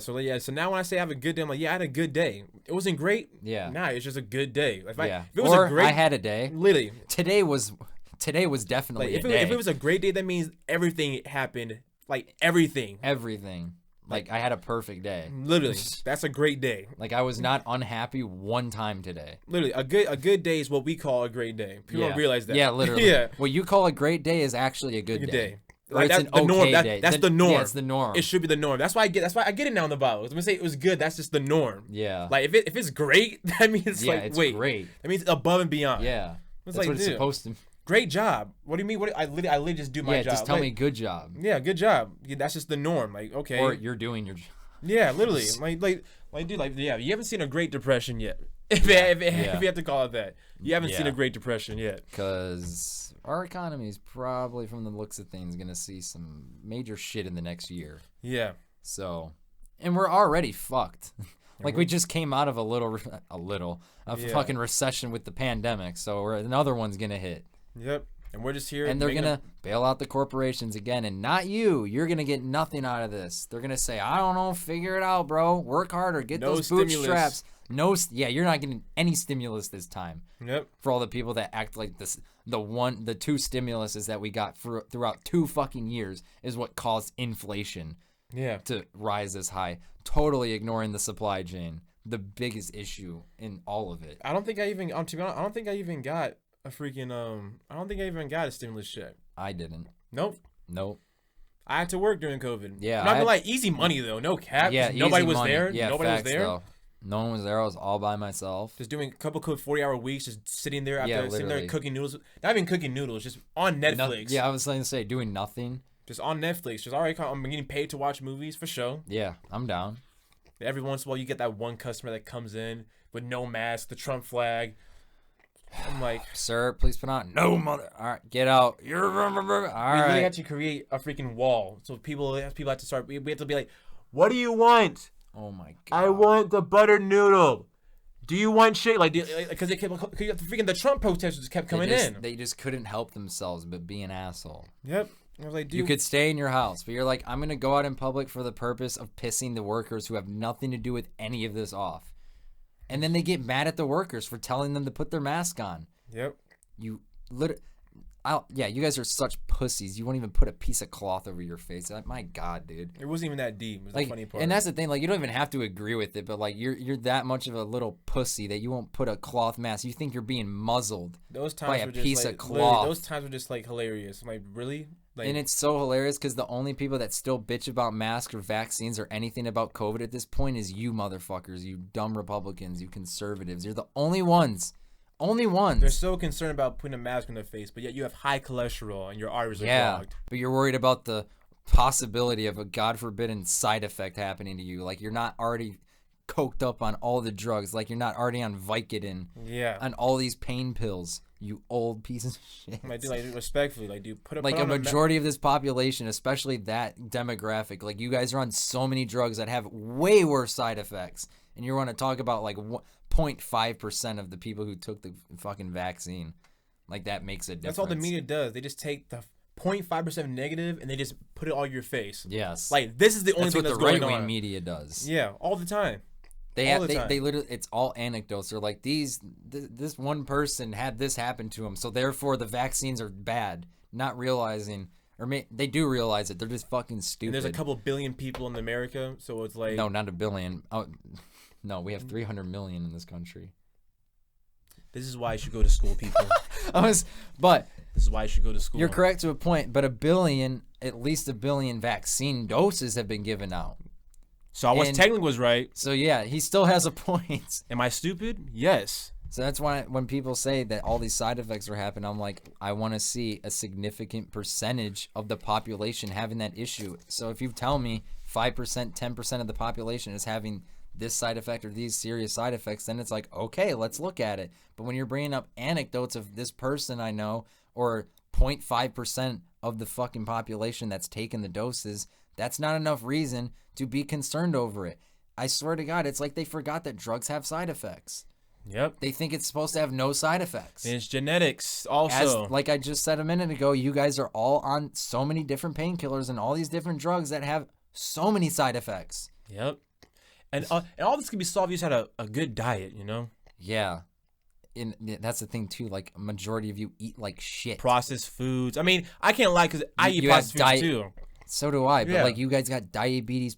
So now when I say I have a good day, I'm like, yeah, I had a good day. It wasn't great. Yeah. Nah, it's just a good day. If it was a great, I had a day. Literally. Today was definitely a day. If it was a great day, that means everything happened. Like everything. Everything. Like, I had a perfect day. Literally. That's a great day. Like, I was not unhappy one time today. Literally. A good day is what we call a great day. People don't realize that. Yeah, literally. Yeah. What you call a great day is actually a good day. Like, it's the norm. That's the norm. Yeah, it's the norm. It should be the norm. That's why I get it now in the Bible. When I say it was good, that's just the norm. Yeah. Like if it's great, that means it's great. That means above and beyond. Yeah. That's like, what it's supposed to. Great job. What do you mean? I literally just do my job. Yeah, just tell me good job. Yeah, good job. Yeah, that's just the norm. Like, okay. Or you're doing your job. Yeah, literally. You haven't seen a Great Depression yet. If you have to call it that. You haven't seen a Great Depression yet. Because our economy is probably, from the looks of things, going to see some major shit in the next year. Yeah. So, and we're already fucked. Like, we just came out of a fucking recession with the pandemic. So another one's going to hit. Yep. And we're just here. And they're going to bail out the corporations again. And not you. You're going to get nothing out of this. They're going to say, I don't know, figure it out, bro. Work harder. Get those bootstraps. You're not getting any stimulus this time. Yep. For all the people that act like this, the two stimuluses that we got throughout 2 fucking years is what caused inflation. Yeah. To rise this high. Totally ignoring the supply chain. The biggest issue in all of it. I don't think I even, to be honest, I don't think I even got a freaking, I don't think I even got a stimulus check. I didn't. Nope. I had to work during COVID. Yeah. Not like easy money though. No cap. Yeah. Nobody was money. there. Yeah. Nobody facts, was there. Though. No one was there. I was all by myself. Just doing a couple 40-hour weeks, just sitting there sitting there cooking noodles. Not even cooking noodles, just on Netflix. I was going to say doing nothing. Just on Netflix. Just all right. I'm getting paid to watch movies for sure. Yeah, I'm down. Every once in a while, you get that one customer that comes in with no mask, the Trump flag. I'm like, sir, please put on. No, mother. All right, get out. You're all right. We really have to create a freaking wall, so people have to start. We have to be like, what do you want? Oh my god. I want the buttered noodle. Do you want shit? Because the Trump protesters kept coming in. They just couldn't help themselves but be an asshole. Yep. I was like, dude. You could stay in your house, but you're like, I'm gonna go out in public for the purpose of pissing the workers who have nothing to do with any of this off. And then they get mad at the workers for telling them to put their mask on. Yep. You guys are such pussies. You won't even put a piece of cloth over your face. Like, my God, dude. It wasn't even that deep. It was the funny part. And that's the thing. Like, you don't even have to agree with it, but like, you're that much of a little pussy that you won't put a cloth mask. You think you're being muzzled by a piece of cloth. Those times were just like hilarious. I'm like, really? And it's so hilarious because the only people that still bitch about masks or vaccines or anything about COVID at this point is you motherfuckers, you dumb Republicans, you conservatives. You're the only ones. Only ones. They're so concerned about putting a mask on their face, but yet you have high cholesterol and your arteries are clogged. But you're worried about the possibility of a God forbidden side effect happening to you. Like, you're not already coked up on all the drugs. Like, you're not already on Vicodin. Yeah. On all these pain pills. You old piece of shit. Respectfully, put a majority of this population, especially that demographic, like, you guys are on so many drugs that have way worse side effects, and you want to talk about like 0.5% of the people who took the fucking vaccine, like, that makes a difference. That's all the media does. They just take the 0.5% negative and they just put it all in your face. Yes. Like, this is the only thing that's going on. That's what the right-wing media does. Yeah, all the time. They literally, it's all anecdotes. They're like, this one person had this happen to him, so therefore the vaccines are bad. Not realizing, they do realize it. They're just fucking stupid. And there's a couple billion people in America, so it's like... No, not a billion. Oh, no, we have 300 million in this country. This is why you should go to school, people. This is why you should go to school. You're correct to a point, but at least a billion vaccine doses have been given out. So I technically was right. So yeah, he still has a point. Am I stupid? Yes. So that's why when people say that all these side effects are happening, I'm like, I want to see a significant percentage of the population having that issue. So if you tell me 5%, 10% of the population is having this side effect or these serious side effects, then it's like, okay, let's look at it. But when you're bringing up anecdotes of this person I know, or 0.5% of the fucking population that's taken the doses, that's not enough reason to be concerned over it. I swear to God, it's like they forgot that drugs have side effects. Yep. They think it's supposed to have no side effects. And it's genetics also. Like I just said a minute ago, you guys are all on so many different painkillers and all these different drugs that have so many side effects. Yep. And all this can be solved if you just had a good diet, you know? Yeah. And that's the thing too, like a majority of you eat like shit. Processed foods. I mean, I can't lie because I eat processed foods too. So do I, but like you guys got diabetes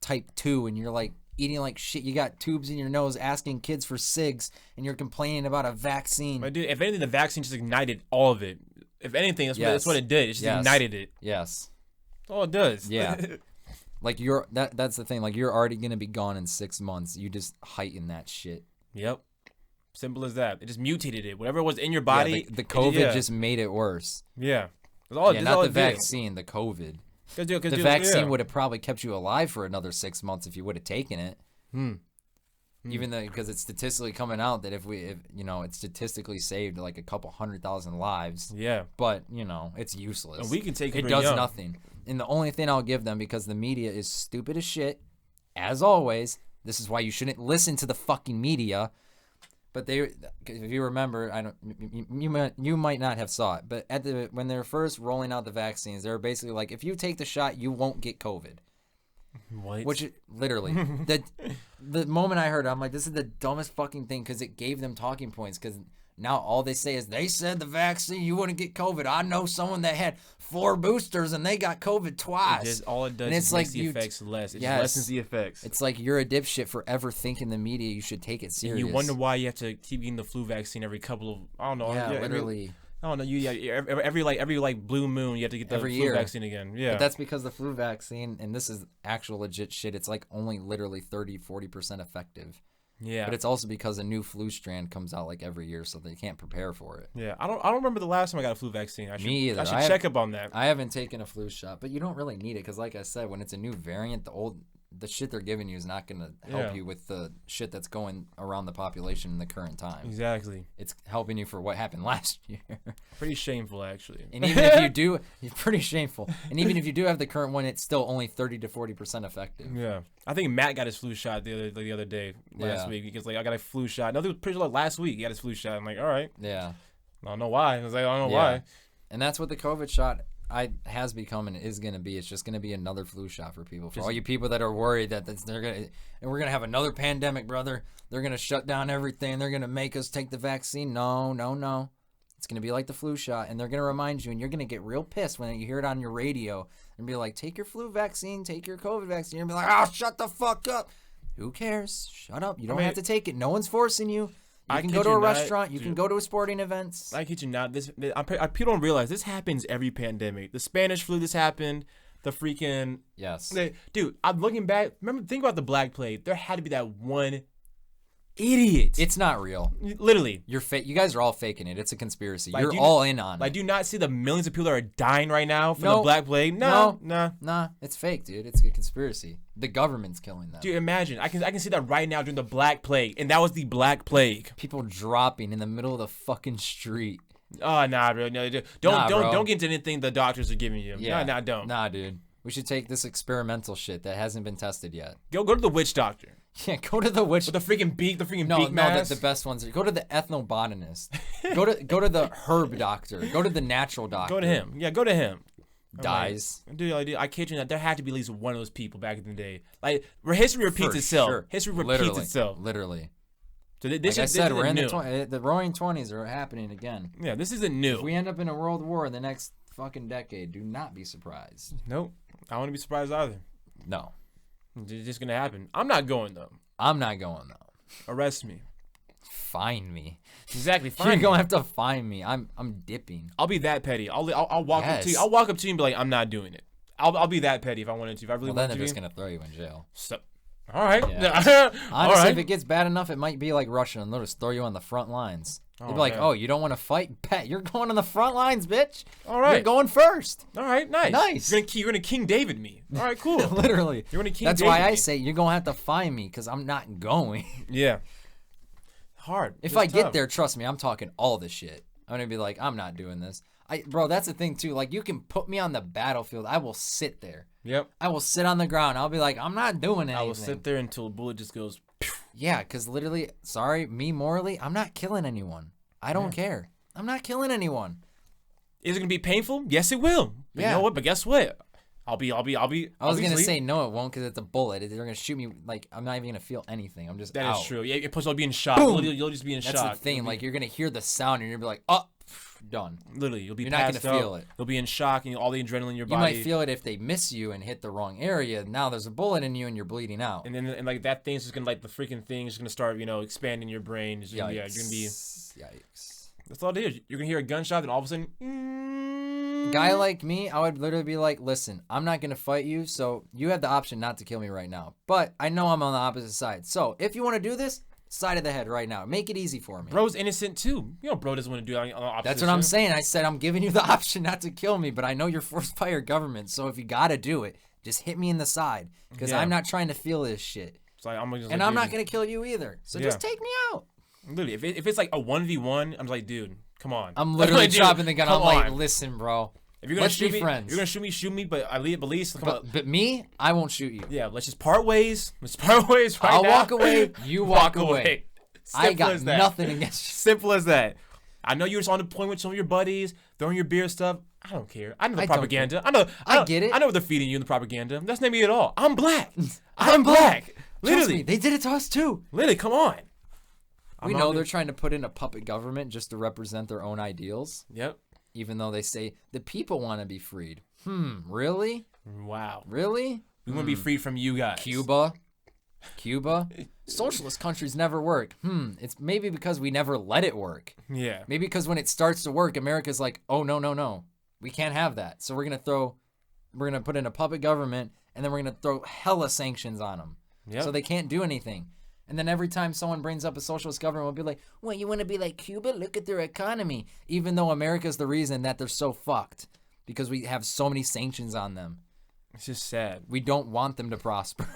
type 2 and you're like eating like shit. You got tubes in your nose asking kids for cigs and you're complaining about a vaccine. But dude, if anything, the vaccine just ignited all of it. If anything, that's what it did. It just ignited it. Yes. Oh, it does. Yeah. Like that's the thing. Like you're already gonna be gone in 6 months. You just heighten that shit. Yep. Simple as that. It just mutated it. Whatever was in your body. The COVID just made it worse. Yeah. Not the vaccine. The COVID. The vaccine would have probably kept you alive for another 6 months if you would have taken it. Even though, because it's statistically coming out that if it's statistically saved like a couple 100,000 lives. Yeah. But it's useless. And we can take it. It does nothing. And the only thing I'll give them, because the media is stupid as shit, as always. This is why you shouldn't listen to the fucking media. But if you remember, you might not have saw it, but when they were first rolling out the vaccines, they were basically like, if you take the shot, you won't get COVID. What? Which literally, the moment I heard it, I'm like, this is the dumbest fucking thing, because it gave them talking points. Because now all they say is, they said the vaccine, you wouldn't get COVID. I know someone that had 4 boosters and they got COVID twice. All it does is makes the effects less. It just lessens the effects. It's like you're a dipshit for ever thinking the media you should take it serious. And you wonder why you have to keep getting the flu vaccine every couple of, I don't know. Yeah, literally. I don't know. Every blue moon, you have to get the flu vaccine again. Yeah. But that's because the flu vaccine, and this is actual legit shit, it's like only literally 30-40% effective. Yeah. But it's also because a new flu strand comes out like every year, so they can't prepare for it. Yeah. I don't remember the last time I got a flu vaccine. Me either. I should check up on that. I haven't taken a flu shot, but you don't really need it because, like I said, when it's a new variant, the shit they're giving you is not going to help you with the shit that's going around the population in the current time. Exactly. It's helping you for what happened last year. Pretty shameful, actually. And even if you do, it's pretty shameful. And even if you do have the current one, it's still only 30-40% effective. Yeah. I think Matt got his flu shot the other day, last week. Because I got a flu shot. No, it was pretty like last week. He got his flu shot. I'm like, all right. Yeah. I don't know why. I was like, I don't know why. And that's what the COVID shot has become and is going to be. It's just going to be another flu shot for people. For all you people that are worried that we're going to have another pandemic, brother. They're going to shut down everything. They're going to make us take the vaccine. No. It's going to be like the flu shot, and they're going to remind you, and you're going to get real pissed when you hear it on your radio and be like, take your flu vaccine, take your COVID vaccine. You're going to be like, oh, shut the fuck up. Who cares? Shut up. You don't have to take it. No one's forcing you. You can go to a restaurant. You can go to a sporting events. I kid you not. People don't realize this happens every pandemic. The Spanish flu, this happened. The freaking dude. I'm looking back. Think about the Black Plague. There had to be that one idiot. It's not real. Literally, you're fake. You guys are all faking it. It's a conspiracy. You're all in on it. Do you not see the millions of people that are dying right now from the Black Plague? No. It's fake, dude. It's a conspiracy. The government's killing them. Dude, imagine. I can see that right now during the Black Plague, and that was the Black Plague. People dropping in the middle of the fucking street. Oh, nah, bro. No, don't get into anything the doctors are giving you. Yeah. Nah, don't. Nah, dude. We should take this experimental shit that hasn't been tested yet. Go to the witch doctor. Yeah, go to the witch. With the freaking beak, beak mask. No, the best ones. Go to the ethnobotanist. go to the herb doctor. Go to the natural doctor. Go to him. Yeah, go to him. Dies. Dude, I kid you not. There had to be at least one of those people back in the day. Like, history repeats itself. Sure. History repeats itself. Literally. So like I said, we're in the Roaring 20s are happening again. Yeah, this isn't new. If we end up in a world war in the next fucking decade, do not be surprised. Nope. I wouldn't be surprised either. No. It's just gonna happen. I'm not going though. I'm not going though. Arrest me. Find me. Exactly. You're gonna have to find me. I'm dipping. I'll be that petty. I'll walk up to you. I'll walk up to you and be like, I'm not doing it. I'll be that petty if I wanted to. If I really wanted to. Then they're just gonna throw you in jail. So, all right. Yeah. Honestly, if it gets bad enough, it might be like Russia and they'll just throw you on the front lines. They'd be like, oh, you don't want to fight? Bet you're going on the front lines, bitch. All right. You're going first. All right, nice. You're gonna King David me. All right, cool. Literally. You're gonna King That's David why I me. say you're gonna have to find me because I'm not going. Yeah. Hard. If I get there, trust me, I'm talking all this shit. I'm gonna be like, I'm not doing this. Bro, that's the thing too. Like, you can put me on the battlefield. I will sit there. Yep. I will sit on the ground. I'll be like, I'm not doing anything. I will sit there until a bullet just goes. Yeah, because literally, sorry, me morally, I'm not killing anyone. I don't care. I'm not killing anyone. Is it gonna be painful? Yes, it will. But you know what? But guess what? I'll be. I was gonna say no, it won't, because it's a bullet. They're gonna shoot me. Like, I'm not even gonna feel anything. I'm just. That is true. Yeah, plus I'll be in shock. You'll just be in shock. That's the thing. Like, you're gonna hear the sound and you'll be like, oh, done. Literally, you'll be. You're not gonna feel it. You'll be in shock and all the adrenaline in your body. You might feel it if they miss you and hit the wrong area. Now there's a bullet in you and you're bleeding out. And then like that thing's just gonna, like, the freaking thing is gonna start expanding your brain. You're gonna be. Yikes. That's all it is. You're gonna hear a gunshot, and all of a sudden, guy like me, I would literally be like, listen, I'm not going to fight you, so you have the option not to kill me right now. But I know I'm on the opposite side. So if you want to do this, side of the head right now. Make it easy for me. Bro's innocent too. You know bro doesn't want to do it on the opposite. That's what I'm saying. I said I'm giving you the option not to kill me, but I know you're forced by your government. So if you got to do it, just hit me in the side because I'm not trying to feel this shit. Like, I'm not going to kill you either. So just take me out. Literally, if it's like a 1v1, I'm like, dude, come on. I'm literally chopping the gun. I'm like, listen, bro. If you're gonna shoot me, you're gonna shoot me. But at least, but me, I won't shoot you. Yeah, let's just part ways. Let's part ways right now. I'll walk away. You walk away. I got nothing against you. Simple as that. I know you're just on the point with some of your buddies, throwing your beer stuff. I don't care. I know the propaganda. I get it. I know what they're feeding you in the propaganda. That's not me at all. I'm black. I'm black. Literally, trust me, they did it to us too. Literally, come on. We know they're trying to put in a puppet government just to represent their own ideals. Yep. Even though they say the people want to be freed. Really? Wow. Really? We want to be freed from you guys. Cuba? Socialist countries never work. It's maybe because we never let it work. Yeah. Maybe because when it starts to work, America's like, oh, no. We can't have that. So we're going to put in a puppet government, and then we're going to throw hella sanctions on them. Yep. So they can't do anything. And then every time someone brings up a socialist government, we'll be like, well, you want to be like Cuba? Look at their economy. Even though America's the reason that they're so fucked. Because we have so many sanctions on them. It's just sad. We don't want them to prosper.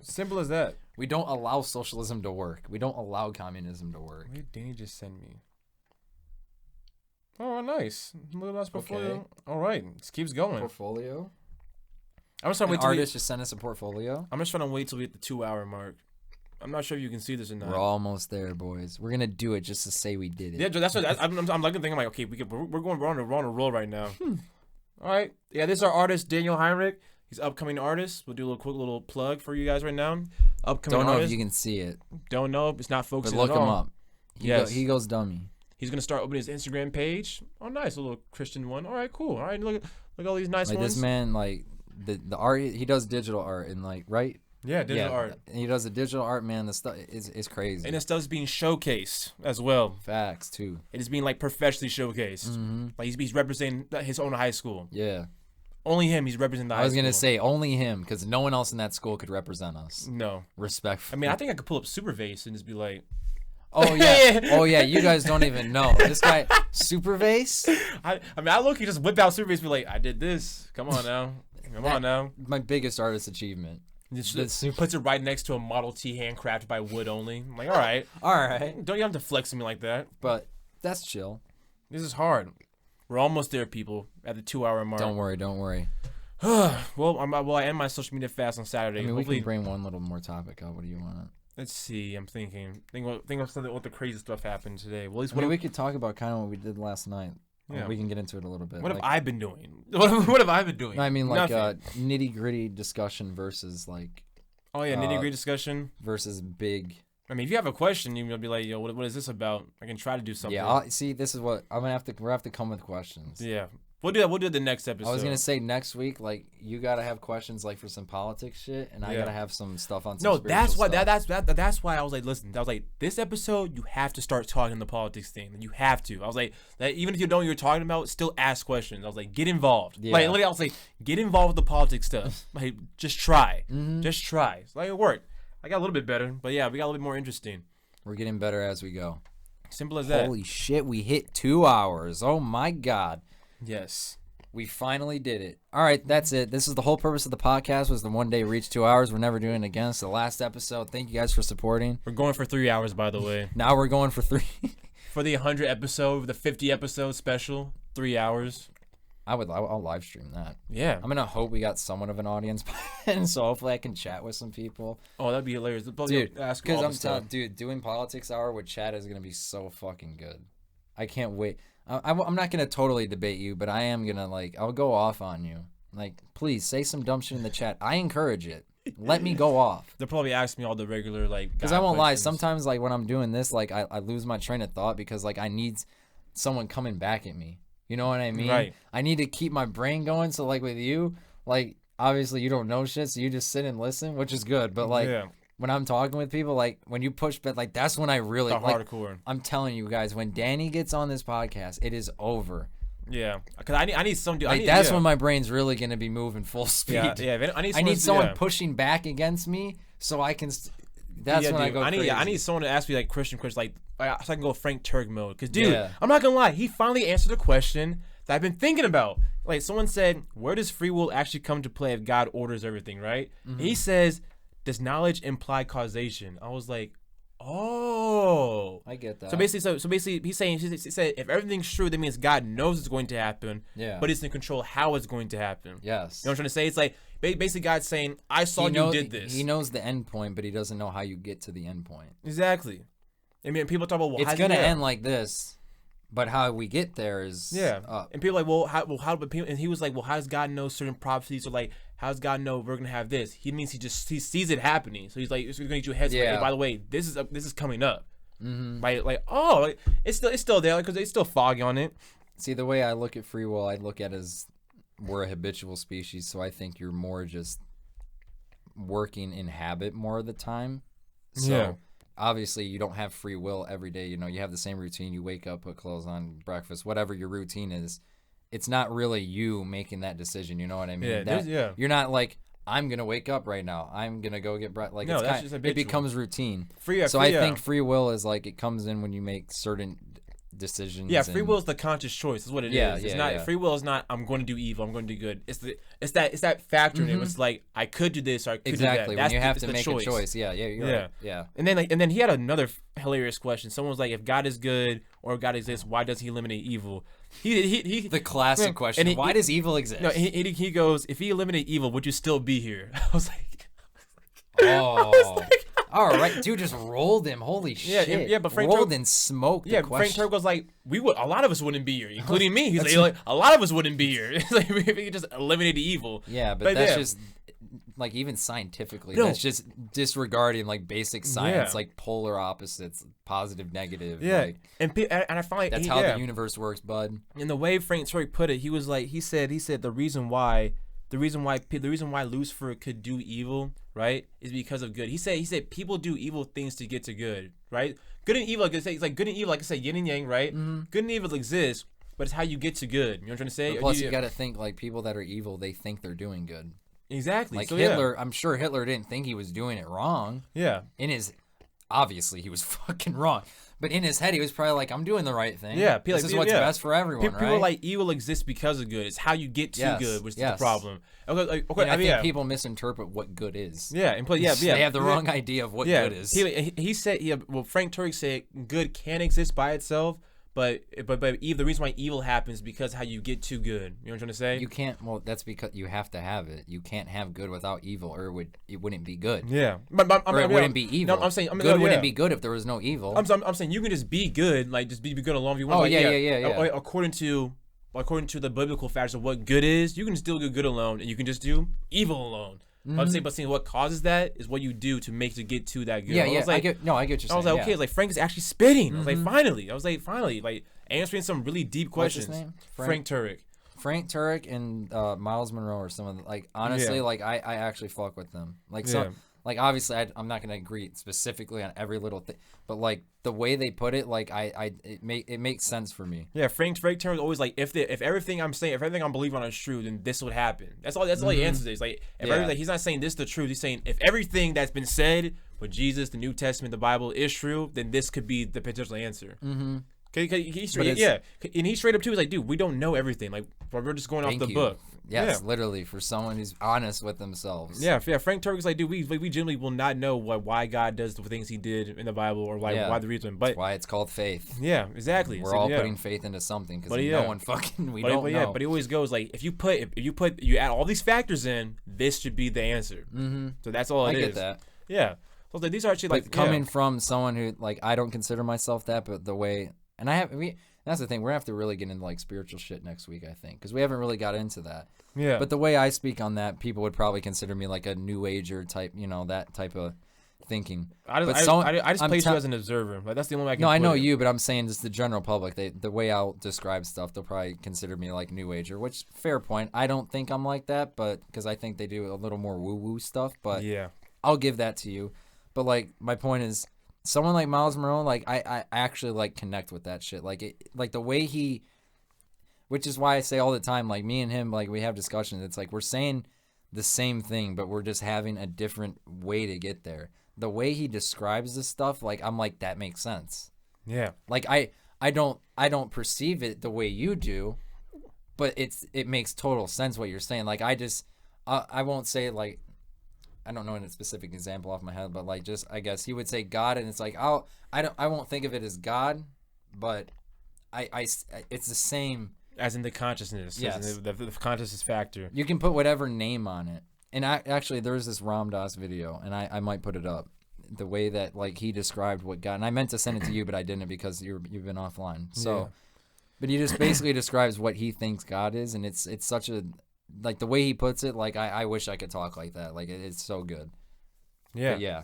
Simple as that. We don't allow socialism to work. We don't allow communism to work. What did Danny just send me? Oh, nice. Look at that portfolio. Okay. All right. This keeps going. Portfolio? I'm just trying to wait till artist just sent us a portfolio? I'm just trying to wait till we hit the 2-hour mark. I'm not sure if you can see this or not. We're almost there, boys. We're gonna do it just to say we did it. Yeah, that's what I'm looking thinking like, okay, we're on a roll right now. All right, yeah, this is our artist Daniel Heinrich. He's an upcoming artist. We'll do a quick little plug for you guys right now. Upcoming Don't know artist. if you can see it. Don't know. It's not focusing. But look at all. him up. He goes dummy. He's gonna start opening his Instagram page. Oh, nice, a little Christian one. All right, cool. All right, look at all these nice ones. This man, like the art, he does digital art and like right. Yeah, digital art. He does a digital art, man. The stuff is crazy. And the stuff's being showcased as well. Facts too. It is being like professionally showcased. Mm-hmm. Like he's representing his own high school. Yeah. Only him. He's representing the high school. I was gonna say only him because no one else in that school could represent us. No. Respectfully. I mean, I think I could pull up Supervase and just be like, oh yeah, oh yeah. You guys don't even know this guy, Supervase. I mean, I look. He just whip out Supervase and be like, I did this. Come on now. Come on now. My biggest artist achievement. Just puts it right next to a Model T handcrafted by wood only. I'm like, all right. Don't you have to flex me like that? But that's chill. This is hard. We're almost there, people, at the 2-hour mark. Don't worry. Well, I end my social media fast on Saturday. I mean, hopefully, we can bring one little more topic out. What do you want? Let's see. I'm thinking. Think of something. What the crazy stuff happened today. Well, at least we could talk about kind of what we did last night. Yeah. We can get into it a little bit. What have I been doing? What have I been doing? No, I mean, like nitty gritty discussion versus like. Oh yeah, nitty gritty discussion versus big. I mean, if you have a question, you'll be like, "Yo, what is this about?" I can try to do something. Yeah, see, this is what I'm gonna have to. We're have to come with questions. Yeah, we'll do that. We'll do it the next episode. I was gonna say next week, like you gotta have questions like for some politics shit, and I gotta have some stuff on. Some that's why stuff. that's why I was like, listen, I was like, this episode you have to start talking the politics thing. You have to. I was like, even if you don't know what you're talking about, still ask questions. I was like, get involved. Yeah. Like literally, I was like, get involved with the politics stuff. Like, just try. Just try. It's like it worked. I got a little bit better, but yeah, we got a little bit more interesting. We're getting better as we go. Simple as that. Holy shit, we hit 2 hours. Oh my God. Yes. We finally did it. All right, that's it. This is the whole purpose of the podcast was the one day reach 2 hours. We're never doing it again. It's the last episode. Thank you guys for supporting. We're going for 3 hours, by the way. Now we're going for 3. For the 100 episode, the 50 episode special, 3 hours. I'll live stream that. Yeah. I'm going to hope we got somewhat of an audience by then, so hopefully I can chat with some people. Oh, that'd be hilarious. Dude, because I'm telling dude, doing politics hour with chat is going to be so fucking good. I can't wait. I'm not going to totally debate you, but I am going to, like, I'll go off on you. Like, please, say some dumb shit in the chat. I encourage it. Let me go off. They'll probably ask me all the regular, like, because I won't lie. Sometimes, like, when I'm doing this, like, I lose my train of thought because, like, I need someone coming back at me. You know what I mean? Right. I need to keep my brain going. So, like, with you, like, obviously you don't know shit, so you just sit and listen, which is good. But, like, when I'm talking with people, like, when you push back, like, that's when I really, the hardcore. I'm telling you guys, when Danny gets on this podcast, it is over. Yeah, because I need some dude. Like that's when my brain's really gonna be moving full speed. Yeah. I need someone pushing back against me so I can. That's when I go crazy. I need someone to ask me like Christian questions, so I can go Frank Turk mode. Because dude, I'm not gonna lie, he finally answered a question that I've been thinking about. Like someone said, where does free will actually come to play if God orders everything, right? Mm-hmm. He says, does knowledge imply causation? I was like, oh, I get that. So basically, he said if everything's true, that means God knows it's going to happen. Yeah. But it's in control how it's going to happen. Yes. You know what I'm trying to say? It's like basically God's saying, I saw you did this. He knows the end point, but he doesn't know how you get to the end point. Exactly. I mean, people talk about it's gonna end like this. But how we get there is up. And people are like, how and he was like, well, how does God know certain prophecies, or like how does God know we're gonna have this? He means he sees it happening. So he's like, it's gonna get you a head start. Hey, by the way, this is coming up. Mm-hmm. Like it's still there because it's still foggy on it. See, the way I look at free will, I look at it as we're a habitual species, so I think you're more just working in habit more of the time. So obviously you don't have free will every day. You know, you have the same routine. You wake up, put clothes on, breakfast, whatever your routine is. It's not really you making that decision. You know what I mean? You're not like, I'm going to wake up right now. I'm going to go get breakfast. Like, no, it becomes routine. I think free will is like, it comes in when you make certain decisions. Yeah, free will is the conscious choice. Is what it is. It's not free will is not I'm going to do evil. I'm going to do good. It's that factor in it. It's like I could do this or I could do that. Exactly. When you have to make a choice. Yeah. Right. Yeah. And then he had another hilarious question. Someone was like, if God is good or if God exists, why does he eliminate evil? He the classic question. Why does evil exist? No, he goes, if he eliminated evil, would you still be here? I was like, oh. All right, dude, just rolled him. Holy shit! Yeah, but Frank rolled and smoked. Yeah, Frank Turk was like, a lot of us wouldn't be here, including me. He's like, a lot of us wouldn't be here. It's like if we could just eliminate the evil. Yeah, but that's just like even scientifically, that's just disregarding like basic science, like polar opposites, positive, negative. Yeah, like, and I find that's how the universe works, bud. And the way Frank Turk put it, he was like, he said the reason why Lucifer could do evil, right, is because of good. He said people do evil things to get to good, right? Good and evil, it's like good and evil, like I said, yin and yang, right? Mm-hmm. Good and evil exists, but it's how you get to good. You know what I'm trying to say? But plus, you got to think like people that are evil, they think they're doing good. Exactly. Like Hitler, I'm sure Hitler didn't think he was doing it wrong. Yeah. Obviously he was fucking wrong. But in his head, he was probably like, I'm doing the right thing. Yeah. This is what's best for everyone, right? People like evil exists because of good. It's how you get to good, which is the problem. Okay, I think people misinterpret what good is. Yeah. And they have the wrong idea of what good is. He said, Frank Turk said good can exist by itself, but the reason why evil happens is because how you get to good. You know what I'm trying to say? You can't. Well, that's because you have to have it. You can't have good without evil, or it wouldn't be good. Yeah, it wouldn't be evil. No, I'm saying good wouldn't be good if there was no evil. I'm saying you can just be good, like just be good alone if you want. Oh yeah. According to the biblical factors of what good is, you can still do good alone, and you can just do evil alone. Mm-hmm. But seeing what causes that is what you do to get to that good. Yeah, I get what you're saying. I was like, okay, it's like Frank is actually spitting. I was like, finally, like answering some really deep questions. What's his name? Frank Turek. Frank Turek and Miles Monroe are some of the, like, honestly, like I actually fuck with them. Like like obviously I'm not gonna agree specifically on every little thing, but like the way they put it, like it makes sense for me. Yeah, Frank Turek is always like, if everything I'm saying, if everything I'm believing on is true, then this would happen. That's all he answers is like, he's not saying this is the truth. He's saying if everything that's been said with Jesus, the New Testament, the Bible is true, then this could be the potential answer. Mm-hmm. And he straight up too is like, dude, we don't know everything. Like, we're just going off the book. Yes, literally, for someone who's honest with themselves. Yeah. Frank Turek is like, dude, we generally will not know why God does the things He did in the Bible or why the reason. But that's why it's called faith. Yeah, exactly. We're all putting faith into something because no one fucking don't know. But he always goes like, if you add all these factors in, this should be the answer. Mm-hmm. So that's all it is. I get that. Yeah. So like, these are actually like coming from someone who, like, I don't consider myself that, but the way. And that's the thing. We're going to have to really get into like spiritual shit next week, I think, because we haven't really got into that. Yeah. But the way I speak on that, people would probably consider me like a new ager type, that type of thinking. I just place you as an observer. Like, that's the only way I can. No, I know you, but I'm saying just the general public. The way I'll describe stuff, they'll probably consider me like new ager, which fair point. I don't think I'm like that, but because I think they do a little more woo woo stuff. But yeah, I'll give that to you. But like my point is, someone like Miles Monroe, like I actually like connect with that shit. Like the way he, which is why I say all the time, like me and him, like we have discussions. It's like we're saying the same thing, but we're just having a different way to get there. The way he describes this stuff, like I'm like, that makes sense. Yeah. Like I don't perceive it the way you do, but it makes total sense what you're saying. Like I won't say like, I don't know a specific example off my head, but like just I guess he would say God, and it's like I won't think of it as God, but it's the same as in the consciousness. Yes. As in the consciousness factor. You can put whatever name on it. And actually, there's this Ram Dass video, and I might put it up. The way that like he described what God, and I meant to send it to you, but I didn't because you've been offline. So, yeah. But he just basically describes what he thinks God is, and it's such a like the way he puts it. Like I wish I could talk like that. Like it's so good. Yeah. But yeah.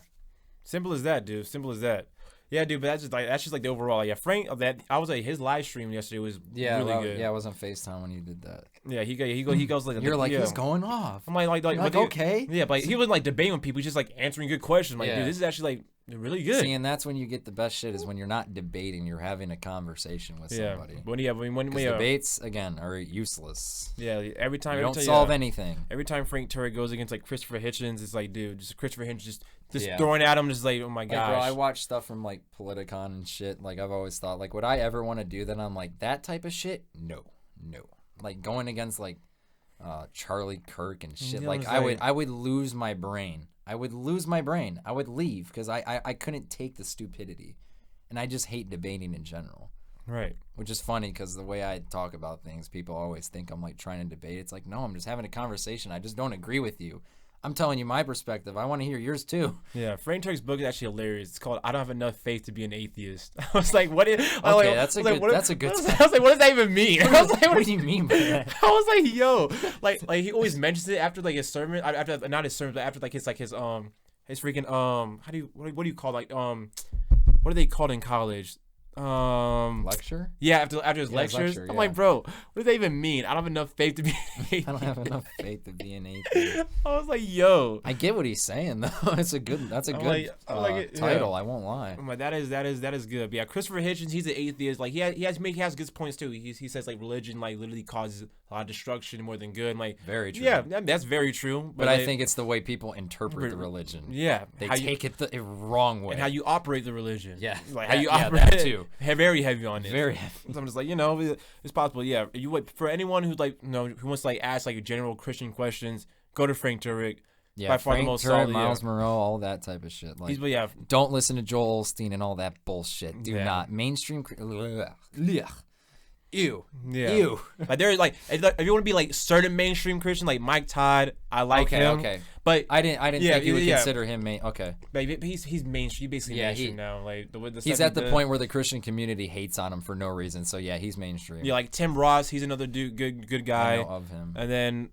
Simple as that, dude. Simple as that. Yeah, dude, but that's just like the overall. Yeah, Frank, I was like his live stream yesterday was really good. Yeah, I was on FaceTime when you did that. Yeah, he goes like you're like he's going off. I'm like okay. Yeah, but he wasn't like debating with people. He's just like answering good questions. I'm like, dude, this is actually like really good. See, and that's when you get the best shit is when you're not debating, you're having a conversation with somebody. When debates again are useless. Yeah, every time you don't solve anything. Every time Frank Turek goes against like Christopher Hitchens, it's like, dude, just Christopher Hitchens just throwing at him, just like, oh my gosh. Like, bro, I watch stuff from like Politicon and shit. Like I've always thought, like, would I ever want to do that? I'm like, that type of shit? No. Like going against like Charlie Kirk and shit. Like I would lose my brain. I would leave because I couldn't take the stupidity, and I just hate debating in general. Right. Which is funny because the way I talk about things, people always think I'm like trying to debate. It's like, no, I'm just having a conversation. I just don't agree with you. I'm telling you my perspective. I want to hear yours too. Yeah, Frank Turek's book is actually hilarious. It's called "I Don't Have Enough Faith to Be an Atheist." I was like, "What?" That's a good. I was like, "What does that even mean?" I was like, "What do you mean by that?" I was like, "Yo, like he always mentions it after like his sermon, after not his sermon, but after like his freaking what do you call what are they called in college? Lecture? Yeah, after his lectures. I'm like, bro, what does that even mean? I don't have enough faith to be an atheist. I don't have enough faith to be an atheist. I was like, yo. I get what he's saying though. That's a good title, I won't lie. I'm like, that is good. But yeah, Christopher Hitchens, he's an atheist. Like he has good points too. He says like religion like literally causes a lot of destruction more than good. I'm like, very true. Yeah, that's very true. But I think it's the way people interpret the religion. Yeah. They take it the wrong way. And how you operate the religion. Yeah. Like how you operate that too. Very heavy on it. Very heavy. So I'm just like, it's possible. Yeah. For anyone who's like, who wants to like ask like general Christian questions, go to Frank Turek. Yeah, by far Frank the most Turek, solid, Miles Moreau, all that type of shit. Like, don't listen to Joel Osteen and all that bullshit. Do not. Mainstream. Ew. Yeah. Ew. Like there's like if you want to be like certain mainstream Christian, like Mike Todd, I like him. Okay. But I didn't think you would consider him main. Okay. But he's mainstream. He's basically mainstream now. Like he's at the point where the Christian community hates on him for no reason. So yeah, he's mainstream. Yeah, like Tim Ross, he's another dude, good guy. I know of him. And then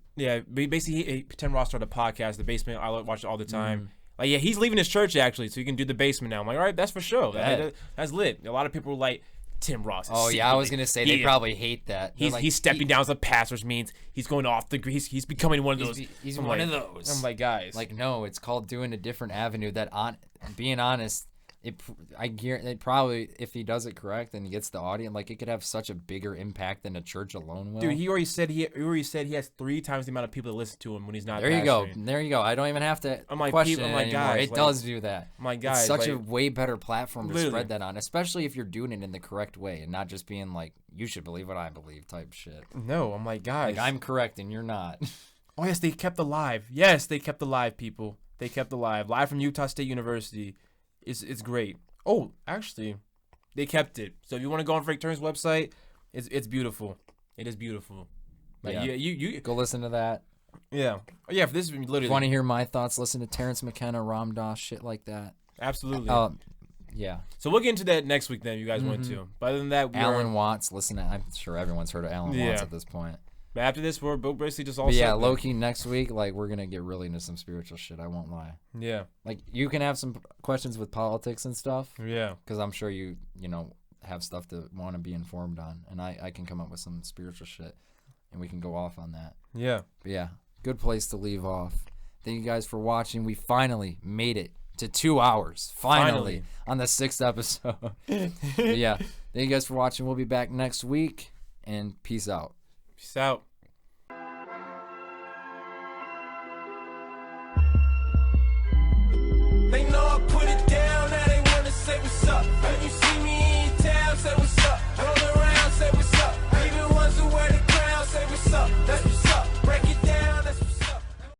basically Tim Ross started a podcast, The Basement. I watch it all the time. Like he's leaving his church actually, so you can do The Basement now. I'm like, all right, that's for sure. That's lit. A lot of people were like, Tim Ross. I was gonna say they probably hate that. He's stepping down as a pastor, which means he's going off the. He's becoming one of those. He's one of those. I'm like, guys. Like, no, it's called doing a different avenue. Being honest, it probably, if he does it correct and he gets the audience, like it could have such a bigger impact than a church alone will. Dude, he already said he has 3 times the amount of people that listen to him when he's not. There you go. I don't even have to question it anymore. Guys, it does do that. My guys, it's such a way better platform to spread that on, especially if you're doing it in the correct way and not just being like, you should believe what I believe type shit. No, I'm like, guys, like, I'm correct and you're not. Oh yes, they kept alive. Yes, they kept alive, people. They kept alive. Live from Utah State University. It's great. Oh, actually, they kept it. So if you want to go on Frank Turek's website, it's beautiful. It is beautiful. Like, yeah, you go listen to that. Yeah. Oh, yeah. For this, literally. If you want to hear my thoughts, listen to Terrence McKenna, Ram Dass, shit like that. Absolutely. Yeah. So we'll get into that next week then. If you guys want to. But other than that, Alan Watts. Listen to. I'm sure everyone's heard of Alan Watts at this point. But after this, we're basically just all. But yeah, low-key next week, like we're gonna get really into some spiritual shit. I won't lie. Yeah. Like you can have some questions with politics and stuff. Yeah. Because I'm sure you have stuff to want to be informed on, and I can come up with some spiritual shit, and we can go off on that. Yeah. But yeah, good place to leave off. Thank you guys for watching. We finally made it to 2 hours. Finally. On the 6th episode. But yeah, thank you guys for watching. We'll be back next week, and peace out. Peace out.